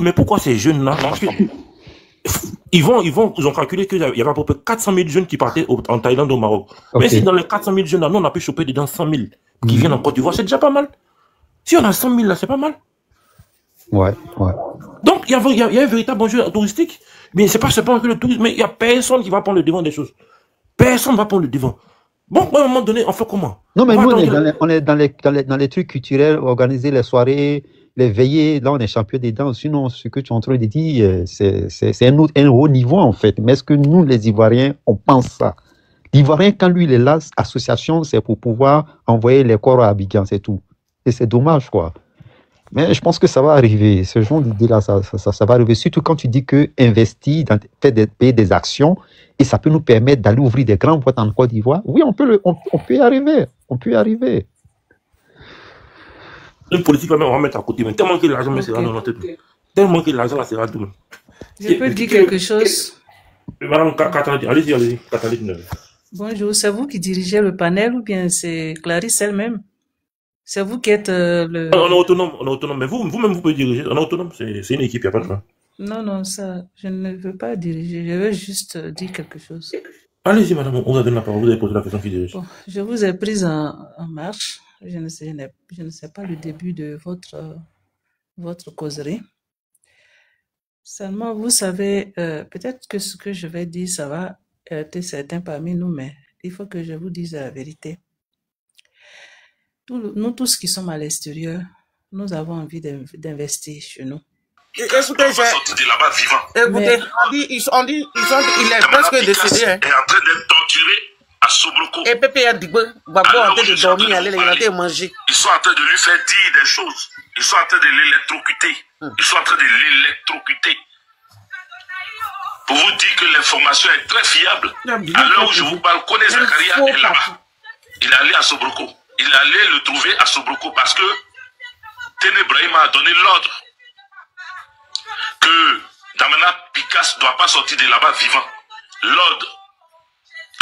Mais pourquoi ces jeunes-là, ils ont calculé qu'il y avait à peu près 400 000 jeunes qui partaient en Thaïlande ou au Maroc. Okay. Mais si dans les 400 000 jeunes-là, nous, on a pu choper dedans 100 000 qui viennent en Côte d'Ivoire, c'est déjà pas mal. Si on a 100 000 là, c'est pas mal. Ouais. Donc, il y a un véritable enjeu touristique. Mais c'est pas seulement que le tourisme, mais il n'y a personne qui va prendre le devant des choses. Personne ne va prendre le devant. Bon, à un moment donné, on fait comment? Non, mais nous, on est dans les trucs culturels, organiser les soirées, les veillées. Là, on est champion des danses. Sinon, ce que tu es en train de dire, c'est un haut niveau, en fait. Mais est-ce que nous, les Ivoiriens, on pense ça? L'Ivoirien, quand lui, il est là, association, c'est pour pouvoir envoyer les corps à Abidjan, c'est tout. Et c'est dommage, quoi. Mais je pense que ça va arriver. Ce genre d'idée-là, ça va arriver. Surtout quand tu dis que investir, payer des actions, et ça peut nous permettre d'aller ouvrir des grandes boîtes en Côte d'Ivoire. Oui, on peut y arriver. On peut y arriver. Une politique, on va mettre à côté. Mais tellement que l'argent sera dans notre tête. Tellement que l'argent sera tout. Je peux dire quelque chose? Madame, allez-y. Bonjour, c'est vous qui dirigez le panel ou bien c'est Clarisse elle-même? C'est vous qui êtes le... On est autonome. Mais vous-même, vous pouvez diriger. On est autonome. C'est une équipe, il n'y a pas de choix. Non, ça, je ne veux pas diriger. Je veux juste dire quelque chose. Allez-y, madame, on vous a donné la parole. Vous avez posé la question qui dirige. Bon, je vous ai prise en marche. Je ne sais pas le début de votre causerie. Seulement, vous savez, peut-être que ce que je vais dire, ça va heurter certains parmi nous, mais il faut que je vous dise la vérité. Nous tous qui sommes à l'extérieur, nous avons envie d'investir chez nous. Écoutez, il est presque décédé. Est en train d'être torturé à Sobroko. Et Pépé a dit, Babo en train de dormir, il est en train de manger. Ils sont en train de lui faire dire des choses. Ils sont en train de l'électrocuter. Ils sont en train de l'électrocuter. Pour vous dire que l'information est très fiable. À l'heure où je vous parle, Kone Zakaria est là-bas. Il est allé à Sobroko. Il est allé le trouver à Sobroko parce que Téné Brahima a donné l'ordre que Damana Picasse ne doit pas sortir de là-bas vivant. L'ordre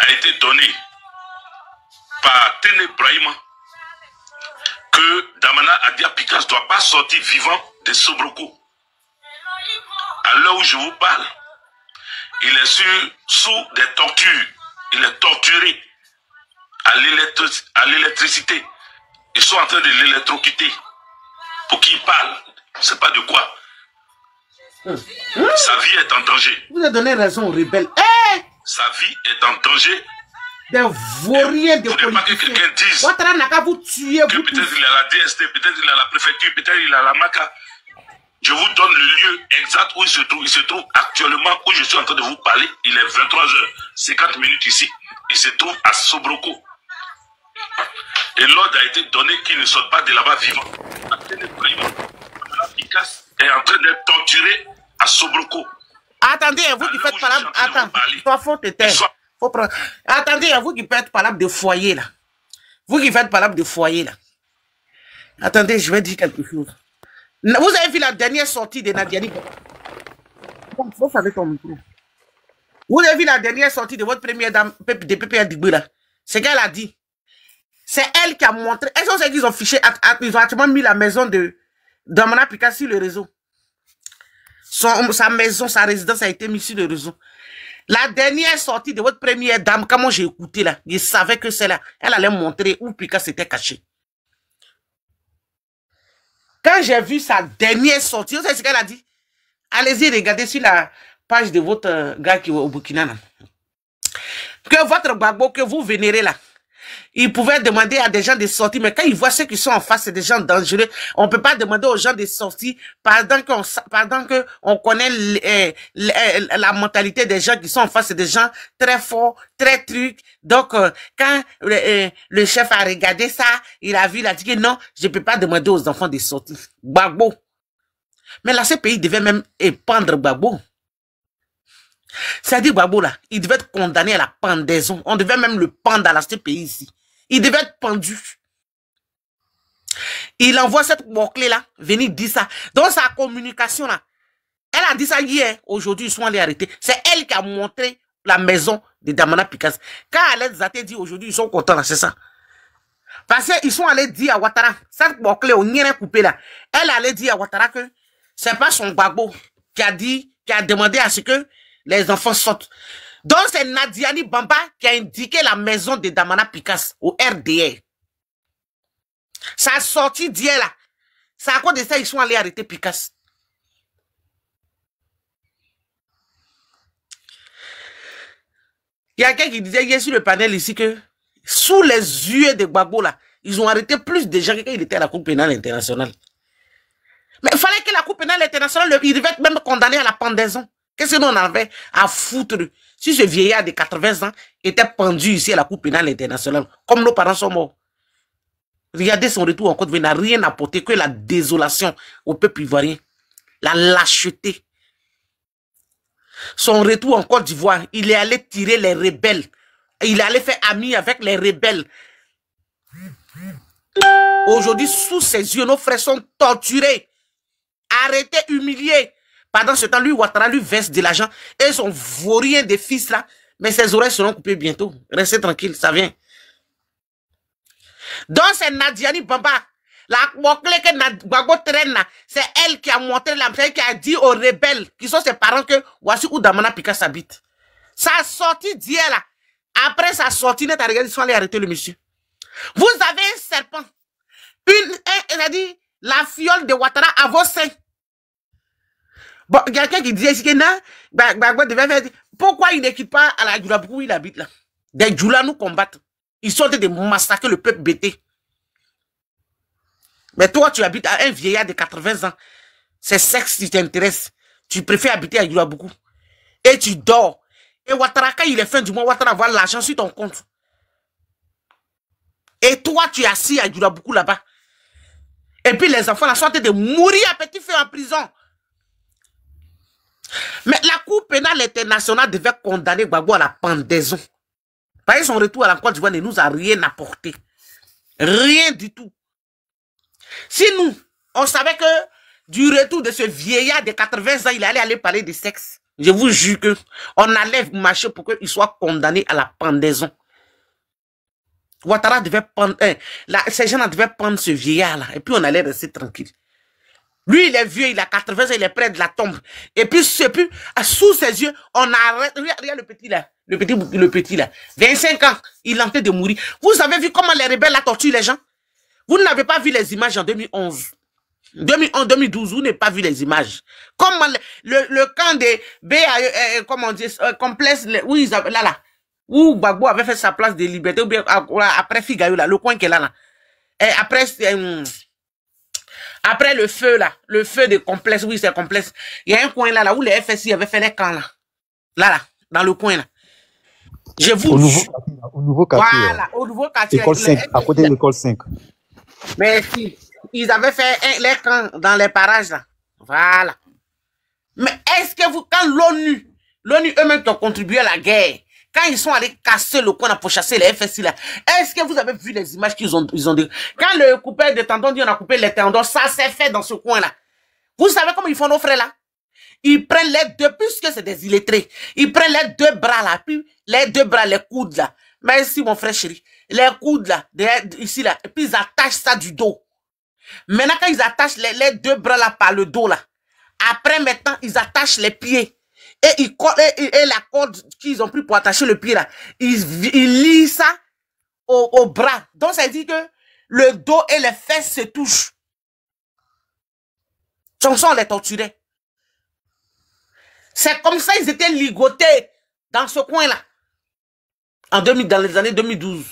a été donné par Téné Brahima que Damana Adia Picasse ne doit pas sortir vivant de Sobroko. À l'heure où je vous parle, il est sous des tortures. Il est torturé à l'électricité. Ils sont en train de l'électrocuter. Pour qu'il parle, c'est pas de quoi. Sa vie est en danger. Vous avez donné raison aux rebelles. Sa vie est en danger. Des vauriens de politiciens. Pas que quelqu'un dise Ouattara n'a qu'à vous tuer. Que peut-être il est à la DST, peut-être il est à la préfecture, peut-être il est à la MACA. Je vous donne le lieu exact où il se trouve. Il se trouve actuellement où je suis en train de vous parler. Il est 23h50 ici. Il se trouve à Sobroko. Et l'ordre a été donné qu'il ne sorte pas de là-bas vivant. Picasse est en train d'être torturé à Sobroko. Attendez, vous qui faites parler. Attendez, vous qui faites parler de foyer là. Vous qui faites parler de foyer là. Attendez, je vais dire quelque chose. Vous avez vu la dernière sortie de Nadiani? Vous savez ton micro. Vous avez vu la dernière sortie de votre première dame de PPA Digbe là? C'est qu'elle a dit. C'est elle qui a montré. Est-ce que vous savez qu'ils ont fiché, ils ont actuellement mis la maison de Damana Picasse sur le réseau? Sa maison, sa résidence a été mise sur le réseau. La dernière sortie de votre première dame, quand moi j'ai écouté là, je savais que c'est là. Elle allait montrer où Picasse était caché. Quand j'ai vu sa dernière sortie, vous savez ce qu'elle a dit? Allez-y, regardez sur la page de votre gars qui est au Burkina. Que votre Gbagbo que vous vénérez là, ils pouvaient demander à des gens de sortir, mais quand ils voient ceux qui sont en face, c'est des gens dangereux. On peut pas demander aux gens de sortir pendant qu'on connaît la mentalité des gens qui sont en face, c'est des gens très forts, très trucs. Donc, quand le chef a regardé ça, il a vu, il a dit que non, je peux pas demander aux enfants de sortir. Gbagbo. Mais là, ce pays devait même épandre Gbagbo. C'est-à-dire, Gbagbo, là, il devait être condamné à la pendaison. On devait même le pendre dans ce pays ici. Il devait être pendu. Il envoie cette boucle-là venir dire ça. Dans sa communication, là, elle a dit ça hier. Aujourd'hui, ils sont allés arrêter. C'est elle qui a montré la maison de Damana Picasse. Quand Alex Zate dit aujourd'hui, ils sont contents, là, c'est ça. Parce qu'ils sont allés dire à Ouattara, cette boucle, on n'y a coupé là. Elle allait dire à Ouattara que c'est pas son Gbagbo qui a demandé à ce que les enfants sortent. Donc, c'est Nadiani Bamba qui a indiqué la maison de Damana Picasse au RDR. Ça a sorti d'hier là. C'est à cause de ça ils sont allés arrêter Picasse. Il y a quelqu'un qui disait hier sur le panel ici que sous les yeux de Gbagbo là, ils ont arrêté plus de gens que quand il était à la Cour pénale internationale. Mais il fallait que la Cour pénale internationale, il devait être même condamné à la pendaison. Qu'est-ce que nous on avait à foutre si ce vieillard de 80 ans était pendu ici à la Cour pénale internationale, comme nos parents sont morts? Regardez son retour en Côte d'Ivoire, n'a rien apporté que la désolation au peuple ivoirien, la lâcheté. Son retour en Côte d'Ivoire, il est allé tirer les rebelles. Il est allé faire ami avec les rebelles. Aujourd'hui, sous ses yeux, nos frères sont torturés, arrêtés, humiliés. Pendant ce temps, lui, Ouattara, lui verse de l'argent. Et son vaurien des fils là, mais ses oreilles seront coupées bientôt. Restez tranquille, ça vient. Donc c'est Nadiani Bamba. La boucle que Gbagbo traîne là, c'est elle qui a montré la qui a dit aux rebelles, qui sont ses parents, que voici où Damana Picasse habite. Ça a sorti d'hier là. Après sa sortie, net à regarder, ils sont allés arrêter le monsieur. Vous avez un serpent. Elle a dit, la fiole de Ouattara à vos seins. Bon, quelqu'un qui disait ici que non, Gbagbo devait faire. Pourquoi il n'équipe pas à la Djoula où il habite là? Des Djoula nous combattent. Ils sont en train de massacrer le peuple bêté. Mais toi, tu habites à un vieillard de 80 ans. C'est sexe qui t'intéresse. Tu préfères habiter à Djoula-Boukou. Et tu dors. Et Ouattara, quand il est fin du mois, Ouattara va l'argent sur ton compte. Et toi, tu es assis à Djoula-Boukou là-bas. Et puis les enfants là sont en train de mourir à petit feu en prison. Mais la Cour pénale internationale devait condamner Gbagbo à la pendaison. Parce que son retour à la Côte d'Ivoire ne nous a rien apporté. Rien du tout. Si nous, on savait que du retour de ce vieillard de 80 ans, il allait aller parler de sexe. Je vous jure que on allait marcher pour qu'il soit condamné à la pendaison. Ouattara devait prendre, ces gens-là devaient prendre ce vieillard-là, et puis on allait rester tranquille. Lui, il est vieux, il a 80 ans, il est près de la tombe. Et puis, sous ses yeux, on arrête. Regarde le petit là. Le petit là. 25 ans, il est en train de mourir. Vous avez vu comment les rebelles la torturent les gens? Vous n'avez pas vu les images en 2011. 2012, vous n'avez pas vu les images. Comment le camp des BAE, comment on dit, complexe, où ils avaient, là, où Gbagbo avait fait sa place de liberté, ou bien après Figayo, là, le coin qui est là. Et après le feu là, le feu de complexe, oui c'est complexe. Il y a un coin là, où les FSI avaient fait les camps là. Là, dans le coin là. Je vous... Au nouveau quartier. Voilà, au nouveau quartier. École 5, à côté de l'école 5. Mais si, ils avaient fait les camps dans les parages là. Voilà. Mais est-ce que vous, quand l'ONU eux-mêmes qui ont contribué à la guerre, quand ils sont allés casser le coin pour chasser les FSI là, est-ce que vous avez vu les images qu'ils ont dit? Quand le coupeur de tendons dit on a coupé les tendons, ça s'est fait dans ce coin là. Vous savez comment ils font nos frères là? Ils prennent les deux, puisque c'est des illettrés, ils prennent les deux bras là, puis les deux bras, les coudes là. Merci mon frère chéri. Les coudes là, ici là, et puis ils attachent ça du dos. Maintenant quand ils attachent les deux bras là par le dos là, après maintenant ils attachent les pieds. Et la corde qu'ils ont pris pour attacher le pied là, ils lient ça au bras. Donc ça dit que le dos et les fesses se touchent. On les torturait. C'est comme ça ils étaient ligotés dans ce coin là. Dans les années 2012.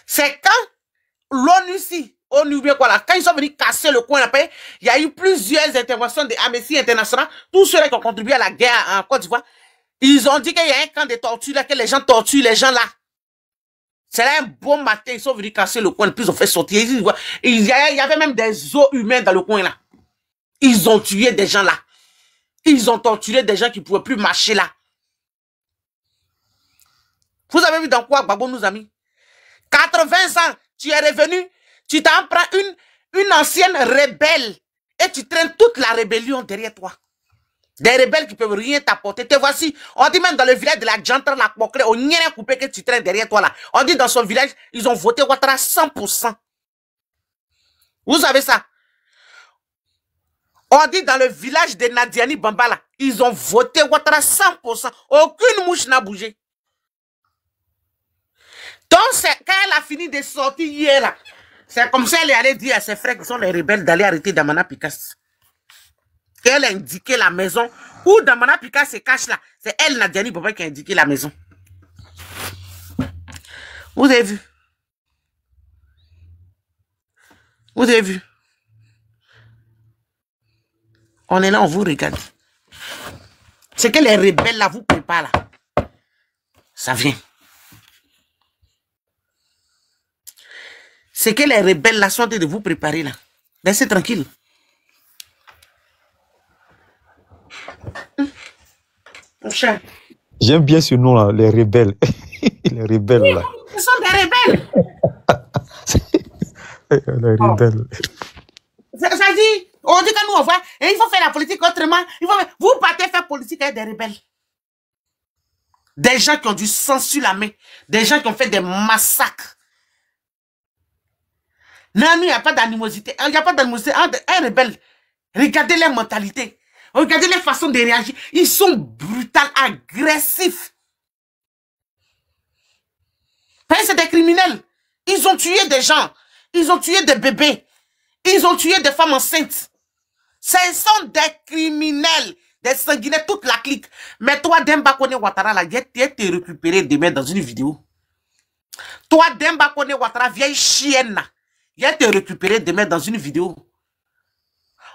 C'est quand l'ONU ici, ONU bien quoi là, quand ils sont venus casser le coin après, il y a eu plusieurs interventions de Amnesty International, tous ceux qui ont contribué à la guerre en Côte d'Ivoire, ils ont dit qu'il y a un camp de torture là, que les gens torturent les gens là. C'est là un bon matin, ils sont venus casser le coin, puis ils ont fait sortir. Il y avait même des os humains dans le coin là. Ils ont tué des gens là. Ils ont torturé des gens qui ne pouvaient plus marcher là. Vous avez vu dans quoi Gbagbo nous a mis 80 ans, tu es revenu, tu t'en prends une ancienne rebelle et tu traînes toute la rébellion derrière toi. Des rebelles qui peuvent rien t'apporter. Te voici, on dit même dans le village de la Djantra, la Poclé, on n'y a rien coupé que tu traînes derrière toi là. On dit dans son village, ils ont voté Ouattara 100%. Vous savez ça? On dit dans le village de Nadiani Bambala, ils ont voté Ouattara 100%. Aucune mouche n'a bougé. Donc, quand elle a fini de sortir hier là, c'est comme ça qu'elle est allée dire à ses frères qui sont les rebelles d'aller arrêter Damana Pikas. Elle a indiqué la maison où Damana Pikas se cache là. C'est elle, Nadiani Bambala, qui a indiqué la maison. Vous avez vu? Vous avez vu? On est là, on vous regarde. C'est que les rebelles là vous préparent là. Ça vient. C'est que les rebelles là sont de vous préparer là. Laissez tranquille. Mon cher. J'aime bien ce nom là, les rebelles. Les rebelles là. Ce sont des rebelles. Les rebelles. Ça dit, on dit que nous on voit, et il faut faire la politique autrement. Vous partez faire politique avec des rebelles. Des gens qui ont du sang sur la main. Des gens qui ont fait des massacres. Non, il n'y a pas d'animosité. Il n'y a pas d'animosité. Un rebelle, regardez leur mentalité. Regardez leur façon de réagir. Ils sont brutaux, agressifs. C'est des criminels. Ils ont tué des gens. Ils ont tué des bébés. Ils ont tué des femmes enceintes. Ce sont des criminels. Des sanguinaires, toute la clique. Mais toi, Demba Kone Ouattara, là, viens te récupérer demain dans une vidéo. Toi, Demba Kone Ouattara, vieille chienne, là. Viens te récupérer demain dans une vidéo.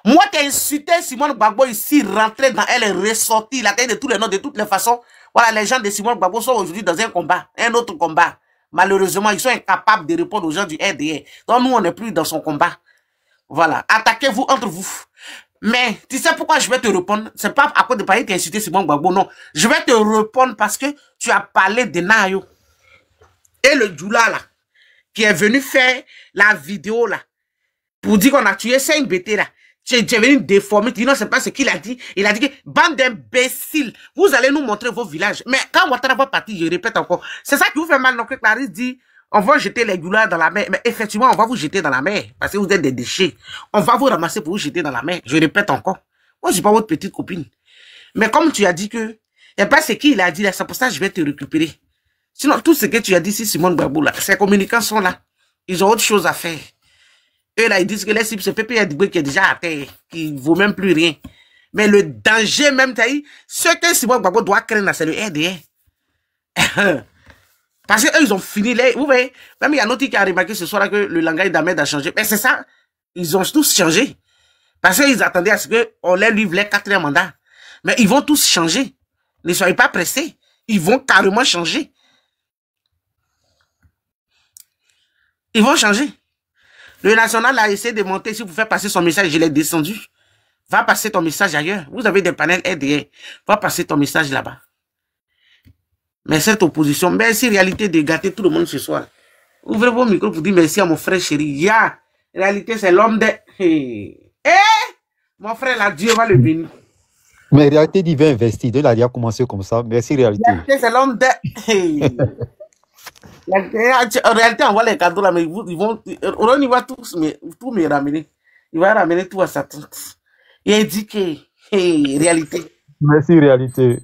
Moi, t'as insulté Simone Gbagbo ici, rentré dans elle, ressorti, la tête de tous les noms, de toutes les façons. Voilà, les gens de Simone Gbagbo sont aujourd'hui dans un combat, un autre combat. Malheureusement, ils sont incapables de répondre aux gens du RDR. Donc, nous, on n'est plus dans son combat. Voilà, attaquez-vous entre vous. Mais, tu sais pourquoi je vais te répondre? C'est pas à cause de parler qui a insulté Simone Gbagbo, non. Je vais te répondre parce que tu as parlé de Nayo. Et le Djoula, là, qui est venu faire la vidéo, là, pour dire qu'on a tué 5 BT, là. Tu es venu déformer, tu dis non, c'est pas ce qu'il a dit. Il a dit que, bande d'imbéciles, vous allez nous montrer vos villages. Mais quand Ouattara va partir, je répète encore, c'est ça qui vous fait mal, donc Clarisse dit, on va jeter les Djoula dans la mer. Mais effectivement, on va vous jeter dans la mer, parce que vous êtes des déchets. On va vous ramasser pour vous jeter dans la mer. Je répète encore. Moi, je suis pas votre petite copine. Mais comme tu as dit que, il n'y a pas ce qu'il a dit là, c'est pour ça que je vais te récupérer. Sinon, tout ce que tu as dit, si Simone Gbagbo là, ces communicants sont là. Ils ont autre chose à faire. Eux là, ils disent que les cibles, c'est Pépé Yadigbe qui est déjà à terre, qui ne vaut même plus rien. Mais le danger même, ce que Simone Gbagbo doit craindre, c'est le RDR. Parce qu'eux, ils ont fini. Vous voyez, même il y a un autre qui a remarqué ce soir là que le langage d'Ahmed a changé. Mais c'est ça, ils ont tous changé. Parce qu'ils attendaient à ce qu'on leur livre les 4e mandat. Mais ils vont tous changer. Ne soyez pas pressés. Ils vont carrément changer. Ils vont changer. Le national a essayé de monter ici pour faire passer son message. Je l'ai descendu. Va passer ton message ailleurs. Vous avez des panels RDR. Va passer ton message là-bas. Mais cette opposition, merci réalité de gâter tout le monde ce soir. Ouvrez vos micros pour dire merci à mon frère chéri. Ya, réalité c'est l'homme de... Mon frère là, Dieu va le bénir. Mais réalité dit, il va investir. Il a déjà commencé comme ça. Merci réalité. Réalité c'est l'homme de... En réalité, on voit les cadeaux là, mais ils vont... Ron, il va tout me ramener. Il va ramener tout à sa tante. Il a dit que... réalité. Merci réalité.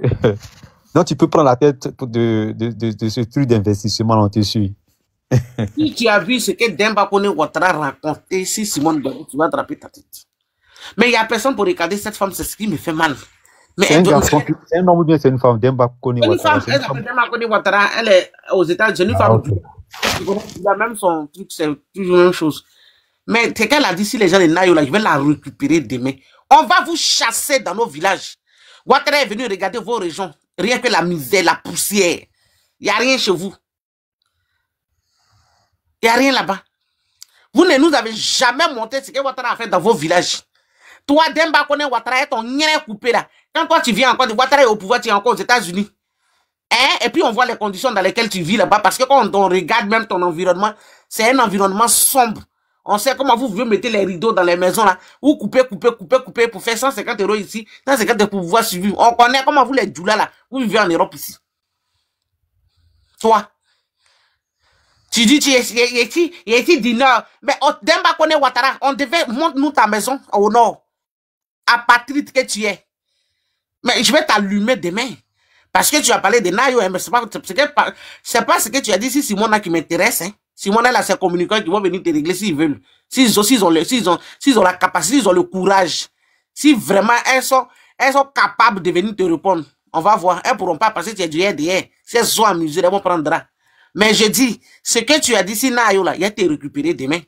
Donc, tu peux prendre la tête de ce truc d'investissement, on te suit. Si tu as vu ce que Demba Kone Ouattara raconté, si Simone Gbagbo, tu vas attraper ta tête. Mais il n'y a personne pour regarder cette femme, c'est ce qui me fait mal. C'est un homme ou bien c'est une femme, Demba Kone Ouattara? Une femme, elle s'appelle Demba Kone Ouattara, elle est aux États-Unis, une femme. Il a même son truc, c'est toujours la même chose. Mais c'est qu'elle a dit, si les gens de Nayo, là, je vais la récupérer demain. On va vous chasser dans nos villages. Ouattara est venu regarder vos régions. Rien que la misère, la poussière. Il n'y a rien chez vous. Il n'y a rien là-bas. Vous ne nous avez jamais montré ce que Ouattara a fait dans vos villages. Toi, Demba connaît Ouattara et ton nien coupé là. Quand toi tu viens encore, Ouattara est au pouvoir, tu es encore aux États-Unis. Hein? Et puis on voit les conditions dans lesquelles tu vis là-bas. Parce que quand on regarde même ton environnement, c'est un environnement sombre. On sait comment vous mettez les rideaux dans les maisons là. Vous coupez pour faire 150 € ici, 150 € pour pouvoir suivre. On connaît comment vous les djoulas là. Vous vivez en Europe ici. Toi. Tu dis, tu es ici du nord. Mais Demba connaît Ouattara. On devait montre-nous ta maison au nord. Apatride que tu es. Mais je vais t'allumer demain. Parce que tu as parlé de Nayo, mais c'est pas ce que tu as dit. Si Simona qui m'intéresse, hein. Simona là, c'est communicants qui vont venir te régler s'ils veulent. S'ils ont la capacité, s'ils ont le courage. Si vraiment elles sont capables de venir te répondre, on va voir. Elles ne pourront pas passer, tu es du RDR. Si elles sont amusées, elles vont prendre. Mais je dis, ce que tu as dit, si Nayo là, il a été récupéré demain.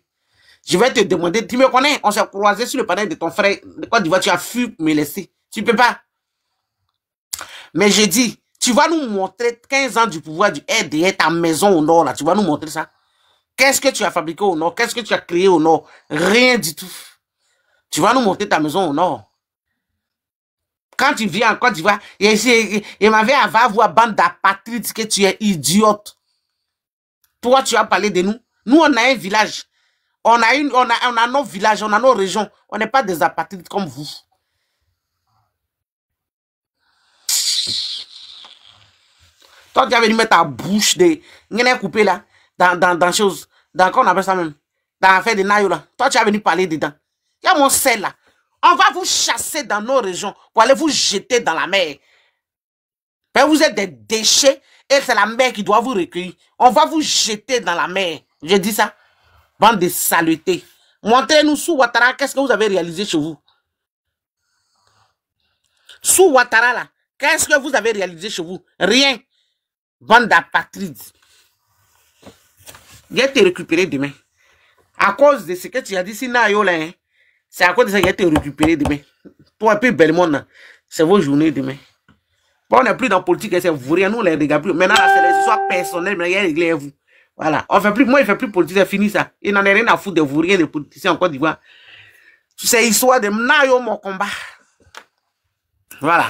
Je vais te demander, tu me connais, on s'est croisé sur le panel de ton frère de Côte d'Ivoire, tu as fui me laisser. Tu peux pas. Mais je dis, tu vas nous montrer 15 ans du pouvoir du RDR, ta maison au nord là, tu vas nous montrer ça. Qu'est-ce que tu as fabriqué au nord? Qu'est-ce que tu as créé au nord? Rien du tout. Tu vas nous montrer ta maison au nord. Quand tu viens en Côte d'Ivoire, il m'avait avoir bande d'apatrides que tu es idiote. Toi, tu as parlé de nous. Nous, on a un village. On a nos villages, on a nos régions. On n'est pas des apatrides comme vous. Toi, tu as venu mettre ta bouche de... coupé là. Dans chose. Dans quoi on appelle ça même? Dans l'affaire de Nayo là. Toi, tu as venu parler dedans. Il y a mon sel là. On va vous chasser dans nos régions pour aller vous jeter dans la mer. Mais vous êtes des déchets et c'est la mer qui doit vous recueillir. On va vous jeter dans la mer. Je dis ça. Bande de saleté. Montrez-nous sous Ouattara, qu'est-ce que vous avez réalisé chez vous? Sous Ouattara là, qu'est-ce que vous avez réalisé chez vous? Rien. Bande d'apatrides. Il a été récupéré demain. À cause de ce que tu as dit, si Nayo là, hein, c'est à cause de ça qu'il a été récupéré demain. Toi, un peu belle monde, c'est vos journées demain. Bon, on n'est plus dans la politique, c'est vous rien, nous, on les regarde plus. Maintenant, c'est les histoires personnelles, mais il y a réglé vous. Voilà. On fait plus, moi, il ne fait plus politique, c'est fini ça. Il n'en a rien à foutre de vous, rien de politiciens en Côte d'Ivoire. C'est l'histoire de Nayo, mon combat. Voilà.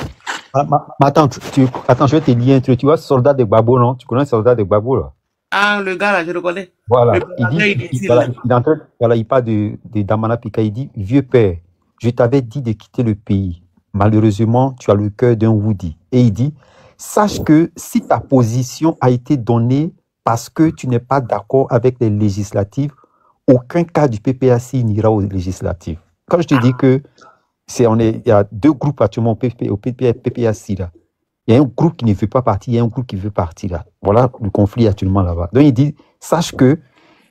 Ma tante, attends, je vais te lier un truc. Tu vois, soldat de Gbagbo, non? Tu connais le soldat de Gbagbo, là? Ah, le gars là, je le connais. Voilà, il parle de Damana Pika, il dit, vieux père, je t'avais dit de quitter le pays. Malheureusement, tu as le cœur d'un Woody. Et il dit, sache que si ta position a été donnée parce que tu n'es pas d'accord avec les législatives, aucun cas du PPAC n'ira aux législatives. Quand je te dis que il y a deux groupes actuellement au PPAC là. Il y a un groupe qui ne veut pas partir, il y a un groupe qui veut partir là. Voilà le conflit actuellement là-bas. Donc il dit, sache que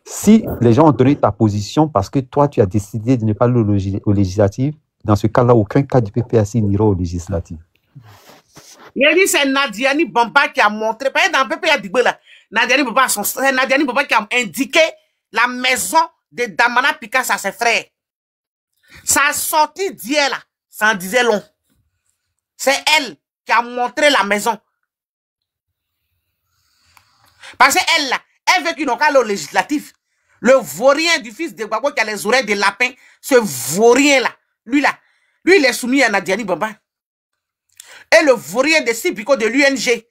si les gens ont donné ta position parce que toi tu as décidé de ne pas aller aux législatives, dans ce cas-là, aucun cas du PPAC n'ira aux législatives. Il a dit c'est Nadiani Bamba qui a montré, par exemple dans le PPA là, Nadiani Bamba qui a indiqué la maison de Damana Pika à ses frères. Ça a sorti d'hier là, ça en disait long. C'est elle qui a montré la maison. Parce qu'elle là, elle veut qu'ils n'ont qu'à aller au législatif. Le vaurien du fils de Gbagbo qui a les oreilles de lapin, ce vaurien là, lui il est soumis à Nadiani Bamba. Et le vaurien de Sipiko de l'UNG,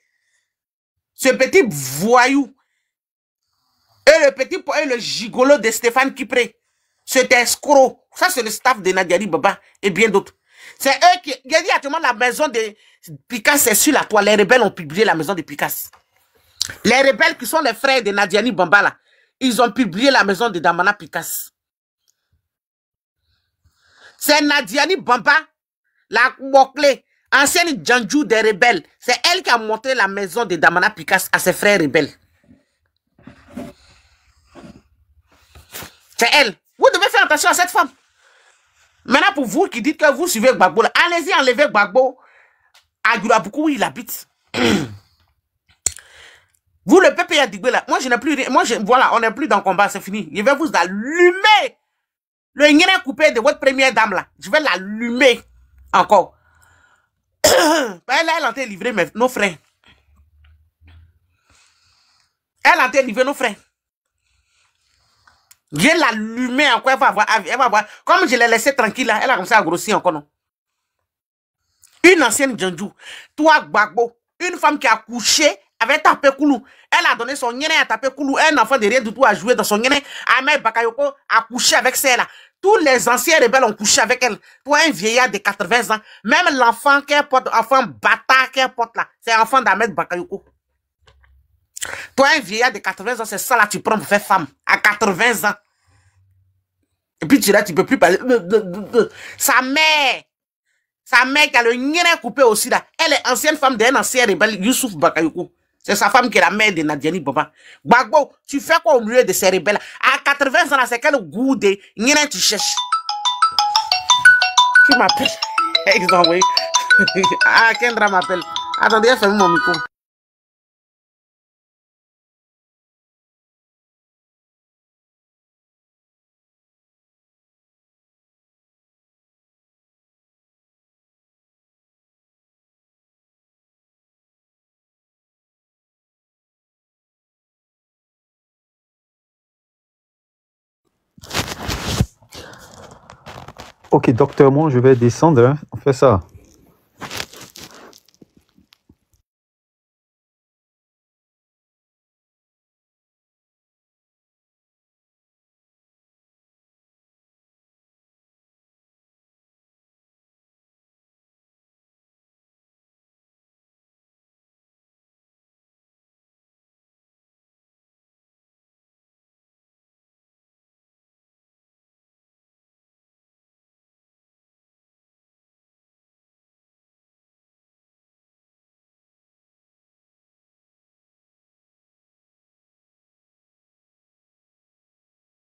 ce petit voyou, et le gigolo de Stéphane Kipré, cet escroc, ça c'est le staff de Nadiani Bamba et bien d'autres. C'est eux qui, il y a dit actuellement la maison de Picasse, c'est sur la toile. Les rebelles ont publié la maison de Picasse. Les rebelles qui sont les frères de Nadiani Bamba là, ils ont publié la maison de Damana Picasse. C'est Nadiani Bamba, la Mokle, ancienne Djanjou des rebelles. C'est elle qui a montré la maison de Damana Picasse à ses frères rebelles. C'est elle. Vous devez faire attention à cette femme. Maintenant, pour vous qui dites que vous suivez Gbagbo, allez-y enlever Gbagbo à Gurabuku où il habite. Vous, le peuple a dit là, moi je n'ai plus rien, voilà, on n'est plus dans le combat, c'est fini. Je vais vous allumer. Le nien coupé de votre première dame là, je vais l'allumer encore. Elle a été livrée nos frères. Elle a été livrée nos frères. Je vais l'allumer encore, elle va voir. Comme je l'ai laissé tranquille là, elle a commencé à grossir encore non. Une ancienne Djandjou, toi Gbagbo, une femme qui a couché avec tapé Koulou. Elle a donné son nien à taper Koulou. Un enfant de rien du tout a joué dans son nien. Ahmed Bakayoko a couché avec celle-là. Tous les anciens rebelles ont couché avec elle. Toi, un vieillard de 80 ans, même l'enfant qui porte, enfant bâtard qui porte là, c'est l'enfant d'Ahmed Bakayoko. Toi, un vieillard de 80 ans, c'est ça là, tu prends pour faire femme. À 80 ans. Et puis tu là, tu peux plus parler. Sa mère qui a le nien coupé aussi là, elle est ancienne femme d'un ancien rebelle, Youssouf Bakayoko. C'est sa femme qui est la mère de Nadiani Baba. Gbagbo, tu fais quoi au milieu de ces rebelles? À 80 ans, c'est quel goût de nien tu cherches? Qui m'appelle? Ils ont envoyé. Ah, Kendra m'appelle. Attendez, ferme mon micro. Ok, docteur, moi, je vais descendre. Hein. On fait ça.